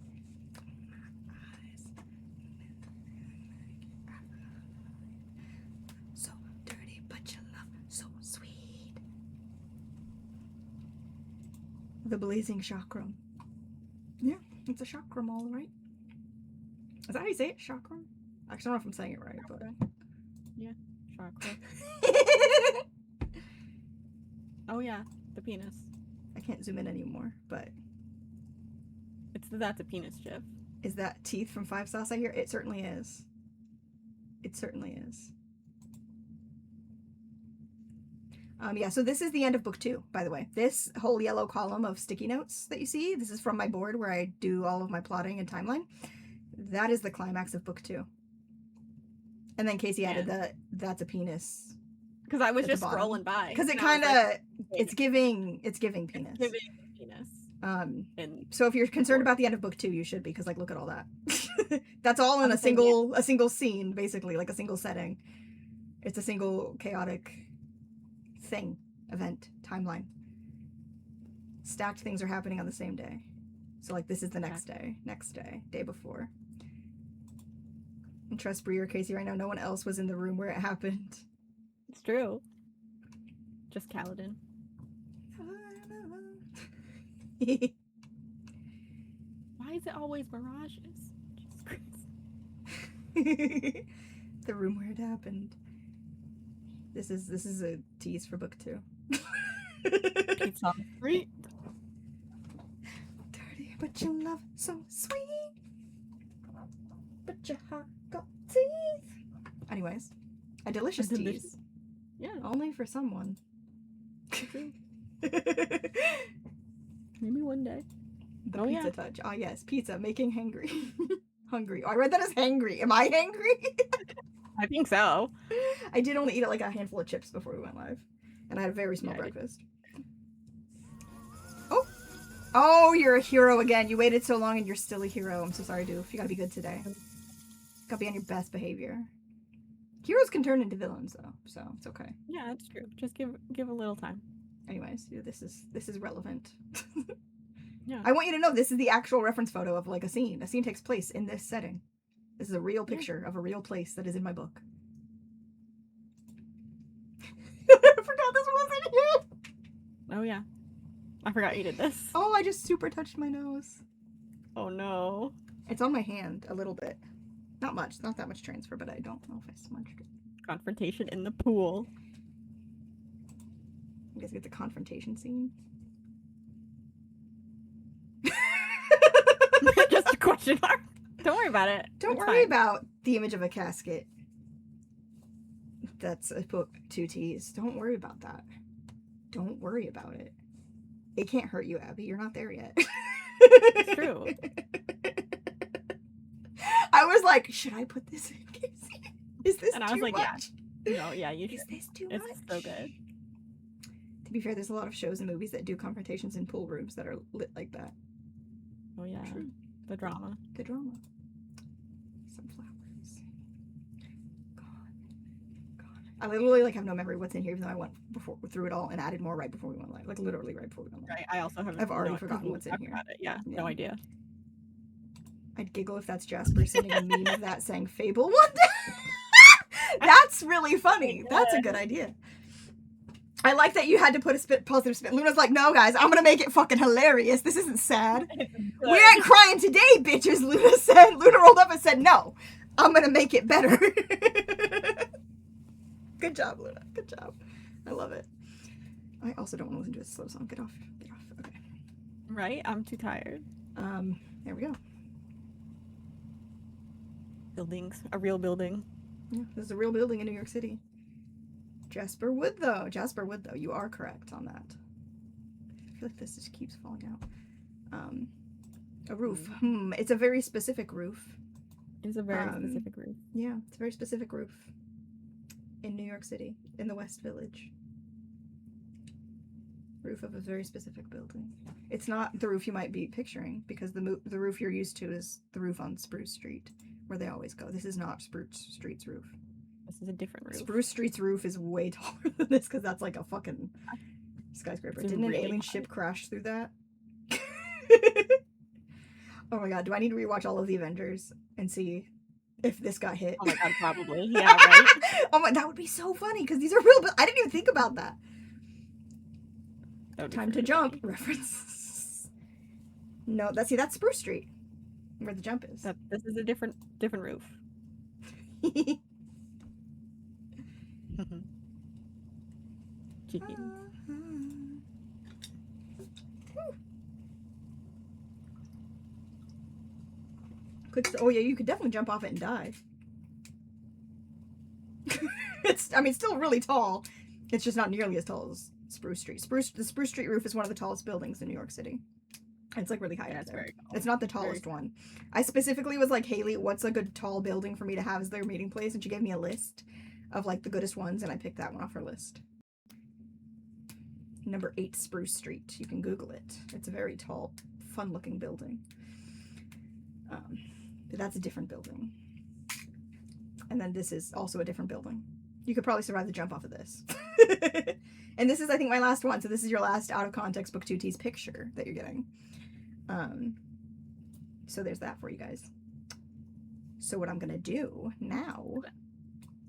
The blazing chakram. Yeah, it's a chakram, all right. Is that how you say it? Chakram? Actually, I don't know if I'm saying it right, but...
Yeah, chakra. Oh yeah, the penis.
I can't zoom in anymore, but...
That's a penis gif.
Is that teeth from 5 Sauce I hear? It certainly is. It certainly is. Yeah, so this is the end of book 2, by the way. This whole yellow column of sticky notes that you see, this is from my board where I do all of my plotting and timeline. That is the climax of book 2. And then Casey added that's a penis.
Because I was just scrolling by.
Because it kind of, like, it's giving penis. It's giving penis.
And
so if you're concerned about the end of book 2, you should be, because like look at all that. That's all in a single scene, basically, like a single setting. It's a single chaotic thing, event, timeline. Stacked things are happening on the same day. So like this is the next day, day before. And trust Bree or Casey right now, no one else was in the room where it happened.
It's true. Just Kaladin. Why is it always mirages? Jesus Christ.
The room where it happened. This is a tease for book 2.
It's on street.
Dirty, but your love so sweet. But your heart got teeth. Anyways, a delicious tease.
Yeah.
Only for someone.
Maybe one day.
The pizza touch. Oh yes, pizza making hangry. Hungry. Oh, I read that as hangry. Am I hangry?
I think so.
I did only eat like a handful of chips before we went live, and I had a very small breakfast. Oh, you're a hero again. You waited so long, and you're still a hero. I'm so sorry, Doof. You gotta be good today. Gotta be on your best behavior. Heroes can turn into villains, though, so it's okay.
Yeah, that's true. Just give a little time.
Anyways, yeah, this is relevant.
Yeah.
I want you to know this is the actual reference photo of like a scene. A scene takes place in this setting. This is a real picture of a real place that is in my book. I forgot this was in here.
Oh yeah. I forgot you did this.
Oh, I just super touched my nose.
Oh no.
It's on my hand a little bit. Not much. Not that much transfer, but I don't know if I smudged it.
Confrontation in the pool.
I guess it's a confrontation scene.
Just a question mark. Don't worry about it.
Don't worry about the image of a casket. That's a book 2 tease. Don't worry about that. Don't worry about it. It can't hurt you, Abby. You're not there yet.
It's true.
I was like, should I put this in, Casey? Is this
and
too
I was like,
much?
Yeah. No, yeah, you should.
Is this too
it's
much?
So good.
To be fair, there's a lot of shows and movies that do confrontations in pool rooms that are lit like that.
Oh yeah.
True.
The drama.
The drama. Some flowers. God. I literally like have no memory of what's in here, even though I went through it all and added more right before we went live. Like literally right before we went live.
Right. I also have.
I've already forgotten what's in here.
Yeah. No idea.
I'd giggle if that's Jasper sending a meme of that saying Fable one day. That's really funny. That's a good idea. I like that you had to put a positive spin. Luna's like, no, guys, I'm gonna make it fucking hilarious. This isn't sad. We ain't crying today, bitches, Luna said. Luna rolled up and said, no, I'm gonna make it better. Good job, Luna. Good job. I love it. I also don't want to listen to a slow song. Get off. Get off. Okay.
Right? I'm too tired.
There we go.
Buildings. A real building.
Yeah, there's a real building in New York City. Jasper Wood, though. Jasper Wood, though. You are correct on that. I feel like this just keeps falling out. A roof. It's a very specific roof.
It's a very specific roof.
Yeah, it's a very specific roof. In New York City. In the West Village. Roof of a very specific building. It's not the roof you might be picturing, because the roof you're used to is the roof on Spruce Street, where they always go. This is not Spruce Street's roof.
This is a different roof.
Spruce Street's roof is way taller than this, because that's like a fucking skyscraper. Didn't an alien ship crash through that? Oh my god, do I need to rewatch all of the Avengers and see if this got hit?
Oh my god, probably. Yeah, right?
Oh my, that would be so funny, because these are real, but I didn't even think about that. Time to jump reference. No, that's Spruce Street, where the jump is.
This is a different roof. Chicken.
Oh yeah, you could definitely jump off it and die. It's still really tall. It's just not nearly as tall as Spruce Street. The Spruce Street roof is one of the tallest buildings in New York City. It's like really high up there.
Very tall.
It's not the tallest one. I specifically was like, Haley, what's a good tall building for me to have as their meeting place? And she gave me a list of like the goodest ones, and I picked that one off her list. Number 8 Spruce Street. You can Google it. It's a very tall, fun-looking building. But that's a different building. And then this is also a different building. You could probably survive the jump off of this. And this is, I think, my last one. So this is your last out of context book 2 tease picture that you're getting. So there's that for you guys. So what I'm going to do now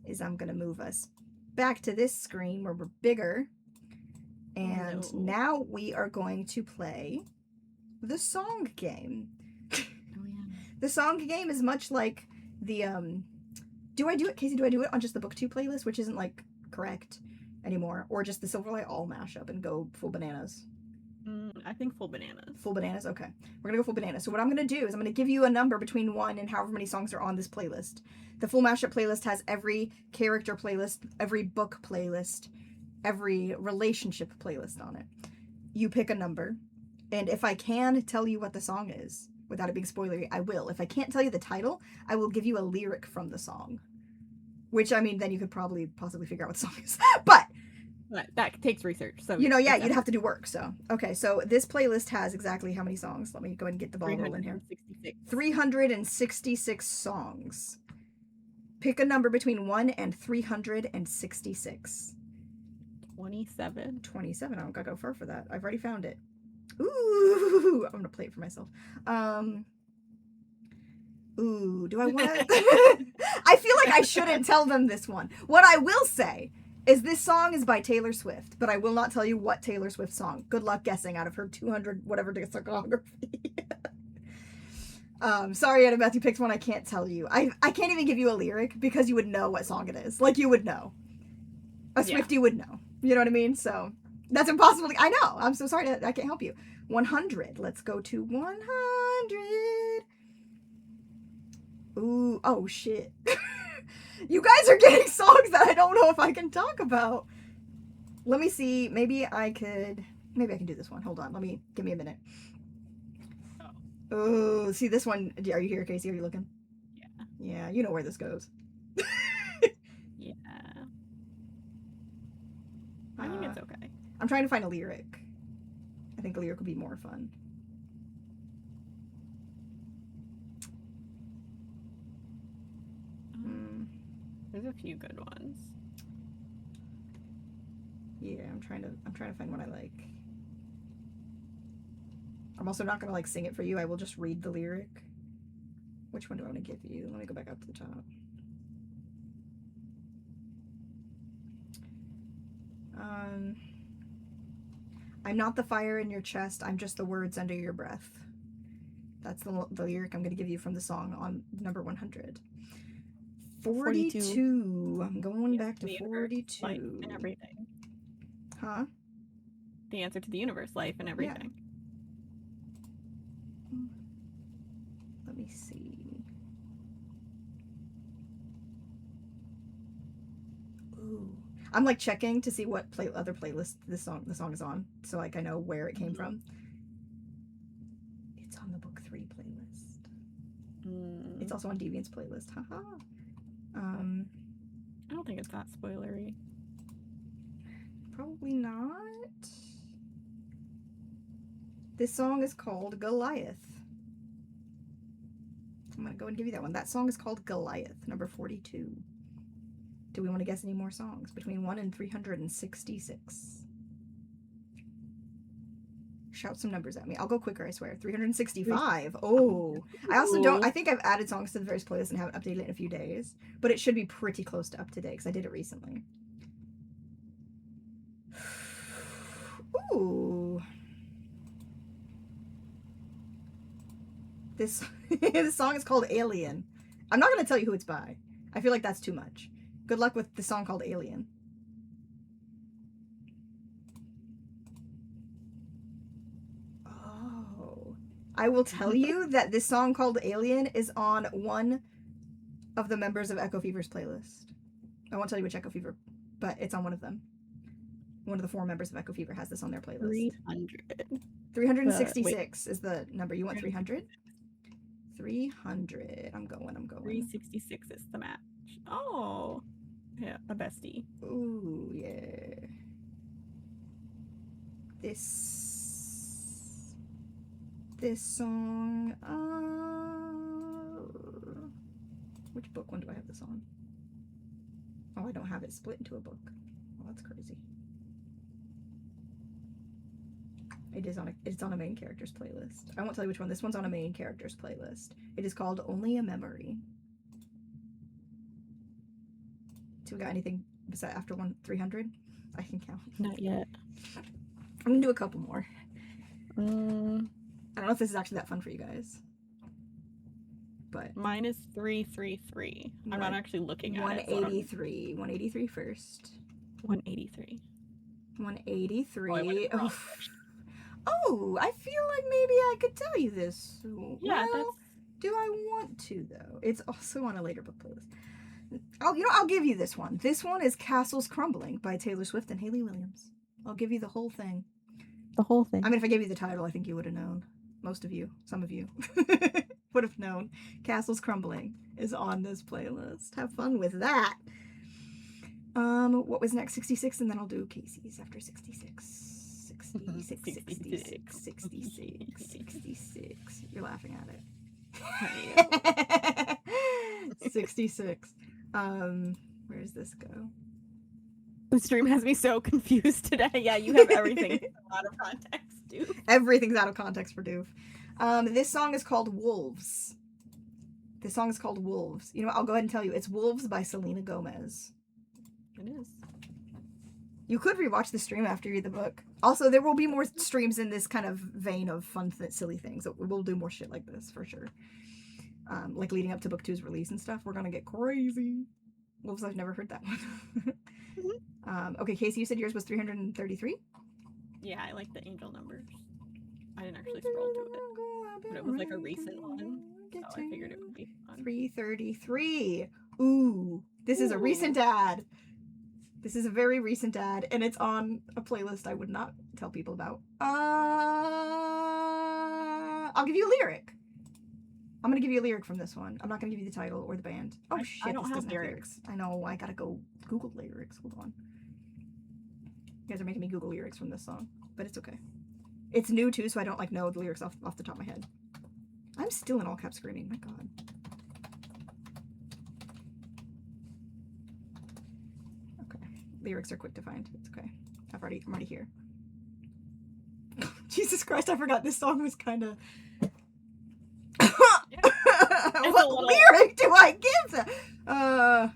is I'm going to move us back to this screen where we're bigger. And now we are going to play the song game.
Oh, yeah.
The song game is much like the, do I do it on just the book 2 playlist, which isn't like correct anymore, or just the Silverlight All mashup and go full bananas?
I think full bananas.
Full bananas, okay. We're gonna go full bananas. So what I'm gonna do is I'm gonna give you a number between 1 and however many songs are on this playlist. The full mashup playlist has every character playlist, every book playlist, every relationship playlist on it. You pick a number, and if I can tell you what the song is without it being spoilery, I will. If I can't tell you the title, I will give you a lyric from the song. Which, I mean, then you could possibly figure out what the song is. But
that takes research. So
you'd have to do work. So okay, so this playlist has exactly how many songs? Let me go ahead and get the ball rolling here. 366 songs. Pick a number between 1 and 366.
27.
27. I don't gotta go far for that. I've already found it. Ooh, I'm gonna play it for myself. Ooh, do I want to? I feel like I shouldn't tell them this one. What I will say is this song is by Taylor Swift, but I will not tell you what Taylor Swift song. Good luck guessing out of her 200 whatever discography. Sorry, Anna Beth, you picked one I can't tell you. I can't even give you a lyric because you would know what song it is. Like, you would know. A Swiftie would know. You know what I mean? So that's impossible. I know. I'm so sorry. I can't help you. 100. Let's go to 100. Ooh. Oh, shit. You guys are getting songs that I don't know if I can talk about. Let me see. Maybe I can do this one. Hold on. Give me a minute. Oh, see this one. Are you here, Casey? Are you looking?
Yeah.
Yeah, you know where this goes.
Yeah. I think it's okay.
I'm trying to find a lyric. I think a lyric would be more fun.
There's a few good ones.
Yeah, I'm trying to find one I like. I'm also not gonna like sing it for you. I will just read the lyric. Which one do I want to give you? Let me go back up to the top. I'm not the fire in your chest. I'm just the words under your breath. That's the lyric I'm going to give you from the song on number 100. 42. I'm going back to 42.
Life and everything.
Huh?
The answer to the universe, life and everything.
Yeah. Let me see. Ooh. I'm like checking to see what other playlist the song is on, so like I know where it came from. It's on the book 3 playlist. It's also on Deviant's playlist. Haha. I
don't think it's that spoilery.
Probably not. This song is called Goliath. I'm gonna go and give you that one. That song is called Goliath, number 42. Do we want to guess any more songs? Between 1 and 366. Shout some numbers at me. I'll go quicker, I swear. 365. Oh. I also don't... I think I've added songs to the various playlists and haven't updated it in a few days. But it should be pretty close to up to date because I did it recently. Ooh. This this song is called Alien. I'm not gonna tell you who it's by. I feel like that's too much. Good luck with the song called Alien. Oh. I will tell you that this song called Alien is on one of the members of Echo Fever's playlist. I won't tell you which Echo Fever, but it's on one of them. One of the 4 members of Echo Fever has this on their playlist.
300.
366 is the number. You want 300? 300. I'm going.
366 is the match. Oh. Yeah, a bestie.
Ooh, yeah. This song, which book one do I have this on? Oh, I don't have it split into a book. Oh, that's crazy. It's on a main characters playlist. I won't tell you which one. This one's on a main characters playlist. It is called Only a Memory. So we got anything besides after 300? I can count.
Not yet.
I'm gonna do a couple more. I don't know if this is actually that fun for you guys. But
mine is 333. I'm not actually looking at
183. 183 first.
183.
183. Oh, I feel like maybe I could tell you this.
Yeah,
well, do I want to though? It's also on a later book playlist. I'll give you this one. This one is Castles Crumbling by Taylor Swift and Hayley Williams. I'll give you the whole thing.
The whole thing.
I mean, if I gave you the title, I think you would have known. Most of you, some of you would have known. Castles Crumbling is on this playlist. Have fun with that. What was next? 66, and then I'll do Casey's after 66. 66. You're laughing at it. 66. Where's this go?
The stream has me so confused today. Yeah, you have everything out of context, Doof.
Everything's out of context for Doof. This song is called Wolves. This song is called Wolves. You know what? I'll go ahead and tell you. It's Wolves by Selena Gomez.
It is.
You could rewatch the stream after you read the book. Also, there will be more streams in this kind of vein of fun, silly things. So we'll do more shit like this, for sure. Like leading up to book 2's release and stuff. We're gonna get crazy. Wolves, I've never heard that one. Okay, Casey, you said yours was 333?
Yeah, I like the angel numbers. I didn't actually scroll to it. But it was like a recent one. So I figured it would be fun.
333. Ooh, this is a recent ad. This is a very recent ad, and it's on a playlist I would not tell people about. I'll give you a lyric. I'm gonna give you a lyric from this one. I'm not gonna give you the title or the band. Oh shit,
I don't
this
have
doesn't
lyrics.
I know, I gotta go Google lyrics. Hold on. You guys are making me Google lyrics from this song, but it's okay. It's new too, so I don't like know the lyrics off the top of my head. I'm still in all caps screaming, my god. Okay. Lyrics are quick to find. It's okay. I'm already here. Jesus Christ, I forgot this song was kinda what lyric do I give them? I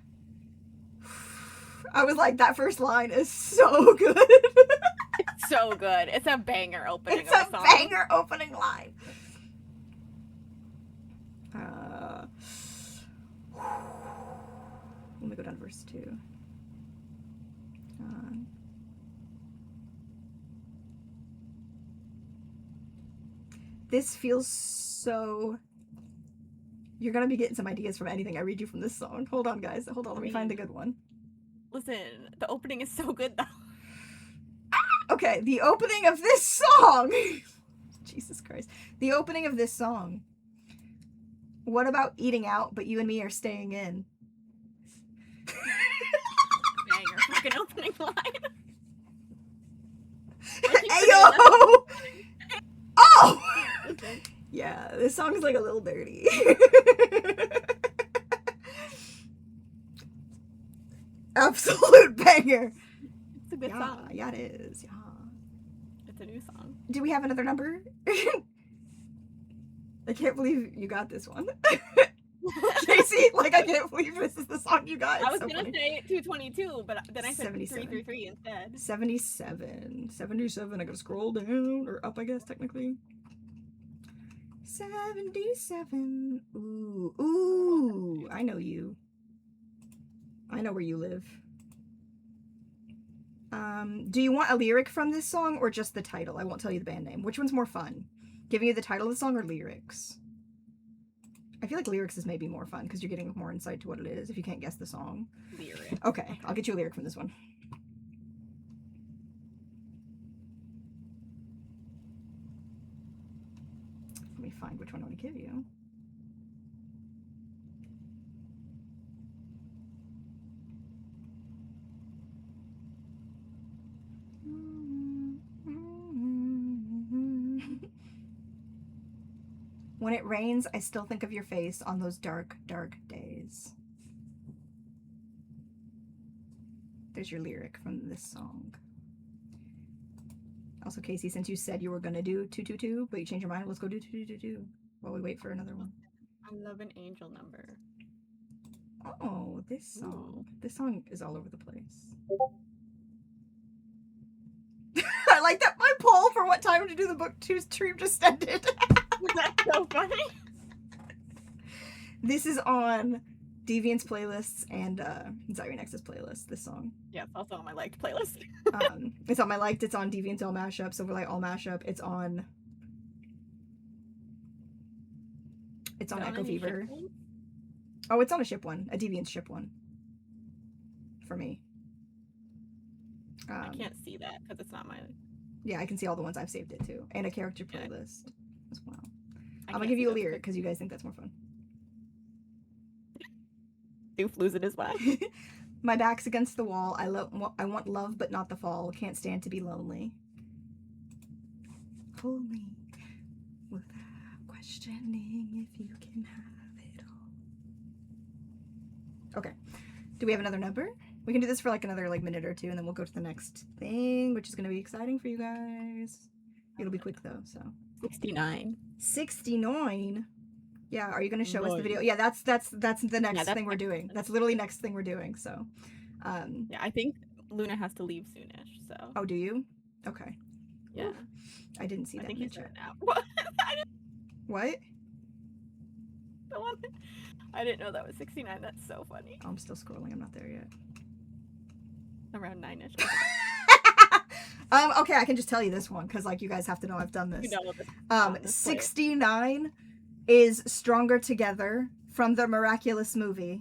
was like, that first line is so good.
It's so good. It's a banger opening.
It's a banger opening line. Let me go down to verse 2. This feels so... You're gonna be getting some ideas from anything I read you from this song. Hold on, guys. Hold on. Let me find a good one.
Listen, the opening is so good, though.
Okay, the opening of this song. Jesus Christ. The opening of this song. What about eating out, but you and me are staying in?
Banger fucking opening line.
Ayo! Oh! Yeah, this song is like a little dirty. Absolute banger.
It's a good song.
Yeah, it is. Yeah.
It's a new song.
Do we have another number? I can't believe you got this one. Casey, like, I can't believe this is the song you got.
I was gonna say 222, but then I said
77.
333 instead.
77. 77. I gotta scroll down, or up, I guess, technically. 77. Ooh, I know you. I know where you live. Do you want a lyric from this song or just the title? I won't tell you the band name. Which one's more fun? Giving you the title of the song or lyrics? I feel like lyrics is maybe more fun because you're getting more insight to what it is if you can't guess the song.
Lyric.
Okay, I'll get you a lyric from this one. Let me find which one I want to give you. When it rains, I still think of your face on those dark, dark days. There's your lyric from this song. Also, Casey, since you said you were going to do 222, but you changed your mind, let's go do 2222 while we wait for another one.
I love an angel number.
Oh, this song. Ooh. This song is all over the place. I like that my poll for what time to do the book 2 stream just ended.
That's so funny.
This is on Deviant's playlists and Zyrex's playlist, this song.
Yeah, it's also on my liked playlist.
It's on my liked, it's on Deviant's All Mashup, Silverlight All Mashup, it's on Echo Fever. Oh, it's on a ship one, a Deviant's ship one. For me.
I can't see that because it's not my...
Yeah, I can see all the ones I've saved it to. And a character playlist as well. I'm gonna give you a lyric because you guys think that's more fun.
Doof losing his way.
My back's against the wall. I want love, but not the fall. Can't stand to be lonely. Hold me without questioning if you can have it all. Okay. Do we have another number? We can do this for like another minute or two, and then we'll go to the next thing, which is going to be exciting for you guys. It'll be quick though, so.
69.
69? Yeah, are you going to show us the video? Yeah, that's the next thing we're doing. That's literally next thing we're doing, so.
Yeah, I think Luna has to leave soonish, so.
Oh, do you? Okay.
Yeah.
Oof. I didn't see that.
I think he's written out.
What?
The one I didn't know that was 69. That's so funny.
Oh, I'm still scrolling. I'm not there yet.
Around 9ish.
Okay, I can just tell you this one because you guys have to know I've done this.
You know this
69 is Stronger Together from the Miraculous movie.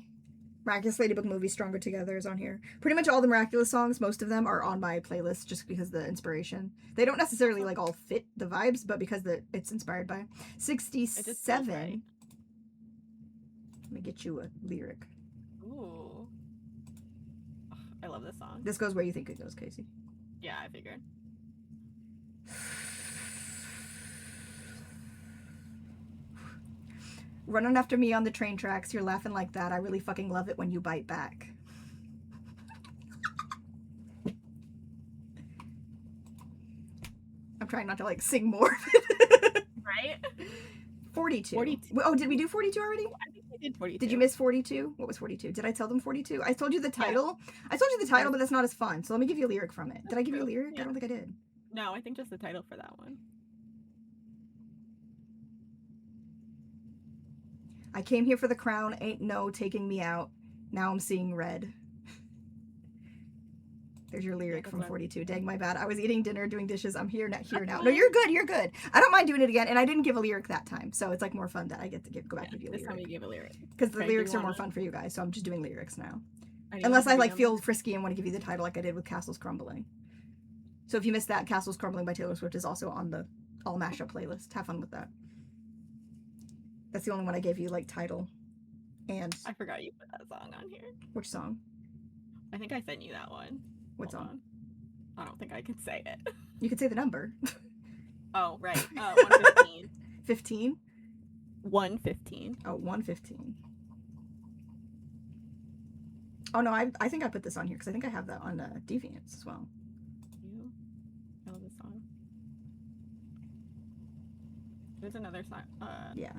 Miraculous Ladybug movie, Stronger Together is on here. Pretty much all the Miraculous songs, most of them are on my playlist just because the inspiration. They don't necessarily all fit the vibes, but because it's inspired by. 67. Right. Let me get you a lyric.
Ooh. Oh, I love this song.
This goes where you think it goes, Casey.
Yeah, I figured.
Running after me on the train tracks, you're laughing like that. I really fucking love it when you bite back. I'm trying not to sing more.
Right?
42.
42.
Oh, did we do 42 already?
I think we did 42.
Did you miss 42? What was 42? Did I tell them 42? I told you the title. Yeah. I told you the title, but that's not as fun. So let me give you a lyric from it. Did I give you a lyric? Yeah. I don't think I did.
No, I think just the title for that one.
I came here for the crown, ain't no taking me out. Now I'm seeing red. There's your lyric from 42. Dang, my bad. I was eating dinner, doing dishes. I'm here now. No, you're good. You're good. I don't mind doing it again, and I didn't give a lyric that time, so it's more fun that I get to go back and give you a lyric.
This time you gave a lyric.
Because the lyrics are more fun for you guys, so I'm just doing lyrics now. Unless I feel frisky and want to give you the title like I did with Castles Crumbling. So if you missed that, Castles Crumbling by Taylor Swift is also on the All Mashup playlist. Have fun with that. That's the only one I gave you title. And
I forgot you put that song on here.
Which song?
I think I sent you that one.
What song?
I don't think I can say it.
You could say the number.
Oh, right. 115.
15?
115.
Oh, 115. Oh, no, I think I put this on here because I think I have that on Deviants as well.
You? I love this song. There's another song.
Yeah.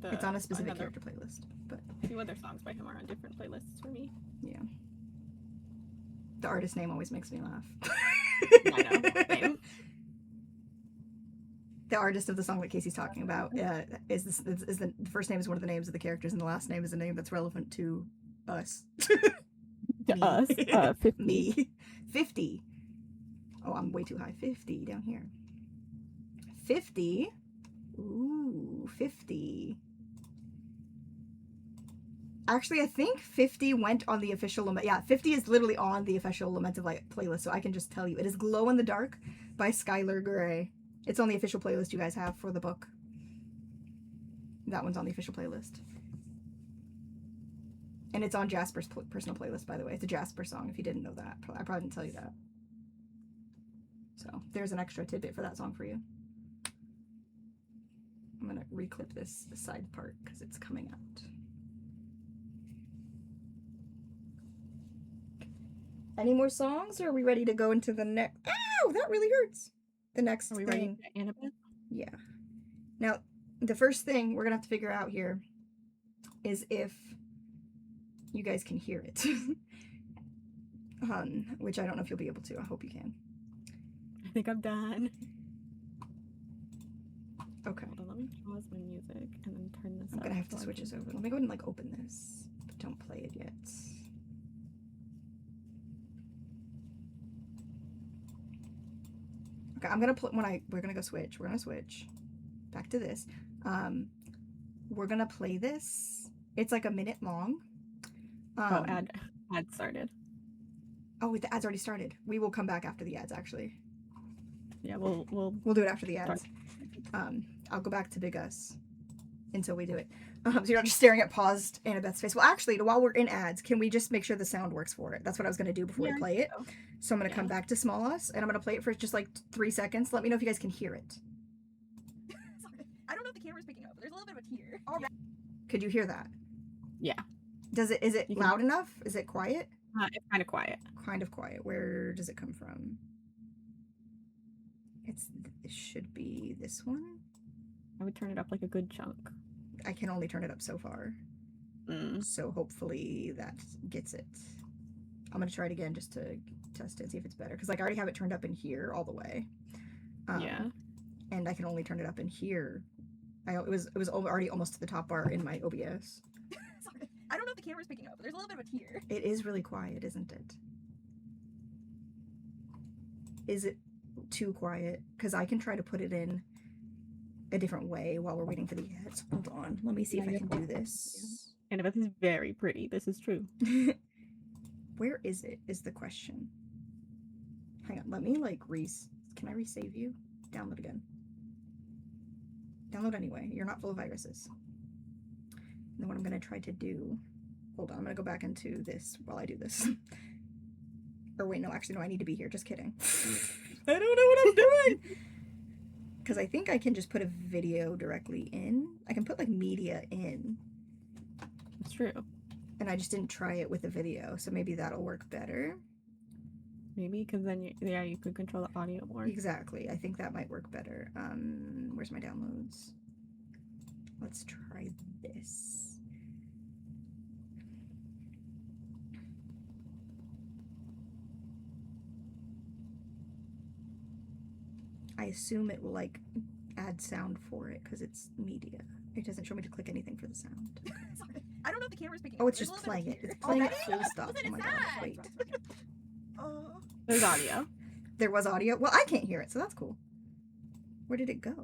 It's
on a specific character playlist. But
a few other songs by him are on different playlists for me.
Yeah. The artist name always makes me laugh.
I know. Same.
The artist of the song that Casey's talking about is the first name is one of the names of the characters, and the last name is a name that's relevant to us.
To us, 50.
Me. 50. Oh, I'm way too high. 50 down here. 50. Ooh, 50. Actually, I think 50 went on the official Lament. Yeah, 50 is literally on the official Lament of Light playlist, so I can just tell you. It is Glow in the Dark by Skylar Gray. It's on the official playlist you guys have for the book. That one's on the official playlist. And it's on Jasper's personal playlist, by the way. It's a Jasper song, if you didn't know that. I probably didn't tell you that. So, there's an extra tidbit for that song for you. I'm going to reclip this side part because it's coming out. Any more songs, or are we ready to go into the next? Ow, that really hurts. The next
Are we
thing.
ready for Annabeth?
Yeah. Now, the first thing we're gonna have to figure out here is if you guys can hear it. Which I don't know if you'll be able to. I hope you can.
I think I'm done.
Okay.
Hold on, let me pause my music and then turn this
I'm
up
gonna have to
so I
switch
can-
this over. Let me go ahead and like open this, but don't play it yet. Okay, I'm gonna we're gonna go switch. We're gonna switch back to this. We're gonna play this. It's like a minute long.
ad started.
Oh, wait, the ads already started. We will come back after the ads. Actually,
Yeah, we'll
do it after the ads. I'll go back to Big Us until we do it. So you're not just staring at paused Annabeth's face. Well, actually, while we're in ads, can we just make sure the sound works for it? That's what I was going to do before we play it. So I'm going to come back to Small Us, and I'm going to play it for just like 3 seconds. Let me know if you guys can hear it.
I don't know if the camera's picking up, but there's a little bit of a tear.
All right. Could you hear that?
Yeah.
Is it loud enough? Is it quiet?
It's kind of quiet.
Kind of quiet. Where does it come from? It should be this one.
I would turn it up like a good chunk.
I can only turn it up so far. So hopefully that gets it. I'm going to try it again just to test it and see if it's better. Because like I already have it turned up in here all the way.
Yeah.
And I can only turn it up in here. It was already almost to the top bar in my OBS.
Sorry. I don't know if the camera's picking up, but there's a little bit of a tear.
It is really quiet, isn't it? Is it too quiet? Because I can try to put it in a different way while we're waiting for the ads. Hold on. Let me see if I can do this.
Annabeth is very pretty. This is true.
Where is it? Is the question. Hang on. Let me like Can I resave you? Download again. Download anyway. You're not full of viruses. And then what I'm going to try to do. Hold on. I'm going to go back into this while I do this. Or wait, no. Actually, no. I need to be here. Just kidding. I don't know what I'm doing. Because I think I can just put a video directly in. I can put like media in.
It's true.
And I just didn't try it with a video, so maybe that'll work better.
Maybe, because then you could control the audio more.
Exactly. I think that might work better. Where's my downloads? Let's try this. I assume it will like add sound for it because it's media. It doesn't show me to click anything for the sound. Okay.
Sorry. I don't know if the camera's picking up.
Oh, it's just playing it. It's playing it full stuff. Oh my god, wait.
There's audio.
There was audio? Well, I can't hear it, so that's cool. Where did it go?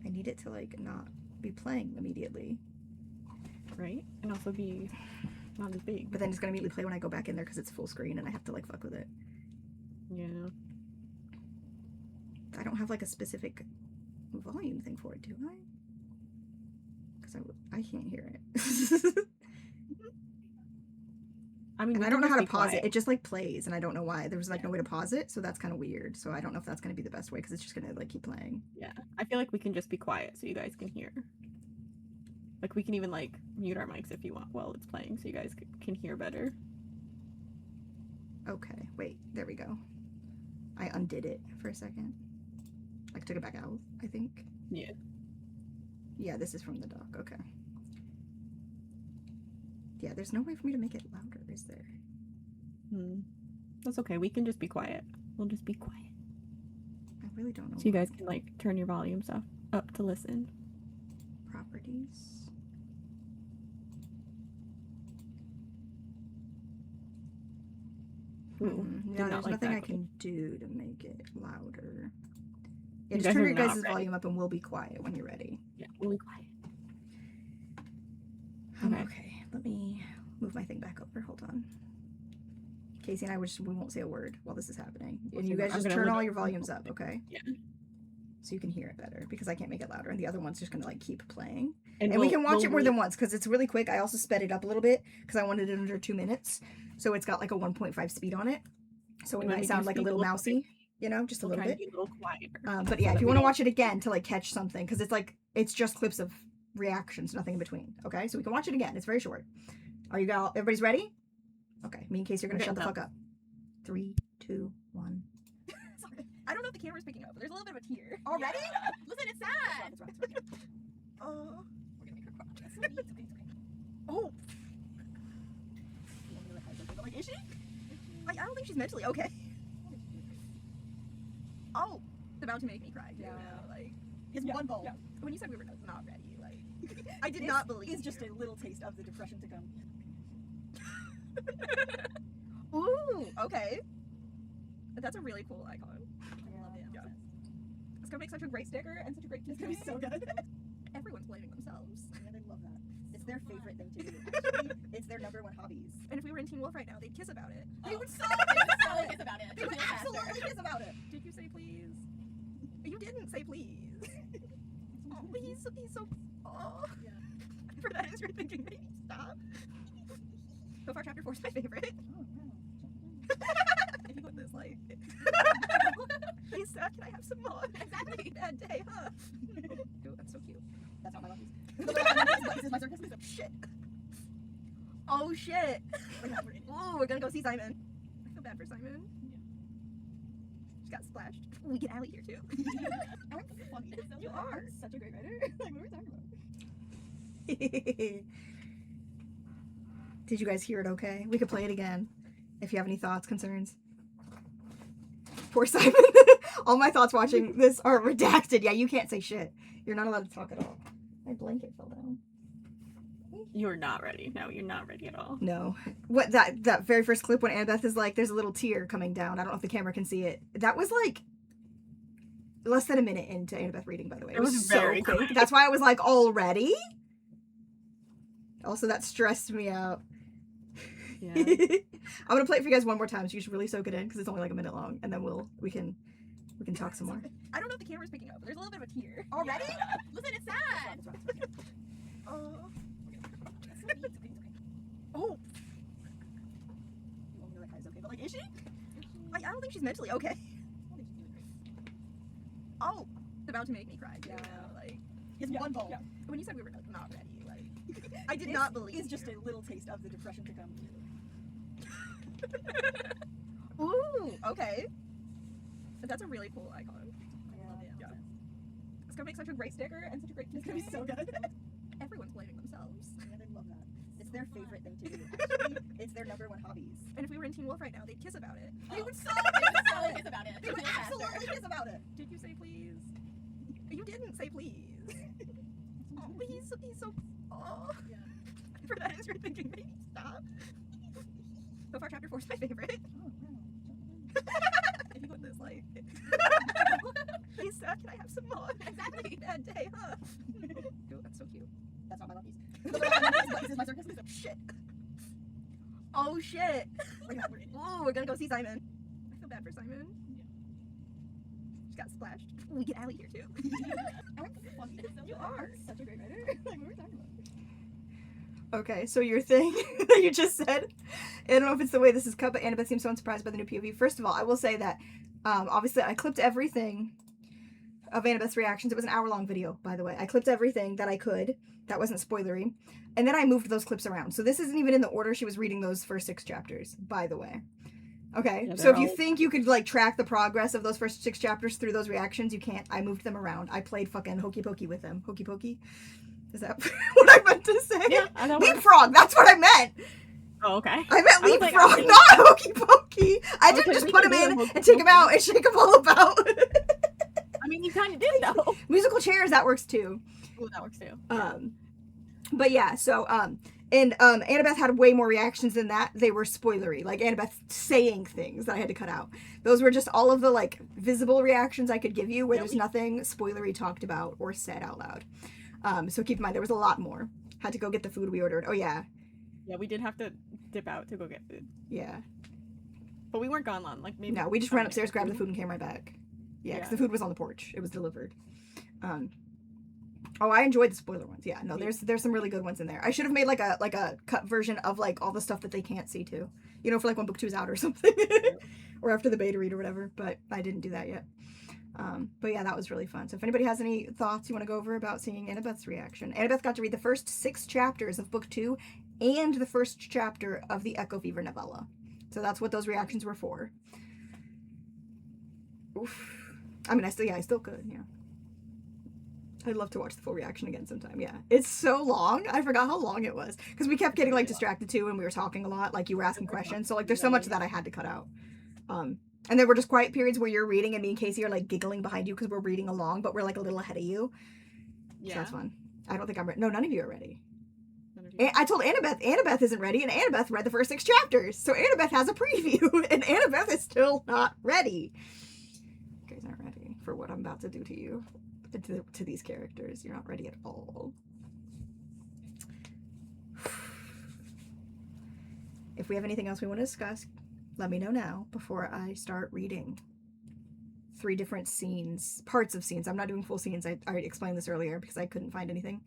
I need it to like not be playing immediately.
Right? And also be not as big.
But then it's gonna immediately play when I go back in there because it's full screen and I have to like fuck with it.
Yeah.
I don't have like a specific volume thing for it, do I? Because I can't hear it.
I mean,
and I don't know how to pause it. It just like plays and I don't know why. There was like no way to pause it, so that's kind of weird. So I don't know if that's gonna be the best way because it's just gonna like keep playing.
Yeah. I feel like we can just be quiet so you guys can hear. Like we can even like mute our mics if you want while it's playing so you guys can hear better.
Okay, wait, there we go. I undid it for a second. Like took it back out, I think.
Yeah.
Yeah, this is from the doc, okay. Yeah, there's no way for me to make it louder, is there?
That's okay. We can just be quiet. We'll just be quiet.
I really don't know.
So you guys can like turn your volumes up to listen.
Properties.
Ooh,
Yeah, there's
like
nothing
that.
I can do to make it louder. Yeah,
You
just
guys
turn
are
your
not
guys'
ready.
volume up and we'll be quiet when you're ready.
Yeah, we'll be quiet.
Okay, let me move my thing back over. Hold on. Casey and I we won't say a word while this is happening. And you guys just turn all your volumes up, okay?
Yeah.
So you can hear it better because I can't make it louder and the other one's just gonna like keep playing.
And
we can watch it more than once because it's really quick. I also sped it up a little bit because I wanted it under 2 minutes. So it's got like a 1.5 speed on it. So it might sound like a little mousy, you know, just a little bit.
Be a little quieter.
But yeah, if you want to watch it again to like catch something, because it's just clips of reactions, nothing in between. Okay, so we can watch it again. It's very short. Everybody's ready? Okay, me and Casey are gonna shut the fuck up. 3, 2, 1.
Sorry. I don't know if the camera's picking up, but there's a little bit of a tear.
Already?
Yeah. Listen, it's sad.
That's right.
Oh. We're gonna make her cry. It's okay.
Oh.
Like, is she? Like, I don't think she's mentally okay. Oh, it's about to make me cry.
Yeah.
Like, his one goal. Yeah. When you said we were not ready, like, I did not believe.
It's just a little taste of the depression to come.
Ooh, okay. That's a really cool icon. I love it. Yeah. It's gonna make such a great sticker and such a great
It's gonna be so good.
Everyone's blaming themselves.
Yeah, they love that. It's their favorite thing to do. Actually, it's their #1 hobbies.
And if we were in Teen Wolf right now, they'd kiss about it.
They would so
kiss about it.
They would absolutely kiss about it.
Did you say please? You didn't say please. Oh, he's so. Oh.
Yeah.
For that is you're thinking, maybe stop. So far, chapter 4 is my favorite.
Oh, wow.
If you put this like, hey, Seth, can I have some more? Exactly. Bad day, huh? Ooh, that's so cute.
That's not my love.
This is my sarcasm. Shit. Oh shit. Ooh, we're gonna go see Simon. I feel bad for Simon. She got splashed. Ooh, we get Allie here too.
I'm funny.
You are
such a great writer. Like, what were we talking about? Did you guys hear it okay? We could play it again if you have any thoughts, concerns. Poor Simon. All my thoughts watching this are redacted. Yeah, you can't say shit. You're not allowed to talk at all. My blanket fell down.
You're not ready. No, you're not ready at all.
No. What that very first clip when Annabeth is like, there's a little tear coming down. I don't know if the camera can see it. That was like less than a minute into Annabeth reading, by the way. It was
very
so quick.
quick.
That's why I was like, already? Also, that stressed me out.
Yeah.
I'm gonna play it for you guys one more time so you should really soak it in because it's only like a minute long, and then we can talk some more.
I don't know if the camera's picking up, but there's a little bit of a tear.
Already?
Yeah. Listen, it's sad. Oh. Oh.
You want me to like Kai's okay, but like, is she?
I don't think she's mentally okay. Oh, it's about to make me cry.
Yeah.
Like,
His one goal.
Yeah. When you said we were not ready, like, I did not believe.
It's just a little taste of the depression to come.
Ooh, okay. That's a really cool icon.
I love it.
Yeah. It's gonna make such a great sticker and such a great.
It's gonna be so good.
Everyone's blaming themselves.
Yeah, they love that. It's their favorite thing to do. Actually, it's their #1 hobbies.
And if we were in Teen Wolf right now, they'd kiss about it.
They would so
kiss about it.
They would absolutely kiss about it.
Did you say please? You didn't say please. Oh, he's so. Oh.
Yeah.
For that is you're thinking, maybe stop. So far, chapter 4 is my favorite.
Oh, wow.
If you put this like, hey, Seth, can I have some more? Exactly. Bad day, huh? Ooh, that's so cute.
That's not my love piece.
This is my sarcasm. Shit. Oh shit. Ooh, we're gonna go see Simon. I feel bad for Simon. She got splashed. Ooh, we get Allie here too.
I'm funny.
You are
such a great writer. Like, what were we talking about? Okay, so your thing that you just said, I don't know if it's the way this is cut, but Annabeth seems so unsurprised by the new POV. First of all, I will say that, obviously I clipped everything of Annabeth's reactions. It was an hour-long video, by the way. I clipped everything that I could. That wasn't spoilery. And then I moved those clips around. So this isn't even in the order she was reading those first 6 chapters, by the way. Okay,
Yeah,
so if you think you could, like, track the progress of those first 6 chapters through those reactions, you can't. I moved them around. I played fucking hokey pokey with them. Hokey pokey? Is that what I meant to say?
Yeah, I know.
Leapfrog, that's what I meant!
Oh, okay.
I meant
I was like,
leapfrog,
okay.
not hokey pokey. I didn't
Okay,
just
we
put
can
them
do
in
hokey
and take them
pokey.
out and shake them all about.
I mean, you kind of did though.
Musical chairs, that works too.
Oh, that works too.
But yeah, so and Annabeth had way more reactions than that. They were spoilery, like Annabeth saying things that I had to cut out. Those were just all of the like visible reactions I could give you, where there's nothing spoilery talked about or said out loud. So keep in mind there was a lot more. Had to go get the food we ordered. Oh yeah.
Yeah, we did have to dip out to go get food,
Yeah.
but we weren't gone long. Like maybe.
No, we just ran upstairs, grabbed the food, and came right back. Yeah, because
Yeah.
the food was on the porch. It was delivered. Oh, I enjoyed the spoiler ones. Yeah, no, there's some really good ones in there. I should have made like a cut version of like all the stuff that they can't see too. You know, for like when book 2 is out or something, or after the beta read or whatever. But I didn't do that yet. But yeah, that was really fun. So if anybody has any thoughts you want to go over about seeing Annabeth's reaction, Annabeth got to read the first 6 chapters of book 2 and the first chapter of the Echo Fever novella. So that's what those reactions were for. Oof. I mean, I still could, yeah. I'd love to watch the full reaction again sometime, yeah. It's so long. I forgot how long it was. Because we kept getting, like, distracted, too, and we were talking a lot. Like, you were asking questions. So, like, there's so much that I had to cut out. And there were just quiet periods where you're reading and me and Casey are, like, giggling behind you because we're reading along, but we're, like, a little ahead of you. Yeah. So that's fun. I don't think I'm ready. No, none of you are ready. I told Annabeth isn't ready, and Annabeth read the first 6 chapters. So Annabeth has a preview, and Annabeth is still not ready. You guys aren't ready for what I'm about to do to you. To these characters. You're not ready at all. If we have anything else we want to discuss, let me know now before I start reading 3 different scenes, parts of scenes. I'm not doing full scenes. I already explained this earlier because I couldn't find anything.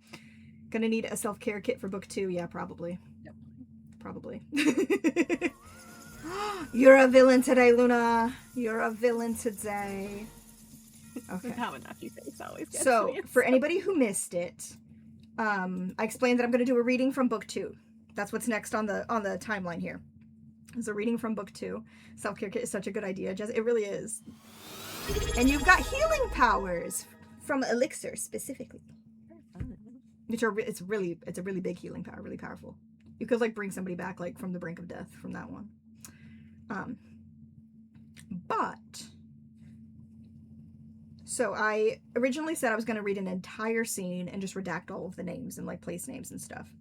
Gonna need a self-care kit for book 2. Yeah, probably. Yep. Probably. You're a villain today, Luna. You're a villain today. Okay. So, for anybody who missed it, I explained that I'm going to do a reading from book 2. That's what's next on the timeline here. It's a reading from book 2. Self-care kit is such a good idea, Jess. It really is. And you've got healing powers from Elixir specifically. It's a really big healing power, really powerful. You could like bring somebody back like from the brink of death from that one. So I originally said I was going to read an entire scene and just redact all of the names and like place names and stuff.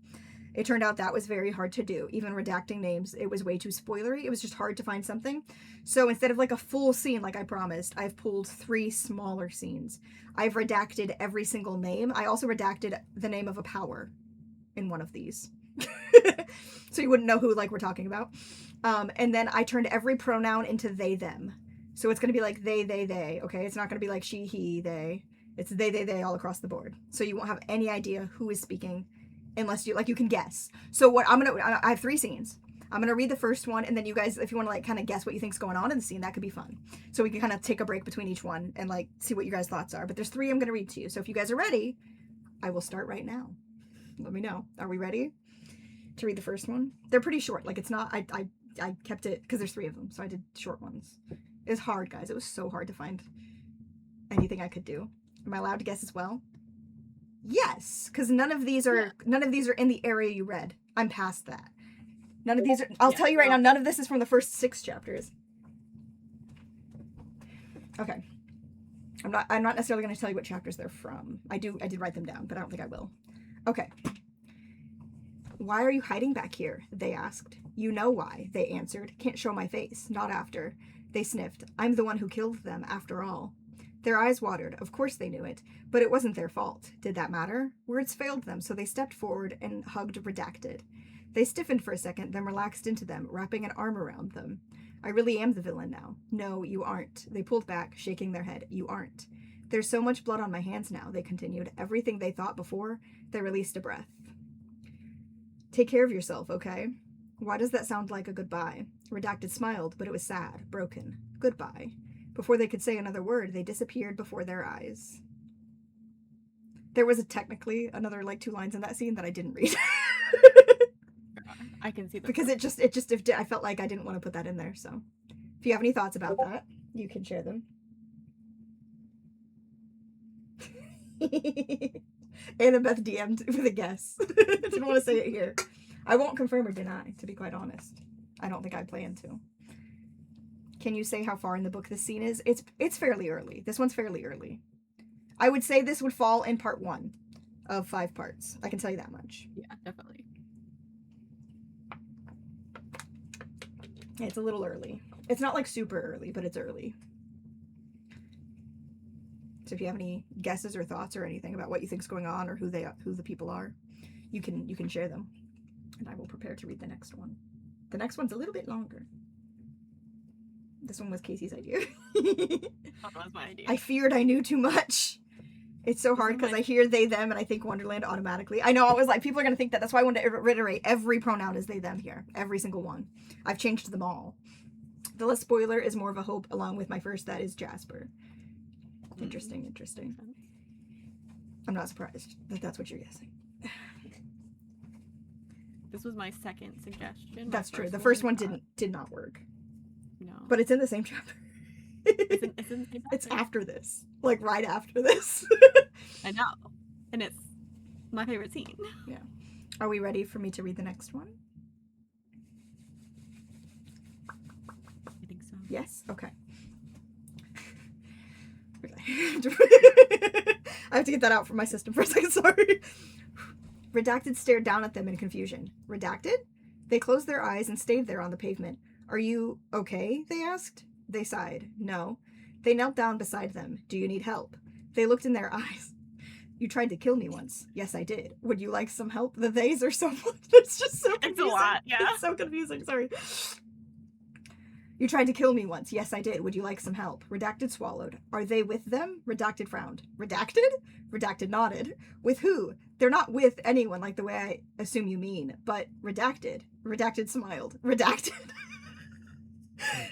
It turned out that was very hard to do. Even redacting names, it was way too spoilery. It was just hard to find something. So instead of like a full scene like I promised, I've pulled 3 smaller scenes. I've redacted every single name. I also redacted the name of a power in one of these. So you wouldn't know who like we're talking about. And then I turned every pronoun into they, them. So it's going to be like they, okay? It's not going to be like she, he, they. It's they all across the board. So you won't have any idea who is speaking unless you, like, you can guess. So what I have 3 scenes. I'm going to read the first one, and then you guys, if you want to, like, kind of guess what you think's going on in the scene, that could be fun. So we can kind of take a break between each one and, like, see what you guys' thoughts are. But there's 3 I'm going to read to you. So if you guys are ready, I will start right now. Let me know. Are we ready to read the first one? They're pretty short. Like, it's not, I kept it, because there's 3 of them, so I did short ones. It was hard, guys. It was so hard to find anything I could do. Am I allowed to guess as well? Yes, because none of these are in the area you read. I'm past that. None of these are. I'll tell you right now. None of this is from the first 6 chapters. Okay. I'm not necessarily going to tell you what chapters they're from. I did write them down, but I don't think I will. Okay. Why are you hiding back here? They asked. You know why, they answered. Can't show my face. Not after. They sniffed. I'm the one who killed them, after all. Their eyes watered. Of course they knew it. But it wasn't their fault. Did that matter? Words failed them, so they stepped forward and hugged Redacted. They stiffened for a second, then relaxed into them, wrapping an arm around them. I really am the villain now. No, you aren't. They pulled back, shaking their head. You aren't. There's so much blood on my hands now, they continued. Everything they thought before. They released a breath. Take care of yourself, okay? Why does that sound like a goodbye? Redacted smiled, but it was sad, broken. Goodbye. Before they could say another word, they disappeared before their eyes. There was technically another, like, 2 lines in that scene that I didn't read.
I can see that.
Because I felt like I didn't want to put that in there, so. If you have any thoughts about that, you can share them. Annabeth DM'd with a guess. I didn't want to say it here. I won't confirm or deny, to be quite honest. I don't think I plan to. Can you say how far in the book this scene is? It's fairly early. This one's fairly early. I would say this would fall in part 1 of 5 parts. I can tell you that much.
Yeah, definitely.
It's a little early. It's not like super early, but it's early. So if you have any guesses or thoughts or anything about what you think's going on or who the people are, you can share them, and I will prepare to read the next one. The next one's a little bit longer. This one was Casey's idea.
That was my idea.
I feared I knew too much. It's so hard because I hear they, them, and I think Wonderland automatically. I know, I was like, people are going to think that. That's why I wanted to reiterate every pronoun is they, them here. Every single one. I've changed them all. The less spoiler is more of a hope, along with my first, that is Jasper. Interesting, interesting. I'm not surprised that that's what you're guessing.
This was my second suggestion.
That's true. The first one did not work.
No.
But it's in the same chapter.
It's in the same chapter.
It's after this. Like, right after this.
I know. And it's my favorite scene.
Yeah. Are we ready for me to read the next one?
I think so.
Yes? Okay. I have to get that out from my system for a second, sorry. Redacted stared down at them in confusion. Redacted? They closed their eyes and stayed there on the pavement. Are you okay? They asked. They sighed. No. They knelt down beside them. Do you need help? They looked in their eyes. You tried to kill me once. Yes, I did. Would you like some help? The theys are so much. It's just so confusing.
It's a lot, yeah.
It's so confusing, sorry. You tried to kill me once. Yes, I did. Would you like some help? Redacted swallowed. Are they with them? Redacted frowned. Redacted? Redacted nodded. With who? They're not with anyone like the way I assume you mean, but redacted. Redacted smiled. Redacted.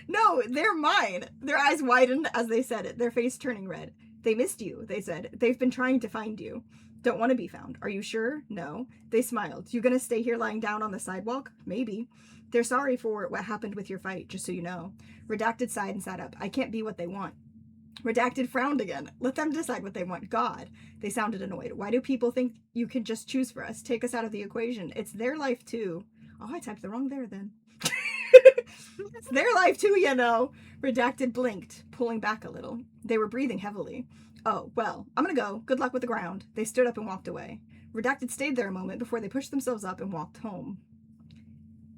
No, they're mine. Their eyes widened as they said it, their face turning red. They missed you, they said. They've been trying to find you. Don't want to be found. Are you sure? No. They smiled. You gonna stay here lying down on the sidewalk? Maybe. They're sorry for what happened with your fight, just so you know. Redacted sighed and sat up. I can't be what they want. Redacted frowned again. Let them decide what they want. God. They sounded annoyed. Why do people think you can just choose for us? Take us out of the equation. It's their life too. Oh, I typed the wrong there then. It's their life too, you know. Redacted blinked, pulling back a little. They were breathing heavily. Oh, well, I'm gonna go. Good luck with the ground. They stood up and walked away. Redacted stayed there a moment before they pushed themselves up and walked home.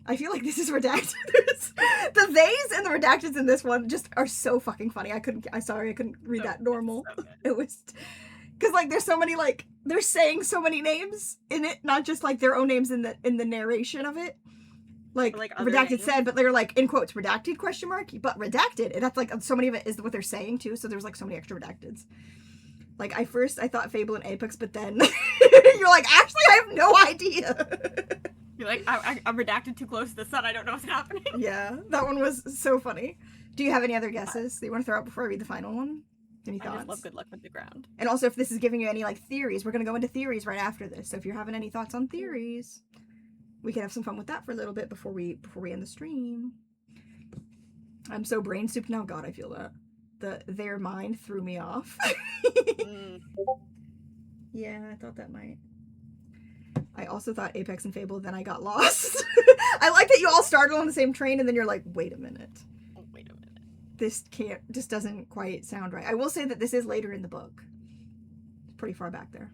I feel like this is redacted. The theys and the redacteds in this one just are so fucking funny. I'm sorry, I couldn't read that normal.
So
It was, because like there's so many, like, they're saying so many names in it, not just like their own names in the narration of it. Like redacted
names.
said, but they're like in quotes, redacted question mark, but redacted. And that's like so many of it is what they're saying too. So there's like so many extra redacteds. Like I thought Fable and Apex, but then you're like, actually, I have no idea.
You're like, I'm redacted too close to the sun. I don't know what's happening.
Yeah, that one was so funny. Do you have any other guesses that you want to throw out before I read the final one? Any thoughts?
I just love good luck with the ground.
And also, if this is giving you any like theories, we're gonna go into theories right after this. So if you're having any thoughts on theories, we can have some fun with that for a little bit before we end the stream. I'm so brain souped now. God, I feel that. Their mind threw me off. Yeah, I thought that might. I also thought Apex and Fable, then I got lost. I like that you all started on the same train and then you're like, wait a minute.
Oh, wait a minute.
This doesn't quite sound right. I will say that this is later in the book. It's pretty far back there.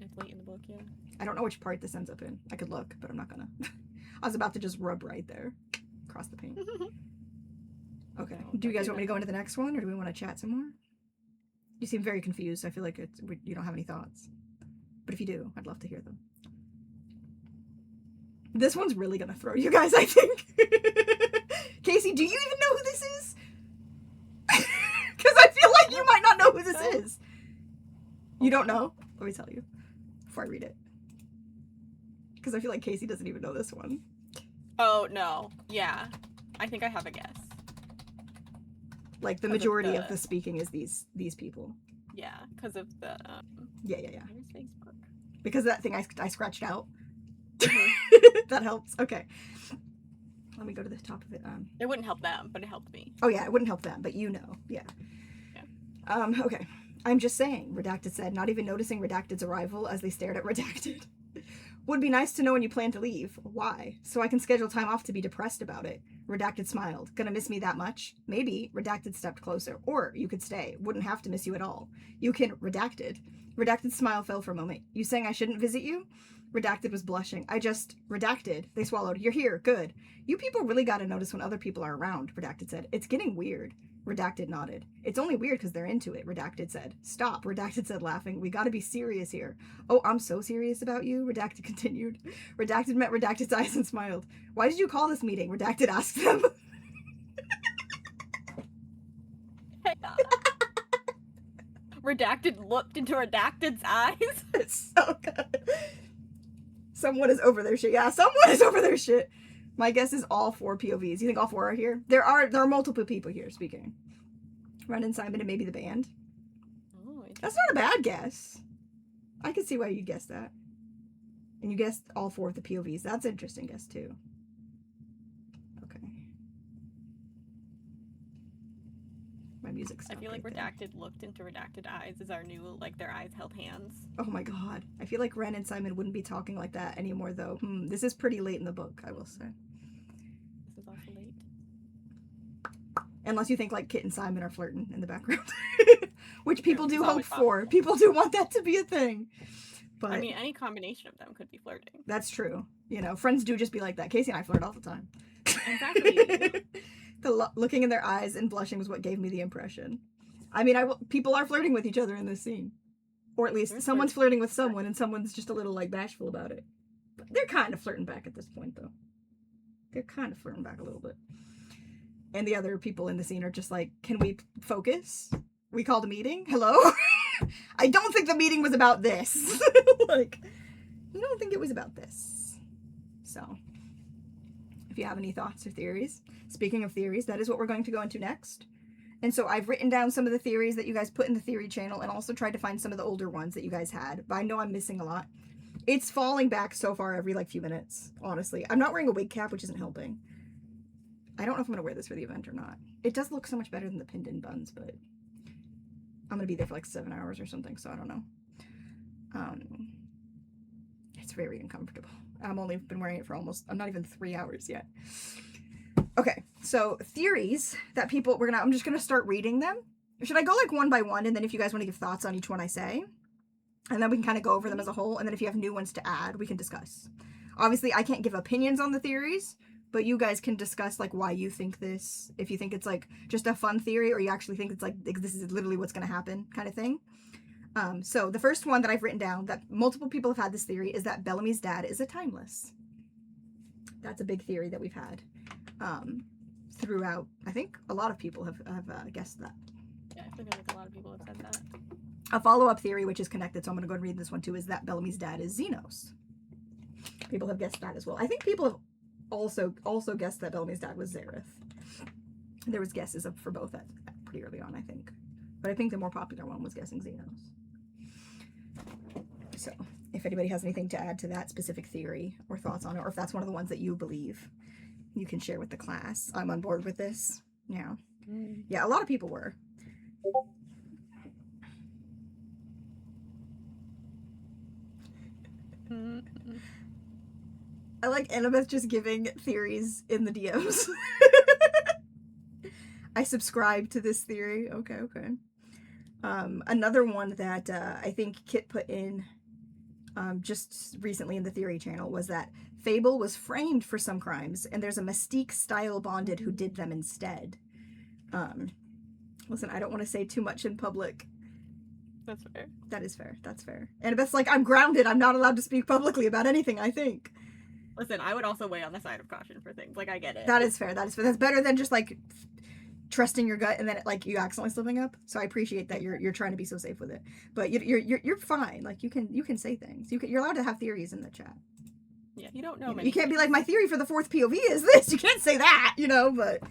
It's late in the book, yeah.
I don't know which part this ends up in. I could look, but I'm not gonna. I was about to just rub right there. Across the paint. Okay. Do you guys want me to go into the next one, or do we want to chat some more? You seem very confused. So I feel like you don't have any thoughts. But if you do, I'd love to hear them. This one's really gonna throw you guys, I think. Casey, do you even know who this is? Because I feel like you might not know who this is. You don't know? Let me tell you before I read it. Because I feel like Casey doesn't even know this one.
Oh, no. Yeah. I think I have a guess.
Like, the majority of the speaking is these people.
Yeah, because of the,
Yeah.
Where's Facebook?
Because of that thing I scratched out. That helps. Okay. Let me go to the top of it.
It wouldn't help them, but it helped me.
Oh, yeah, it wouldn't help them, but you know. Yeah. Okay. I'm just saying, Redacted said, not even noticing Redacted's arrival as they stared at Redacted. Would be nice to know when you plan to leave. Why? So I can schedule time off to be depressed about it. Redacted smiled. Gonna miss me that much? Maybe. Redacted stepped closer. Or you could stay. Wouldn't have to miss you at all. You can. Redacted. Redacted smile fell for a moment. You saying I shouldn't visit you? Redacted was blushing. I just. Redacted. They swallowed. You're here. Good. You people really gotta notice when other people are around, Redacted said. It's getting weird. Redacted nodded. It's only weird because they're into it, Redacted said. Stop, Redacted said, laughing. We gotta be serious here. Oh, I'm so serious about you, Redacted continued. Redacted met Redacted's eyes and smiled. Why did you call this meeting? Redacted asked them.
Redacted looked into Redacted's eyes.
It's so good. Someone is over their shit. Yeah, someone is over their shit. My guess is all 4 POVs. You think all 4 are here? There are multiple people here speaking. Ren and Simon and maybe the band.
Oh,
That's not a bad guess. I can see why you guessed that. And you guessed all 4 of the POVs. That's an interesting guess too. Okay. My music stopped.
I feel like
right
Redacted looked into Redacted eyes as our new, like, their eyes held hands.
there. Oh my god. I feel like Ren and Simon wouldn't be talking like that anymore though. This is pretty late in the book, I will say.
This is also late.
Unless you think like Kit and Simon are flirting in the background. Which people do
it's
hope
always
for.
possible.
People do want that to be a thing. But
I mean, any combination of them could be flirting.
that's true. You know, friends do just be like that. Casey and I flirt all the time.
Exactly.
Looking in their eyes and blushing was what gave me the impression. I mean, people are flirting with each other in this scene. Or at least
They're
someone's flirting with someone and someone's just a little like bashful about it. But they're kind of flirting back at this point though. They're kind of flirting back a little bit. And the other people in the scene are just like, can we focus? We called a meeting? Hello? I don't think the meeting was about this. Like, you don't think it was about this. So, if you have any thoughts or theories, speaking of theories, that is what we're going to go into next. And so I've written down some of the theories that you guys put in the theory channel and also tried to find some of the older ones that you guys had. But I know I'm missing a lot. It's falling back so far every like few minutes, honestly. I'm not wearing a wig cap, which isn't helping. I don't know if I'm going to wear this for the event or not. It does look so much better than the pinned in buns, but I'm going to be there for like 7 hours or something, so I don't know. It's very uncomfortable. I've only been wearing it for I'm not even 3 hours yet. Okay, so theories that people, I'm just going to start reading them. Should I go like one by one, and then if you guys want to give thoughts on each one I say, and then we can kind of go over them as a whole, and then if you have new ones to add, we can discuss. Obviously, I can't give opinions on the theories, but you guys can discuss like why you think this, if you think it's like just a fun theory, or you actually think it's like this is literally what's going to happen kind of thing. So the first one that I've written down that multiple people have had this theory is that Bellamy's dad is a timeless. That's a big theory that we've had throughout. I think a lot of people have guessed that.
Yeah, I feel like a lot of people have said that.
A follow-up theory, which is connected, so I'm going to go and read this one too, is that Bellamy's dad is Xenos. People have guessed that as well. I think people have also guessed that Bellamy's dad was Zareth. There was guesses for both at pretty early on, I think. But I think the more popular one was guessing Xenos. So, if anybody has anything to add to that specific theory or thoughts on it, or if that's one of the ones that you believe, you can share with the class. I'm on board with this. Yeah. Yeah, a lot of people were. I like Annabeth just giving theories in the DMs. I subscribe to this theory. Okay. Another one that I think Kit put in just recently in the theory channel was that Fable was framed for some crimes, and there's a Mystique style bonded who did them instead. Listen, I don't want to say too much in public.
That's fair.
That is fair. That's fair. Annabeth's like, I'm grounded. I'm not allowed to speak publicly about anything, I think.
Listen, I would also weigh on the side of caution for things. Like, I get it.
That is fair. That is fair. That's better than just like trusting your gut and then like you accidentally slipping up. So I appreciate that you're trying to be so safe with it. But you're fine. Like you can say things. You're allowed to have theories in the chat.
Yeah, you don't know.
You can't be like, my theory for the 4th POV is this. You can't say that, But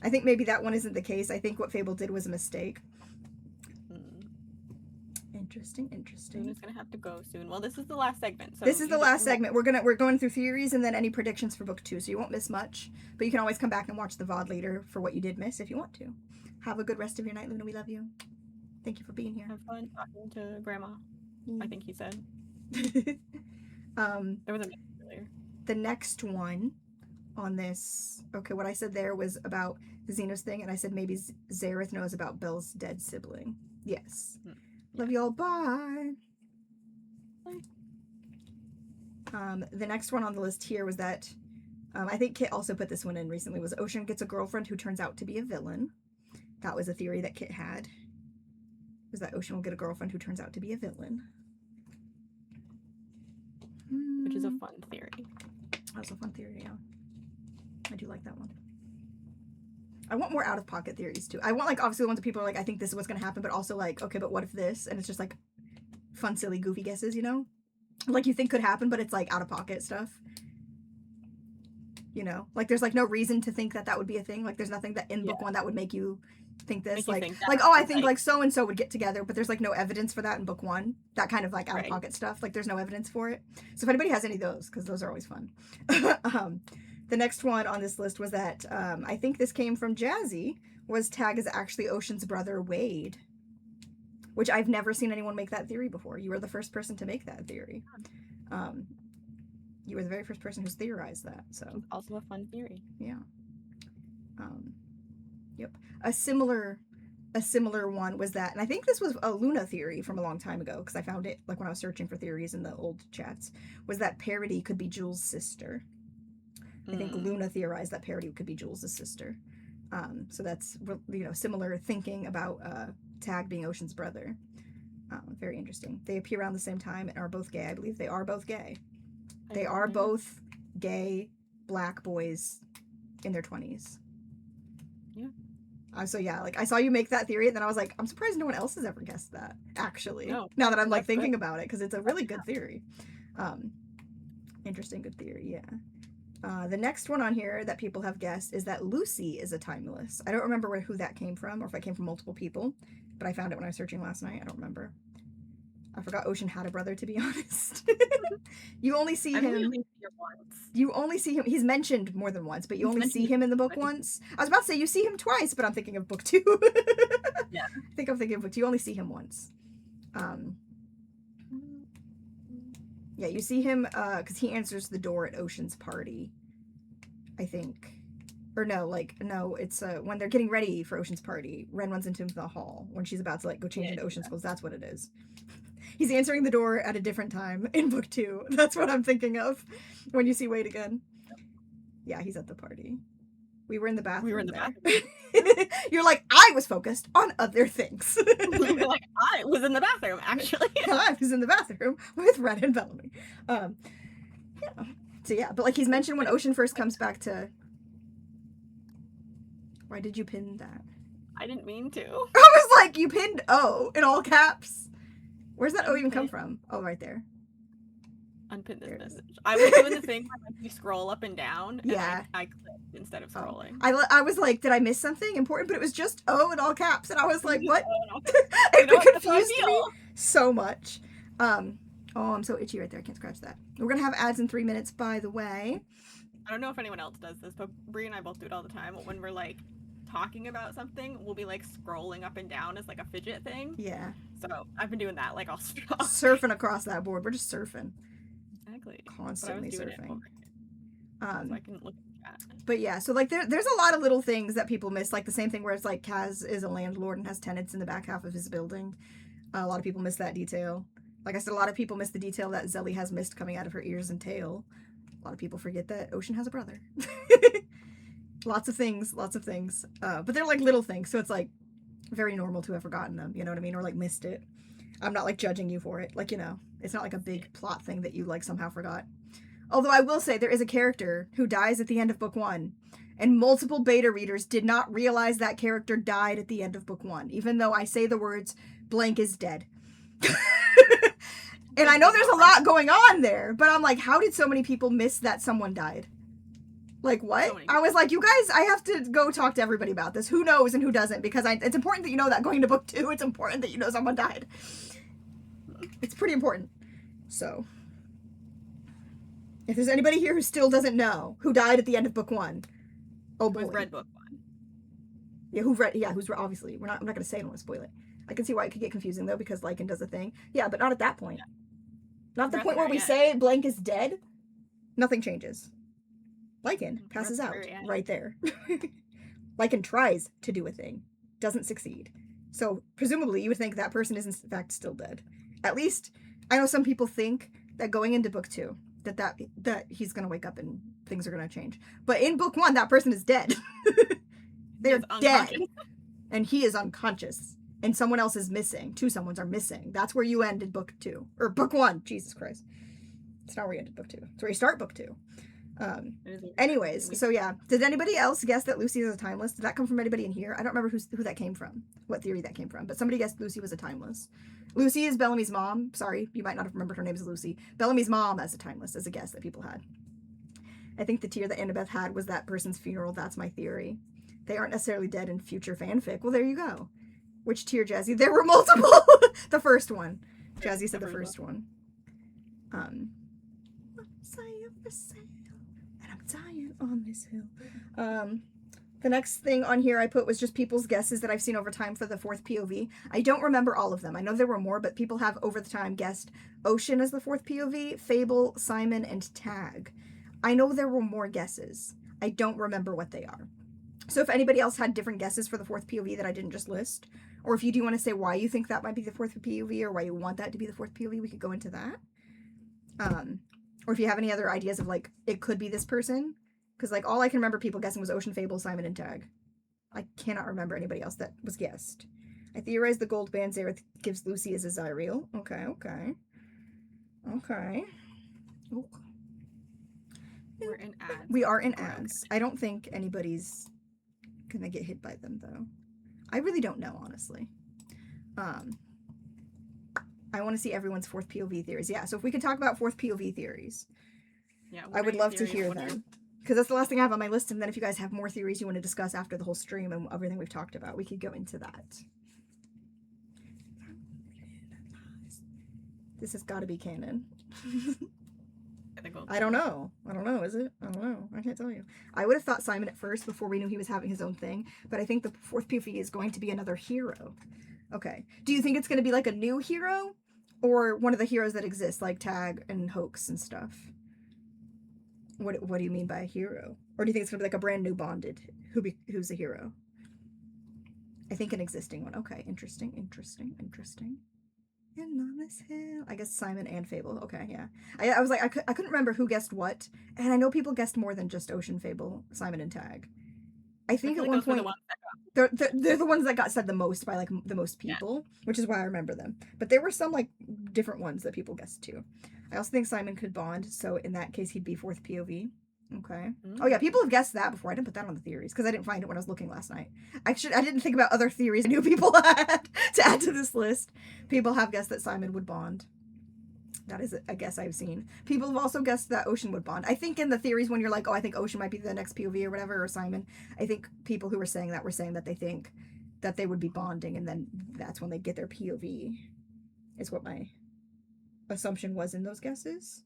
I think maybe that one isn't the case. I think what Fable did was a mistake. Interesting.
I'm just gonna have to go soon. Well, this is the last segment. So
this is the last segment. We're going through theories and then any predictions for book 2, so you won't miss much. But you can always come back and watch the VOD later for what you did miss if you want to. Have a good rest of your night, Luna. We love you. Thank you for being here.
Have fun talking to Grandma. I think he said. There was a message earlier.
The next one on this, okay, what I said there was about the Xenos thing, and I said maybe Zareth knows about Belle's dead sibling. Yes.
Yeah.
Love y'all. Bye. The next one on the list here was that, I think Kit also put this one in recently, was Ocean gets a girlfriend who turns out to be a villain. That was a theory that Kit had. Was that Ocean will get a girlfriend who turns out to be a villain.
Which is a fun theory.
That's a fun theory, yeah. I do like that one. I want more out-of-pocket theories, too. I want, like, obviously the ones that people are like, I think this is what's gonna happen, but also, like, okay, but what if this? And it's just, like, fun, silly, goofy guesses, you know? Like, you think could happen, but it's, like, out-of-pocket stuff. You know? Like, there's, like, no reason to think that that would be a thing. Like, there's nothing that in book one that would make you think this. Like, oh, I think, like, so-and-so would get together, but there's, like, no evidence for that in book one. That kind of, like, out-of-pocket stuff. Like, there's no evidence for it. So if anybody has any of those, because those are always fun. The next one on this list was that, I think this came from Jazzy, was Tag is actually Ocean's brother, Wade. Which I've never seen anyone make that theory before. You were the first person to make that theory. You were the very first person who's theorized that, so.
It's also a fun theory.
Yeah. Yep. A similar one was that, and I think this was a Luna theory from a long time ago, because I found it, like, when I was searching for theories in the old chats, was that Parody could be Jules' sister. I think Luna theorized that Parody could be Jules' sister. So that's, you know, similar thinking about Tag being Ocean's brother. Very interesting. They appear around the same time and are both gay. I believe they are both gay. They are both gay black boys in their 20s.
Yeah.
So yeah, like, I saw you make that theory, and then I was like, I'm surprised no one else has ever guessed that, actually.
No,
now that I'm, like, thinking
good.
about it, because it's a really good theory. Interesting, good theory, yeah. The next one on here that people have guessed is that Lucy is a timeless. I don't remember who that came from, or if it came from multiple people, but I found it when I was searching last night. I don't remember. I forgot Ocean had a brother, to be honest. You only see him. You only see him. He's mentioned more than once, but you only see him in the book once. I was about to say you see him twice, but I'm thinking of book 2.
Yeah.
I think I'm thinking of book 2. You only see him once. Yeah, you see him because he answers the door at Ocean's party, I think. Or no, it's when they're getting ready for Ocean's party. Ren runs into him in the hall when she's about to, like, go change into Ocean's clothes. That's what it is. He's answering the door at a different time in book 2. That's what I'm thinking of when you see Wade again. Yeah, he's at the party. We were in the bathroom.
We were in the bathroom.
You're like, I was focused on other things.
You're like, I was in the bathroom, actually.
I was in the bathroom with Red and Bellamy. Yeah. So yeah, but, like, he's mentioned when Ocean first comes back to... Why did you pin that?
I didn't mean to.
I was like, you pinned O in all caps. Where's that O even come from? Oh, right there.
Unpin this message. I was doing the thing where, like, you scroll up and down, and
Yeah.
I clicked instead of scrolling.
I was like, did I miss something important? But it was just O in all caps, and I was like, what?
You know,
It confused me so much. Oh, I'm so itchy right there. I can't scratch that. We're gonna have ads in 3 minutes, by the way.
I don't know if anyone else does this, but Brie and I both do it all the time. When we're, like, talking about something, we'll be, like, scrolling up and down as, like, a fidget thing.
Yeah.
So I've been doing that, like, all strong.
Surfing across that board. We're just surfing.
Exactly.
Constantly surfing.
So I can look at that.
But yeah, so, like, there's a lot of little things that people miss, like the same thing where it's like Kaz is a landlord and has tenants in the back half of his building. A lot of people miss that detail. Like I said, a lot of people miss the detail that Zelly has mist coming out of her ears and tail. A lot of people forget that Ocean has a brother. Lots of things. But they're, like, little things, so it's, like, very normal to have forgotten them, you know what I mean? Or, like, missed it. I'm not, like, judging you for it. Like, you know, it's not, like, a big plot thing that you, like, somehow forgot. Although I will say there is a character who dies at the end of book 1, and multiple beta readers did not realize that character died at the end of book 1, even though I say the words, blank is dead. And I know there's a lot going on there, but I'm like, how did so many people miss that someone died? Like, what? I was like, you guys, I have to go talk to everybody about this. Who knows and who doesn't? Because it's important that you know that going to book 2. It's important that you know someone died. It's pretty important. So, if there's anybody here who still doesn't know who died at the end of book 1, oh boy.
Who's read book 1?
Yeah, who's obviously, I'm not going to say, I don't want to spoil it. I can see why it could get confusing, though, because Lycan does a thing. Yeah, but not at that point. Not the
Breath
point where
of
we
air,
say blank is dead. Nothing changes. Lycan
Breath
passes
of
out
air, yeah.
right there. Lycan tries to do a thing, doesn't succeed. So presumably you would think that person is in fact still dead. At least I know some people think that going into book 2 that he's gonna wake up and things are gonna change. But in book 1, that person is dead. They're dead. And he is unconscious. And someone else is missing. 2 someones are missing. That's where you end in book 2. Or book 1. Jesus Christ. It's not where you end in book 2. It's where you start book 2. Anyways, so yeah. Did anybody else guess that Lucy is a timeless? Did that come from anybody in here? I don't remember who that came from. What theory that came from. But somebody guessed Lucy was a timeless. Lucy is Bellamy's mom. Sorry, you might not have remembered her name is Lucy. Bellamy's mom as a timeless, as a guess that people had. I think the tier that Annabeth had was that person's funeral. That's my theory. They aren't necessarily dead in future fanfic. Well, there you go. Which tier, Jazzy? There were multiple. The first one. Jazzy said the first one. And I'm dying on this hill. The next thing on here I put was just people's guesses that I've seen over time for the 4th POV. I don't remember all of them. I know there were more, but people have over the time guessed Ocean as the 4th POV, Fable, Simon, and Tag. I know there were more guesses. I don't remember what they are. So if anybody else had different guesses for the 4th POV that I didn't just list, or if you do want to say why you think that might be the 4th POV or why you want that to be the 4th POV, we could go into that. Or if you have any other ideas of like, it could be this person. Because like all I can remember people guessing was Ocean, Fable, Simon, and Tag. I cannot remember anybody else that was guessed. I theorized the gold band Zareth gives Lucy as a Zyriel. Okay.
We're in ads.
We are in ads. I don't think anybody's gonna get hit by them though. I really don't know, honestly. I want to see everyone's 4th POV theories. Yeah, so if we could talk about 4th POV theories,
Yeah,
I would love to hear them. Because that's the last thing I have on my list, and then if you guys have more theories you want to discuss after the whole stream and everything we've talked about, we could go into that. This has got to be canon. I don't know, is it? I don't know. I can't tell you. I would have thought Simon at first before we knew he was having his own thing, but I think the 4th POV is going to be another hero. Okay. Do you think it's going to be like a new hero? Or one of the heroes that exist, like Tag and Hoax and stuff? What do you mean by a hero? Or do you think it's going to be like a brand new bonded? Who's a hero? I think an existing one. Okay, interesting. And on this hill. I guess Simon and Fable. Okay, yeah. I was like, I couldn't remember who guessed what. And I know people guessed more than just Ocean, Fable, Simon, and Tag. I think at one point... They're the ones that got said the most by like the most people, which is why I remember them. But there were some like different ones that people guessed too. I also think Simon could bond, so in that case he'd be 4th POV. Okay. Oh yeah, people have guessed that before. I didn't put that on the theories because I didn't find it when I was looking last night. I didn't think about other theories I knew people had to add to this list. People have guessed that Simon would bond. That is a guess I've seen. People have also guessed that Ocean would bond. I think in the theories when you're like, oh, I think Ocean might be the next POV or whatever, or Simon, I think people who were saying that they think that they would be bonding, and then that's when they get their POV, is what my assumption was in those guesses.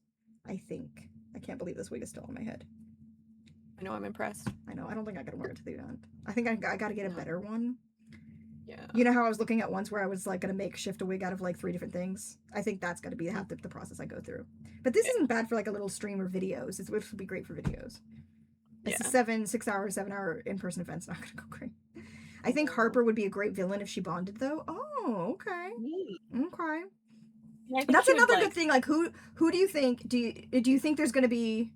I think. I can't believe this wig is still on my head.
I know, I'm impressed.
I know, I don't think I could wear it to the event. I think I gotta get a better one.
Yeah.
You know how I was looking at once where I was like gonna makeshift a wig out of like 3 different things? I think that's gotta be the process I go through. But this isn't bad for like a little stream or videos. This would be great for videos. It's a 7-hour in-person event's not gonna go great. I think Harper would be a great villain if she bonded though. Oh, okay. Okay. Yeah, that's another good thing. Like who do you think do you think there's gonna be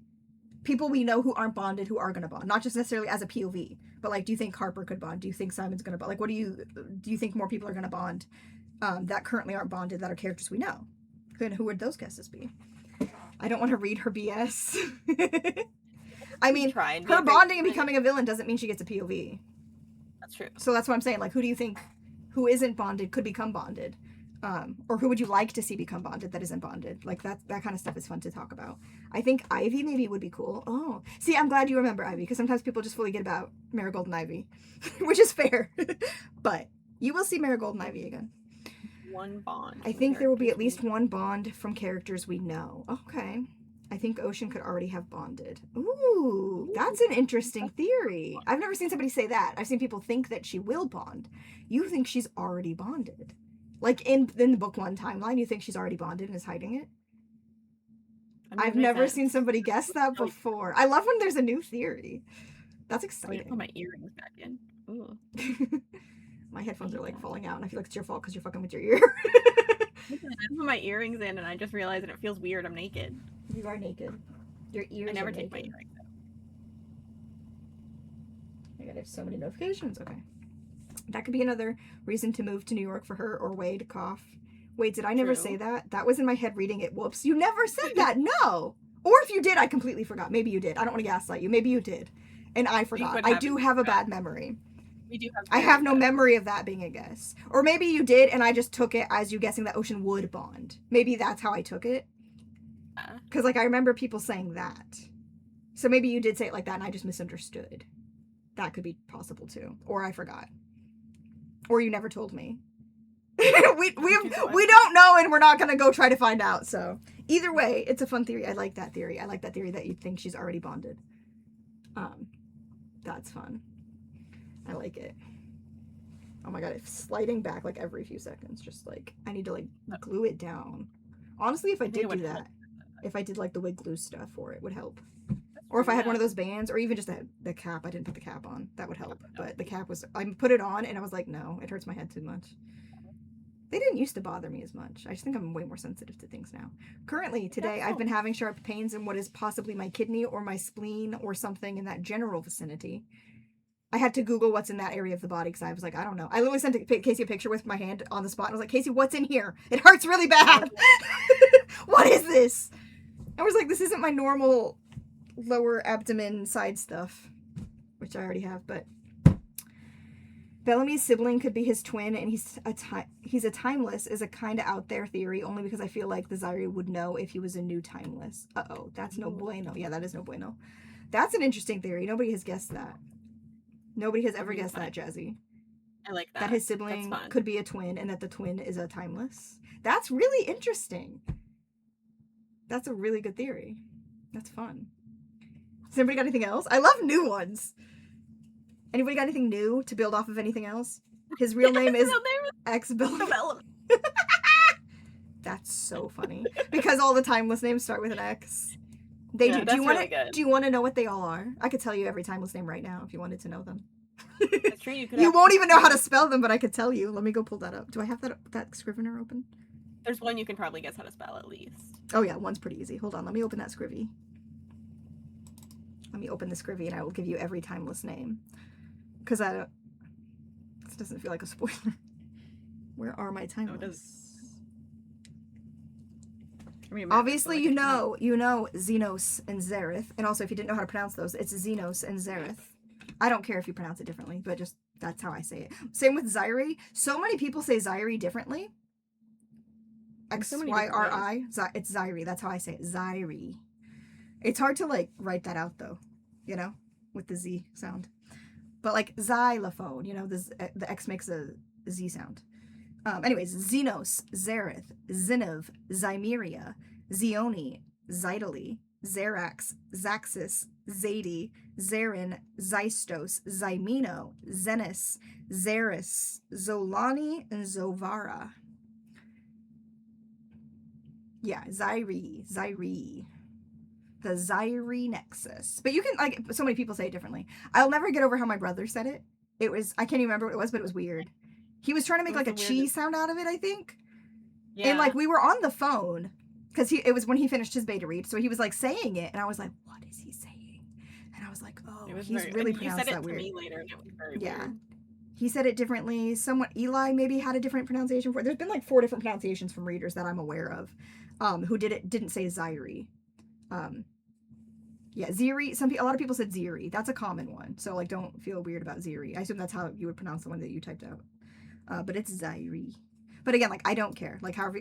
people we know who aren't bonded who are gonna bond? Not just necessarily as a POV, but like do you think Harper could bond? Do you think Simon's gonna bond? Like what do you think more people are gonna bond that currently aren't bonded that are characters we know? Then who would those guesses be? I don't want to read her BS. I mean, her bonding and becoming a villain doesn't mean she gets a POV.
That's true.
So that's what I'm saying. Like, who do you think who isn't bonded could become bonded? Or who would you like to see become bonded that isn't bonded? Like, that kind of stuff is fun to talk about. I think Ivy maybe would be cool. Oh, see, I'm glad you remember Ivy, because sometimes people just fully get about Marigold and Ivy, which is fair. But you will see Marigold and Ivy again.
One bond.
I think there will be at least one bond from characters we know. Okay. I think Ocean could already have bonded. Ooh, that's an interesting theory. I've never seen somebody say that. I've seen people think that she will bond. You think she's already bonded. Like in the book 1 timeline, you think she's already bonded and is hiding it? I've never seen somebody guess that before. I love when there's a new theory. That's
I'm
exciting.
gonna put my earrings back in. Ooh.
My headphones are like falling out, and I feel like it's your fault because you're fucking with your ear.
I put my earrings in, and I just realized that it feels weird. I'm naked.
You are naked. Your ears.
I never
are
take my
naked.
earrings out.
I got so many notifications. Okay. That could be another reason to move to New York for her or Wade. Cough. Wait, did I never say that? That was in my head reading it. Whoops. You never said that. No. Or if you did, I completely forgot. Maybe you did. I don't want to gaslight you. Maybe you did. And I forgot. I do have a bad memory.
We do have.
I have no memory of that being a guess. Or maybe you did, and I just took it as you guessing that Ocean would bond. Maybe that's how I took it. Because, like, I remember people saying that. So maybe you did say it like that, and I just misunderstood. That could be possible, too. Or I forgot. Or you never told me. we don't know, and we're not going to go try to find out. So either way, it's a fun theory. I like that theory. I like that theory that you think she's already bonded. That's fun. I like it. Oh my god, it's sliding back like every few seconds. Just like, I need to like glue it down. Honestly, if I did do that, if I did like the wig glue stuff for it, would help. Or if I had one of those bands, or even just the cap, I didn't put the cap on, that would help. But the cap was, I put it on and I was like, no, it hurts my head too much. They didn't used to bother me as much. I just think I'm way more sensitive to things now. Currently, today, I've been having sharp pains in what is possibly my kidney or my spleen or something in that general vicinity. I had to Google what's in that area of the body because I was like, I don't know. I literally sent Casey a picture with my hand on the spot. And I was like, Casey, what's in here? It hurts really bad. What is this? I was like, this isn't my normal lower abdomen side stuff, which I already have, but Bellamy's sibling could be his twin, and he's a timeless is a kind of out there theory, only because I feel like the Zaire would know if he was a new timeless. Uh-oh, that's no bueno. Yeah, that is no bueno. That's an interesting theory. Nobody has guessed that. Nobody has ever guessed that, Jazzy.
I like that.
That his sibling could be a twin, and that the twin is a timeless. That's really interesting. That's a really good theory. That's fun. Has anybody got anything else? I love new ones. Anybody got anything new to build off of anything else? His real name is X Bellamy. That's so funny. Because all the timeless names start with an X. They do. Do you want to know what they all are? I could tell you every timeless name right now if you wanted to know them.
That's true.
You won't even know how to spell them, but I could tell you. Let me go pull that up. Do I have that Scrivener open?
There's one you can probably guess how to spell at least.
Oh yeah, one's pretty easy. Hold on, let me open that Scrivy. Let me open the Scrivy and I will give you every timeless name. Because this doesn't feel like a spoiler. Where are my timeless? Obviously, you know Xenos and Zareth. And also, if you didn't know how to pronounce those, it's Xenos and Zareth. I don't care if you pronounce it differently, but just that's how I say it. Same with Zaire. So many people say Zaire differently. X-Y-R-I. It's Zaire. That's how I say it. Zaire. It's hard to, like, write that out, though. You know? With the Z sound. But, like, xylophone. You know, the X makes a Z sound. Anyways, Xenos, Zareth, Zinov, Zymeria, Zioni, Zidali, Zerax, Zaxis, Zadie, Zarin, Zystos, Zymeno, Zenis, Zeris, Zolani, and Zovara. Yeah, Zaire. The Zaire Nexus. But you can, like, so many people say it differently. I'll never get over how my brother said it. I can't even remember what it was, but it was weird. He was trying to make, like, a cheese sound out of it, I think. Yeah. And, like, we were on the phone, because it was when he finished his beta read, so he was, like, saying it, and I was like, what is he saying? And I was like, oh, he's really pronounced that weird.
You said it to me later, and it was very weird.
He said it differently. Eli maybe had a different pronunciation for it. There's been, like, 4 different pronunciations from readers that I'm aware of, who didn't say Zaire. Yeah, Ziri. A lot of people said Ziri. That's a common one. So, like, don't feel weird about Ziri. I assume that's how you would pronounce the one that you typed out. But it's Zaire. But again, like, I don't care. Like, however,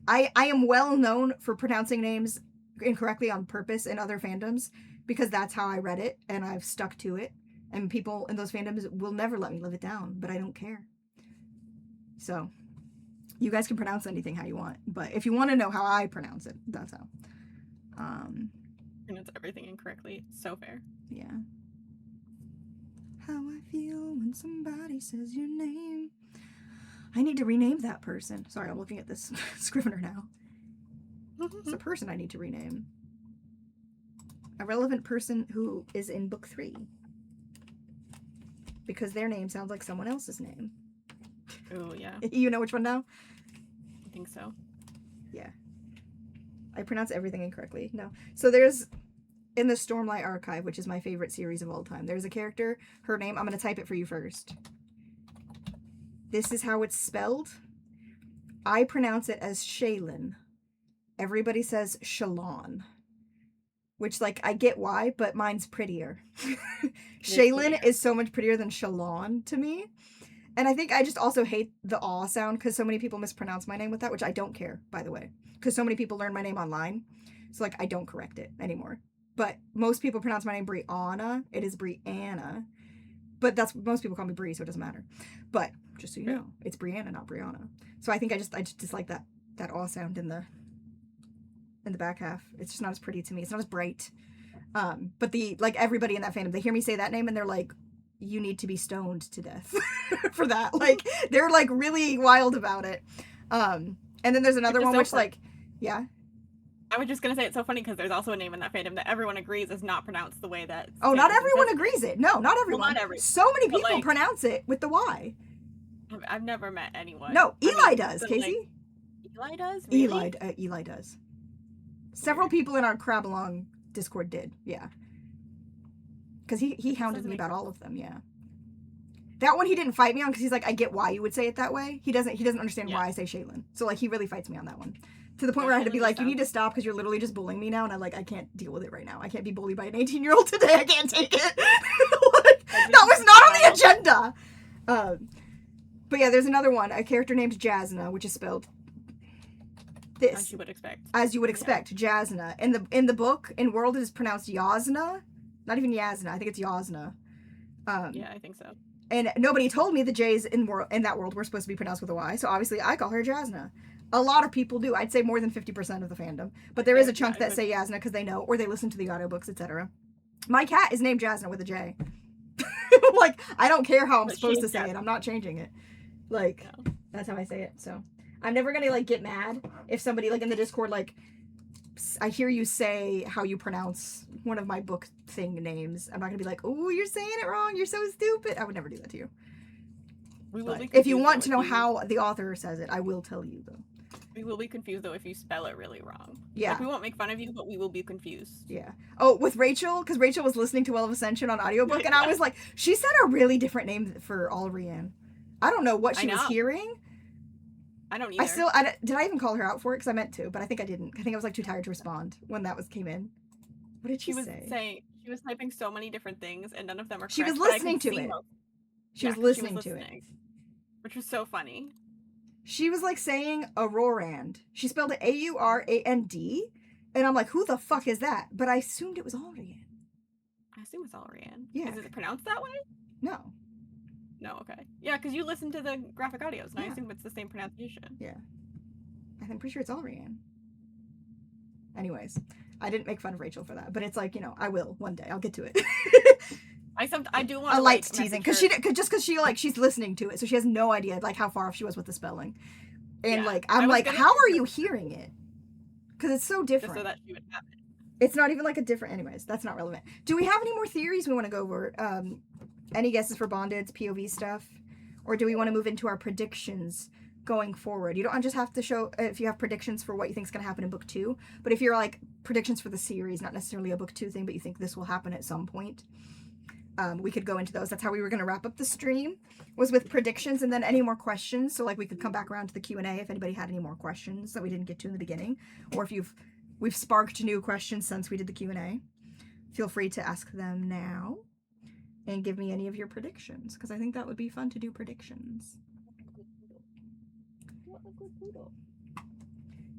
I am well known for pronouncing names incorrectly on purpose in other fandoms because that's how I read it and I've stuck to it. And people in those fandoms will never let me live it down, but I don't care. So, you guys can pronounce anything how you want. But if you want to know how I pronounce it, that's how.
Pronounce everything incorrectly. So fair.
Yeah. How I feel when somebody says your name. I need to rename that person. Sorry, I'm looking at this Scrivener now. It's a person I need to rename. a relevant person who is in book 3. Because their name sounds like someone else's name.
Oh, yeah.
You know which one now?
I think so.
Yeah. I pronounce everything incorrectly. No. So there's, in the Stormlight Archive, which is my favorite series of all time, there's a character, her name, I'm going to type it for you first. This is how it's spelled. I pronounce it as Shaylin. Everybody says Shalon. Which, like, I get why, but mine's prettier. Shaylin is so much prettier than Shalon to me. And I think I just also hate the aw sound because so many people mispronounce my name with that, which I don't care, by the way. Because so many people learn my name online. So, like, I don't correct it anymore. But most people pronounce my name Brianna. It is Brianna. But that's, most people call me Bri, so it doesn't matter. But, just so you know, it's Brianna, not Brianna. So I think I just dislike that aw sound in the back half. It's just not as pretty to me. It's not as bright. But everybody in that fandom, they hear me say that name and they're like, you need to be stoned to death for that. Like, they're like really wild about it. And then there's another one which yeah.
I was just gonna say it's so funny because there's also a name in that fandom that everyone agrees is not pronounced the way that.
Oh, not everyone agrees it. No, not everyone.
Well, not everyone.
So many people pronounce it with the Y.
I've never met anyone.
No, Eli does, Casey.
Eli does? Really?
Eli does. Several people in our Crab Along Discord did, yeah. Because he hounded me about all of them, yeah. That one he didn't fight me on because he's like, I get why you would say it that way. He doesn't understand why I say Shaylin. So like he really fights me on that one. To the point where I had to be like, you need to stop because you're literally just bullying me now, and I can't deal with it right now. I can't be bullied by an 18-year-old today. I can't take it. That was not on the agenda. But yeah, there's another one, a character named Jasna, which is spelled this.
As you would expect.
As you would expect, yeah. Jasna. In the book, in World, it is pronounced Yasna. Not even Yasna. I think it's Yasna.
Yeah, I think so.
And nobody told me the J's in that world were supposed to be pronounced with a Y, so obviously I call her Jasna. A lot of people do. I'd say more than 50% of the fandom. But there is a chunk that say Yasna because they know, or they listen to the audiobooks, etc. My cat is named Jasna with a J. Like, I don't care how I'm supposed to say it. I'm not changing it. Like, that's how I say it, so. I'm never gonna, like, get mad if somebody, like, in the Discord, like, I hear you say how you pronounce one of my book thing names. I'm not gonna be like, oh, you're saying it wrong. You're so stupid. I would never do that to you. If you want to know how the author says it, I will tell you, though.
We will be confused, though, if you spell it really wrong.
Yeah.
Like, we won't make fun of you, but we will be confused.
Yeah. Oh, with Rachel, because Rachel was listening to Well of Ascension on audiobook, and I was like, she said a really different name for Alrianne. I don't know what she was hearing.
I don't either.
Did I even call her out for it? Because I meant to, but I think I didn't. I think I was, like, too tired to respond when that came in. What did she say?
She was typing so many different things, and none of them are correct.
She was listening to it. She was listening to it.
Which was so funny.
She was, like, saying Aurorand. She spelled it Aurand, and I'm like, who the fuck is that? But I assumed it was Alrianne.
I assume it's Alrianne.
Yeah.
Is it pronounced that way?
No.
No, okay. Yeah, because you listen to the graphic audios, and I assume it's the same pronunciation.
Yeah. I'm pretty sure it's Alrianne. Anyways, I didn't make fun of Rachel for that, but it's like, you know, I will one day. I'll get to it.
I do want
a light teasing because she's listening to it, so she has no idea like how far off she was with the spelling, and I'm like, how are you hearing it? Because it's so different.
Just so that she would have it.
It's not even like a different. Anyways, that's not relevant. Do we have any more theories we want to go over? Any guesses for Bonded's POV stuff, or do we want to move into our predictions going forward? You don't just have to show if you have predictions for what you think is going to happen in book 2, but if you're like predictions for the series, not necessarily a book 2 thing, but you think this will happen at some point. We could go into those. That's how we were going to wrap up the stream, was with predictions and then any more questions. So like we could come back around to the Q&A if anybody had any more questions that we didn't get to in the beginning, or if we've sparked new questions since we did the Q&A. Feel free to ask them now and give me any of your predictions, because I think that would be fun to do predictions.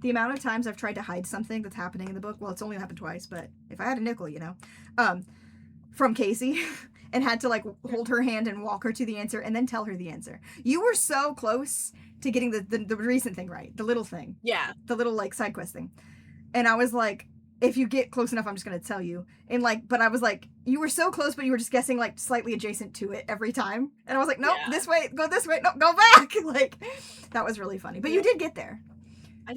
The amount of times I've tried to hide something that's happening in the book, well, it's only happened twice, but if I had a nickel, you know, from Casey, and had to like hold her hand and walk her to the answer and then tell her the answer. You were so close to getting the recent thing right, the little thing.
Yeah.
The little like side quest thing. And I was like, if you get close enough, I'm just going to tell you. And like, but I was like, you were so close, but you were just guessing like slightly adjacent to it every time. And I was like, nope, this way, go this way, no, go back. Like, that was really funny. But you did get there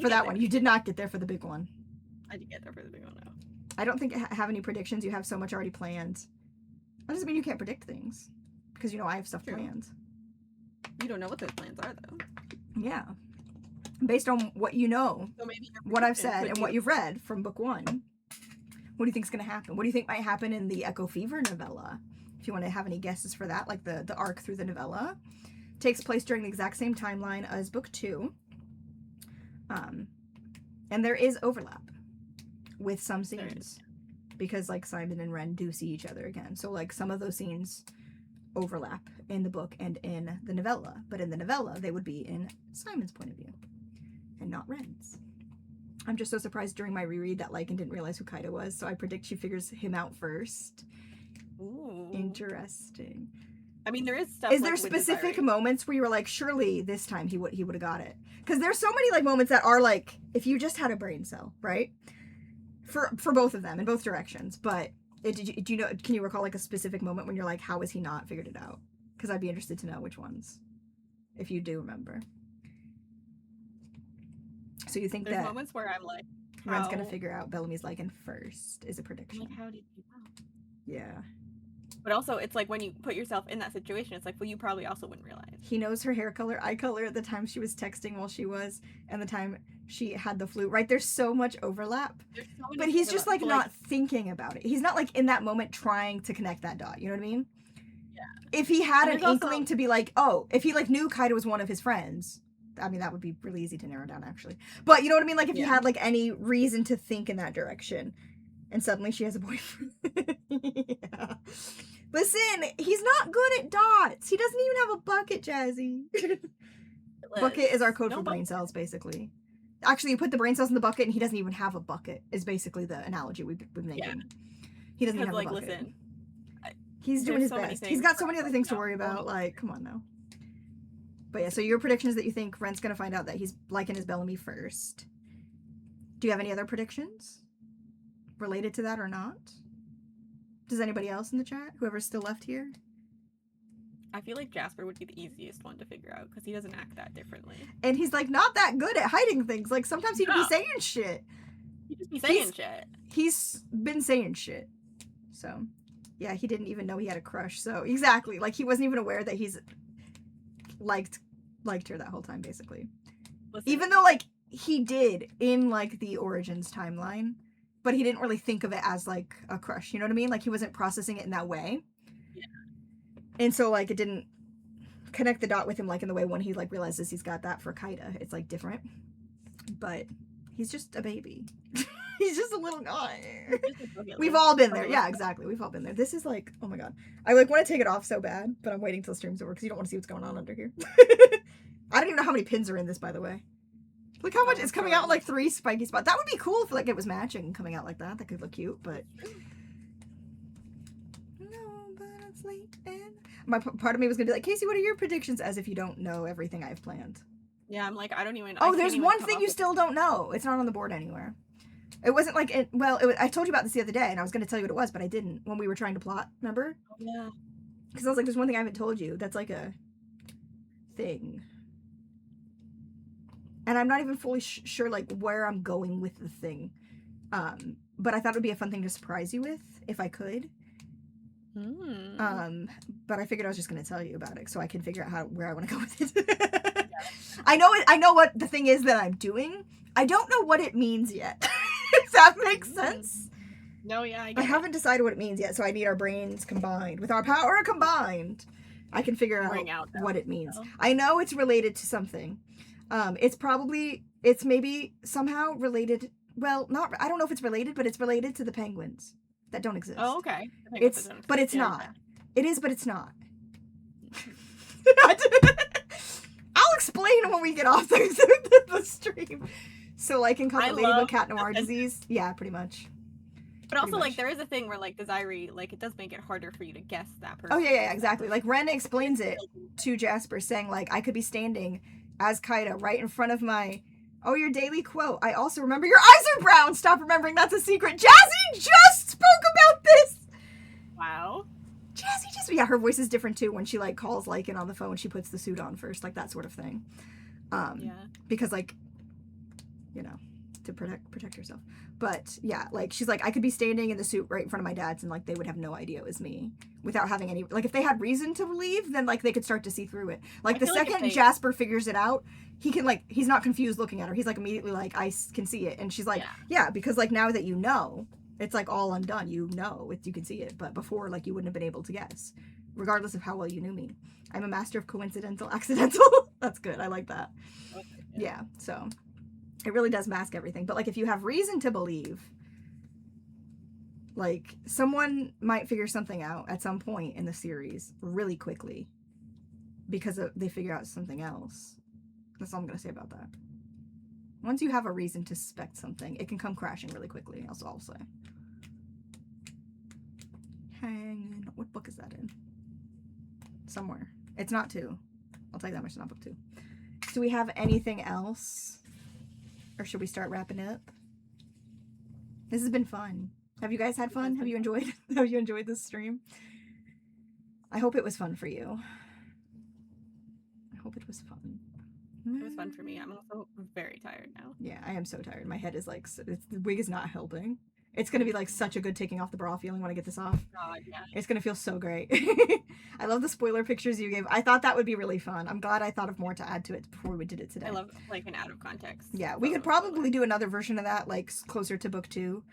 for that one. You did not get there for the big one.
I did get there for the big one, though.
I don't think have any predictions. You have so much already planned. That doesn't mean you can't predict things. Because, you know, I have stuff planned.
You don't know what those plans are, though.
Yeah. Based on what you know,
So maybe
what I've said, and what you've read from book 1. What do you think is going to happen? What do you think might happen in the Echo Fever novella? If you want to have any guesses for that, like the arc through the novella. Takes place during the exact same timeline as book 2. And there is overlap with some scenes. Because, like, Simon and Ren do see each other again. So, like, some of those scenes overlap in the book and in the novella. But in the novella, they would be in Simon's point of view. And not Ren's. I'm just so surprised during my reread that Lycan didn't realize who Kaida was. So I predict she figures him out first.
Ooh.
Interesting.
I mean, there is stuff.
Is there specific moments where you were like, surely this time he would have got it? Because there's so many, like, moments that are, like, if you just had a brain cell, right? For both of them, in both directions. But do you know? Can you recall, like, a specific moment when you're like, how has he not figured it out? Because I'd be interested to know which ones, if you do remember. So you think
there's
that
moments where I'm like,
Ren's gonna figure out Bellamy's Lycan first is a prediction.
Like, how did you know?
Yeah.
But also, it's like when you put yourself in that situation, it's like, well, you probably also wouldn't realize.
He knows her hair color, eye color at the time she was texting while she was, and the time she had the flu, right? There's so much overlap. But he's just, like, not thinking about it. He's not, like, in that moment trying to connect that dot. You know what I mean?
Yeah.
If he had
And
an inkling to be like, oh, if he, like, knew Kaida was one of his friends, I mean, that would be really easy to narrow down, actually. But you know what I mean? Like, if you had, like, any reason to think in that direction, and suddenly she has a boyfriend. Yeah. Listen, he's not good at dots. He doesn't even have a bucket, Jazzy. Bucket is our code for brain cells, basically. Actually, you put the brain cells in the bucket, and he doesn't even have a bucket, is basically the analogy we've been making. Yeah. He doesn't even have a bucket. Listen, he's doing his best. He's got so many other things to worry about. Like, come on now. But yeah, so your prediction is that you think Ren's going to find out that he's liking his Bellamy first. Do you have any other predictions related to that or not? Does anybody else in the chat? Whoever's still left here?
I feel like Jasper would be the easiest one to figure out because he doesn't act that differently.
And he's, like, not that good at hiding things. Like, sometimes he'd be saying shit.
He'd just be saying shit.
He's been saying shit. So, yeah, he didn't even know he had a crush. So, exactly. Like, he wasn't even aware that he's liked her that whole time, basically. Listen. Even though, like, he did in, like, the Origins timeline. But he didn't really think of it as, like, a crush. You know what I mean? Like, he wasn't processing it in that way. Yeah. And so, like, it didn't connect the dot with him, like, in the way when he, like, realizes he's got that for Kaida. It's, like, different. But he's just a baby. He's just a little guy. We've all been there. Yeah, exactly. We've all been there. This is, like, oh my god. I, like, want to take it off so bad, but I'm waiting till the stream's over because you don't want to see what's going on under here. I don't even know how many pins are in this, by the way. Look how much it's coming out, like, 3 spiky spots. That would be cool if, like, it was matching coming out like that. That could look cute, but no, but it's late. And part of me was gonna be like, Casey, what are your predictions? As if you don't know everything I have planned.
Yeah, I'm like, I don't even.
Oh, there's one thing you still don't know. It's not on the board anywhere. It wasn't like it. Well, I told you about this the other day, and I was gonna tell you what it was, but I didn't when we were trying to plot. Remember?
Oh, yeah.
Because I was like, there's one thing I haven't told you. That's like a thing. And I'm not even fully sure, like, where I'm going with the thing. But I thought it would be a fun thing to surprise you with, if I could. But I figured I was just going to tell you about it, so I can figure out where I want to go with it. I know what the thing is that I'm doing. I don't know what it means yet. If that makes sense.
No, yeah,
I haven't decided what it means yet, so I need our brains combined. With our power combined, I can figure out what it means. I know it's related to something. It's maybe somehow related. Well, I don't know if it's related, but it's related to the penguins that don't exist.
Oh, okay.
But it's not. It is, but it's not. I'll explain when we get off the stream. So, like, in Ladybug Cat Noir disease, yeah, pretty much.
But also, like, there is a thing where, like, Desiree, like, it does make it harder for you to guess that person.
Oh, yeah, exactly. Like, Ren explains it to Jasper, saying, like, I could be standing as Kaida right in front of your daily quote. I also remember your eyes are brown. Stop remembering, that's a secret. Jazzy just spoke about this.
Wow.
Jazzy yeah, her voice is different too. When she, like, calls Lycan on the phone, she puts the suit on first, like, that sort of thing. Yeah. Because, like, you know, to protect herself. But yeah, like she's like, I could be standing in the suit right in front of my dad's and like they would have no idea it was me without having any, like if they had reason to believe, then like they could start to see through it. Like the second Jasper figures it out, he can like, he's not confused looking at her. He's like immediately like, I can see it. And she's like, yeah, because like now that you know, it's like all undone. You know, you can see it. But before, like you wouldn't have been able to guess, regardless of how well you knew me. I'm a master of coincidental accidental. That's good. I like that. Yeah, so it really does mask everything. But like if you have reason to believe, like someone might figure something out at some point in the series really quickly because they figure out something else. That's all I'm going to say about that. Once you have a reason to suspect something, it can come crashing really quickly. That's all I'll say. Hang on. What book is that in? Somewhere. It's not 2. I'll tell you that much. It's not book 2. Do we have anything else? Or should we start wrapping up? This has been fun. Have you guys had fun? Have you enjoyed this stream? I hope it was fun for you. I hope it was fun.
It was fun for me. I'm also very tired now.
Yeah, I am so tired. My head is like, the wig is not helping. It's going to be like such a good taking off the bra feeling when I get this off. God, yeah. It's going to feel so great. I love the spoiler pictures you gave. I thought that would be really fun. I'm glad I thought of more to add to it before we did it today.
I love like an out of context.
Yeah, we could probably do another version of that, like closer to book 2,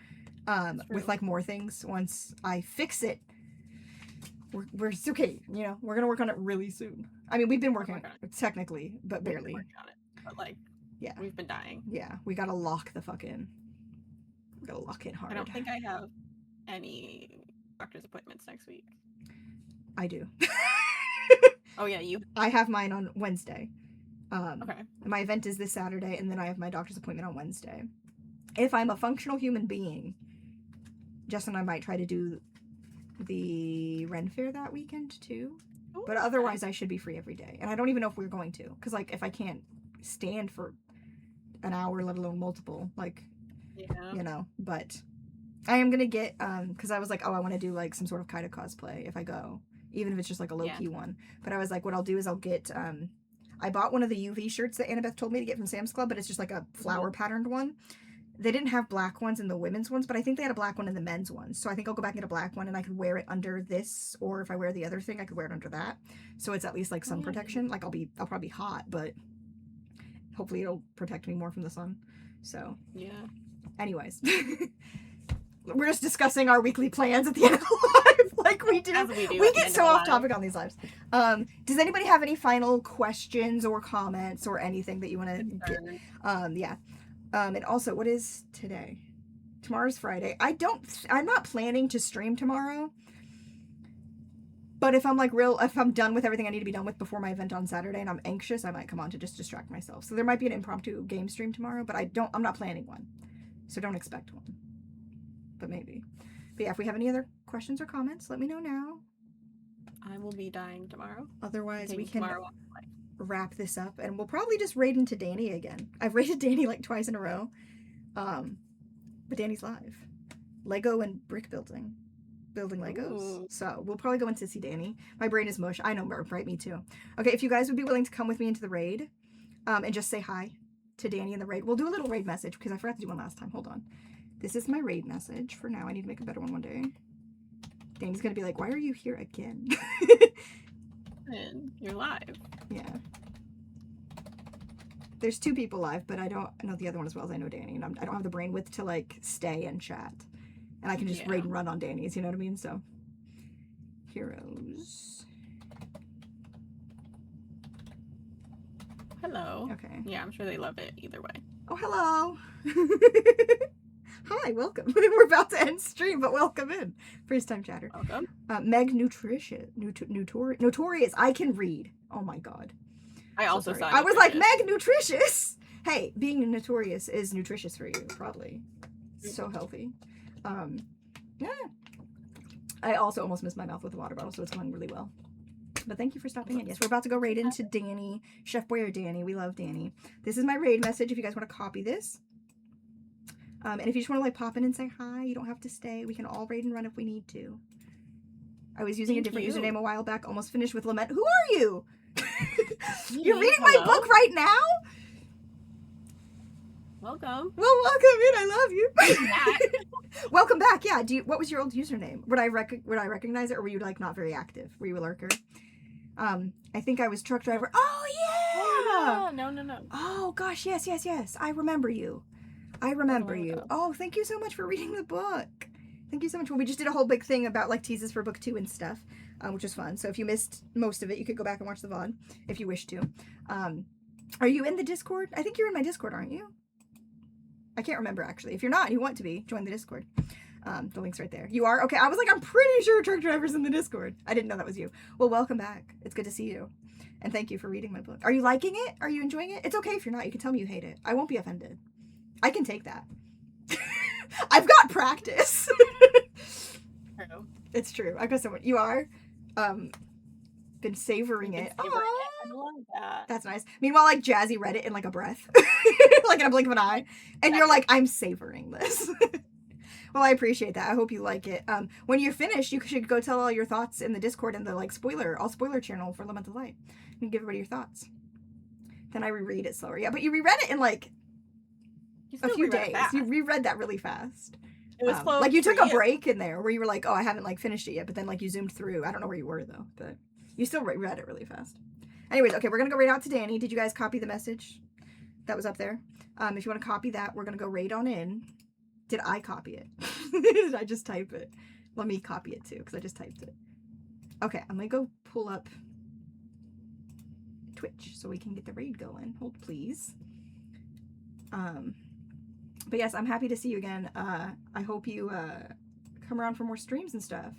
with like more things once I fix it. We're it's okay, you know, we're going to work on it really soon. I mean, we've been working on it technically, but barely.
But like, yeah, we've been dying.
Yeah, we got to lock the fuck in. Go lock in hard.
I don't think I have any doctor's appointments next week.
I do.
Oh yeah, you.
I have mine on Wednesday.
Okay.
My event is this Saturday, and then I have my doctor's appointment on Wednesday. If I'm a functional human being, Jess and I might try to do the Ren Fair that weekend too. Ooh, but otherwise, I should be free every day. And I don't even know if we're going to, because like if I can't stand for an hour, let alone multiple, like. Yeah. You know, but I am gonna get because I was like, oh, I want to do like some sort of Kaida cosplay if I go, even if it's just like a low-key one. But I was like, what I'll do is I'll get I bought one of the UV shirts that Annabeth told me to get from Sam's Club, but it's just like a flower patterned one. They didn't have black ones in the women's ones, but I think they had a black one in the men's ones. So I think I'll go back and get a black one, and I could wear it under this, or if I wear the other thing, I could wear it under that. So it's at least like sun protection. Like I'll probably be hot, but hopefully it'll protect me more from the sun. So
yeah. Anyways,
we're just discussing our weekly plans at the end of the live, like we do. We get so off topic on these lives. Does anybody have any final questions or comments or anything that you want to get? Yeah. And also, what is today? Tomorrow's Friday. I'm not planning to stream tomorrow. But if I'm if I'm done with everything I need to be done with before my event on Saturday and I'm anxious, I might come on to just distract myself. So there might be an impromptu game stream tomorrow, but I'm not planning one. So don't expect one. But maybe. But yeah, if we have any other questions or comments, let me know now.
I will be dying tomorrow.
Otherwise, we can wrap this up, and we'll probably just raid into Danny again. I've raided Danny like twice in a row. But Danny's live. Lego and brick building Legos. Ooh. So we'll probably go in to see Danny. My brain is mush. I know, right? Me too. Okay, if you guys would be willing to come with me into the raid, and just say hi to Danny in the raid. We'll do a little raid message because I forgot to do one last time. Hold on. This is my raid message for now. I need to make a better one day. Danny's gonna be like, why are you here again?
And you're live.
Yeah. There's 2 people live, but I don't know the other one as well as I know Danny, and I don't have the brain width to like stay and chat. And I can just raid and run on Danny's, you know what I mean? So, heroes.
Hello.
Okay.
Yeah, I'm sure they love it either way.
Oh, hello. Hi, welcome. We're about to end stream, but welcome in. First time chatter.
Welcome.
Meg Notorious. I can read. Oh my god.
I also saw
I was like, Meg Nutritious. Hey, being notorious is nutritious for you, probably. So healthy. Yeah. I also almost missed my mouth with the water bottle, so it's going really well. But thank you for stopping in. Yes, we're about to go raid into Danny. Chef Boyer Danny. We love Danny. This is my raid message if you guys want to copy this. And if you just want to like pop in and say hi, you don't have to stay. We can all raid and run if we need to. I was using a different username a while back. Almost finished with Lament. Who are you? You're reading my book right now?
Welcome.
Well, welcome in. I love you.
Back.
Welcome back. Yeah. What was your old username? Would I recognize it, or were you like not very active? Were you a lurker? I think I was truck driver. Oh yeah.
No.
Oh gosh, yes. I remember you. Oh, thank you so much for reading the book. Thank you so much. Well, we just did a whole big thing about like teases for book 2 and stuff, which was fun. So if you missed most of it, you could go back and watch the VOD if you wish to. Are you in the Discord? I think you're in my Discord, aren't you? I can't remember actually. If you're not and you want to be, join the Discord. The link's right there. You are? Okay, I was like, I'm pretty sure Truck Driver's in the Discord. I didn't know that was you. Well, welcome back. It's good to see you. And thank you for reading my book. Are you liking it? Are you enjoying it? It's okay if you're not. You can tell me you hate it. I won't be offended. I can take that. I've got practice.
True.
It's true. I've got someone. You are? Been savoring it.
I love that.
That's nice. Meanwhile, like Jazzy read it in like a breath. Like in a blink of an eye. And you're like, I'm savoring this. Well, I appreciate that. I hope you like it. When you're finished, you should go tell all your thoughts in the Discord and the like spoiler channel for Lament of Light. You can give everybody your thoughts. Then I reread it slower. Yeah, but you reread it in like a few days. You reread that really fast.
It was slow.
Like you took a break in there where you were like, oh, I haven't like finished it yet, but then like you zoomed through. I don't know where you were though, but you still read it really fast. Anyways, okay, we're gonna go raid out to Danny. Did you guys copy the message that was up there? If you want to copy that, we're gonna go raid on in. Did I copy it? Did I just type it? Let me copy it too, because I just typed it. Okay, I'm gonna go pull up Twitch so we can get the raid going. Hold please. But yes, I'm happy to see you again. I hope you come around for more streams and stuff,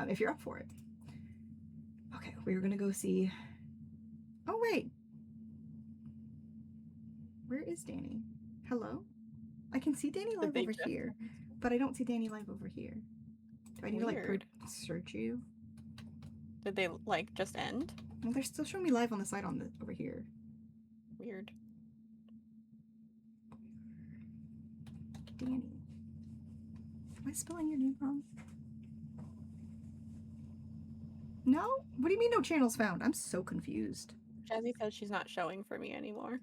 if you're up for it. Okay, we're gonna go see. Oh wait, where is Danny? Hello? I can see Danny live over here, but I don't see Danny live over here. Do I need to like search you?
Did they like just end?
Well, they're still showing me live on the side over here.
Weird.
Danny. Am I spelling your name wrong? No? What do you mean no channels found? I'm so confused.
Jazzy says she's not showing for me anymore.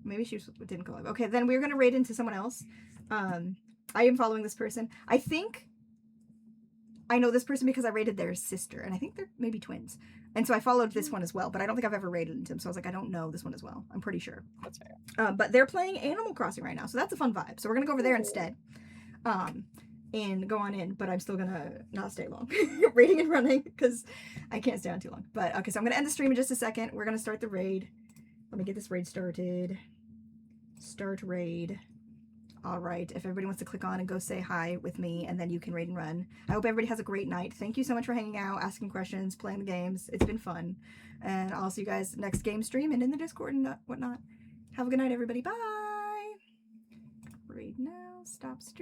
Maybe she didn't go live. Okay, then we're going to raid into someone else. I am following this person. I think I know this person because I raided their sister, and I think they're maybe twins. And so I followed this one as well, but I don't think I've ever raided into him, so I was like, I don't know this one as well. I'm pretty sure.
That's fair.
But they're playing Animal Crossing right now, so that's a fun vibe. So we're going to go over there instead. And go on in, but I'm still gonna not stay long. Raiding and running, because I can't stay on too long. But, okay, so I'm gonna end the stream in just a second. We're gonna start the raid. Let me get this raid started. Start raid. Alright, if everybody wants to click on and go say hi with me, and then you can raid and run. I hope everybody has a great night. Thank you so much for hanging out, asking questions, playing the games. It's been fun. And I'll see you guys next game stream and in the Discord and whatnot. Have a good night, everybody. Bye! Raid now. Stop stream.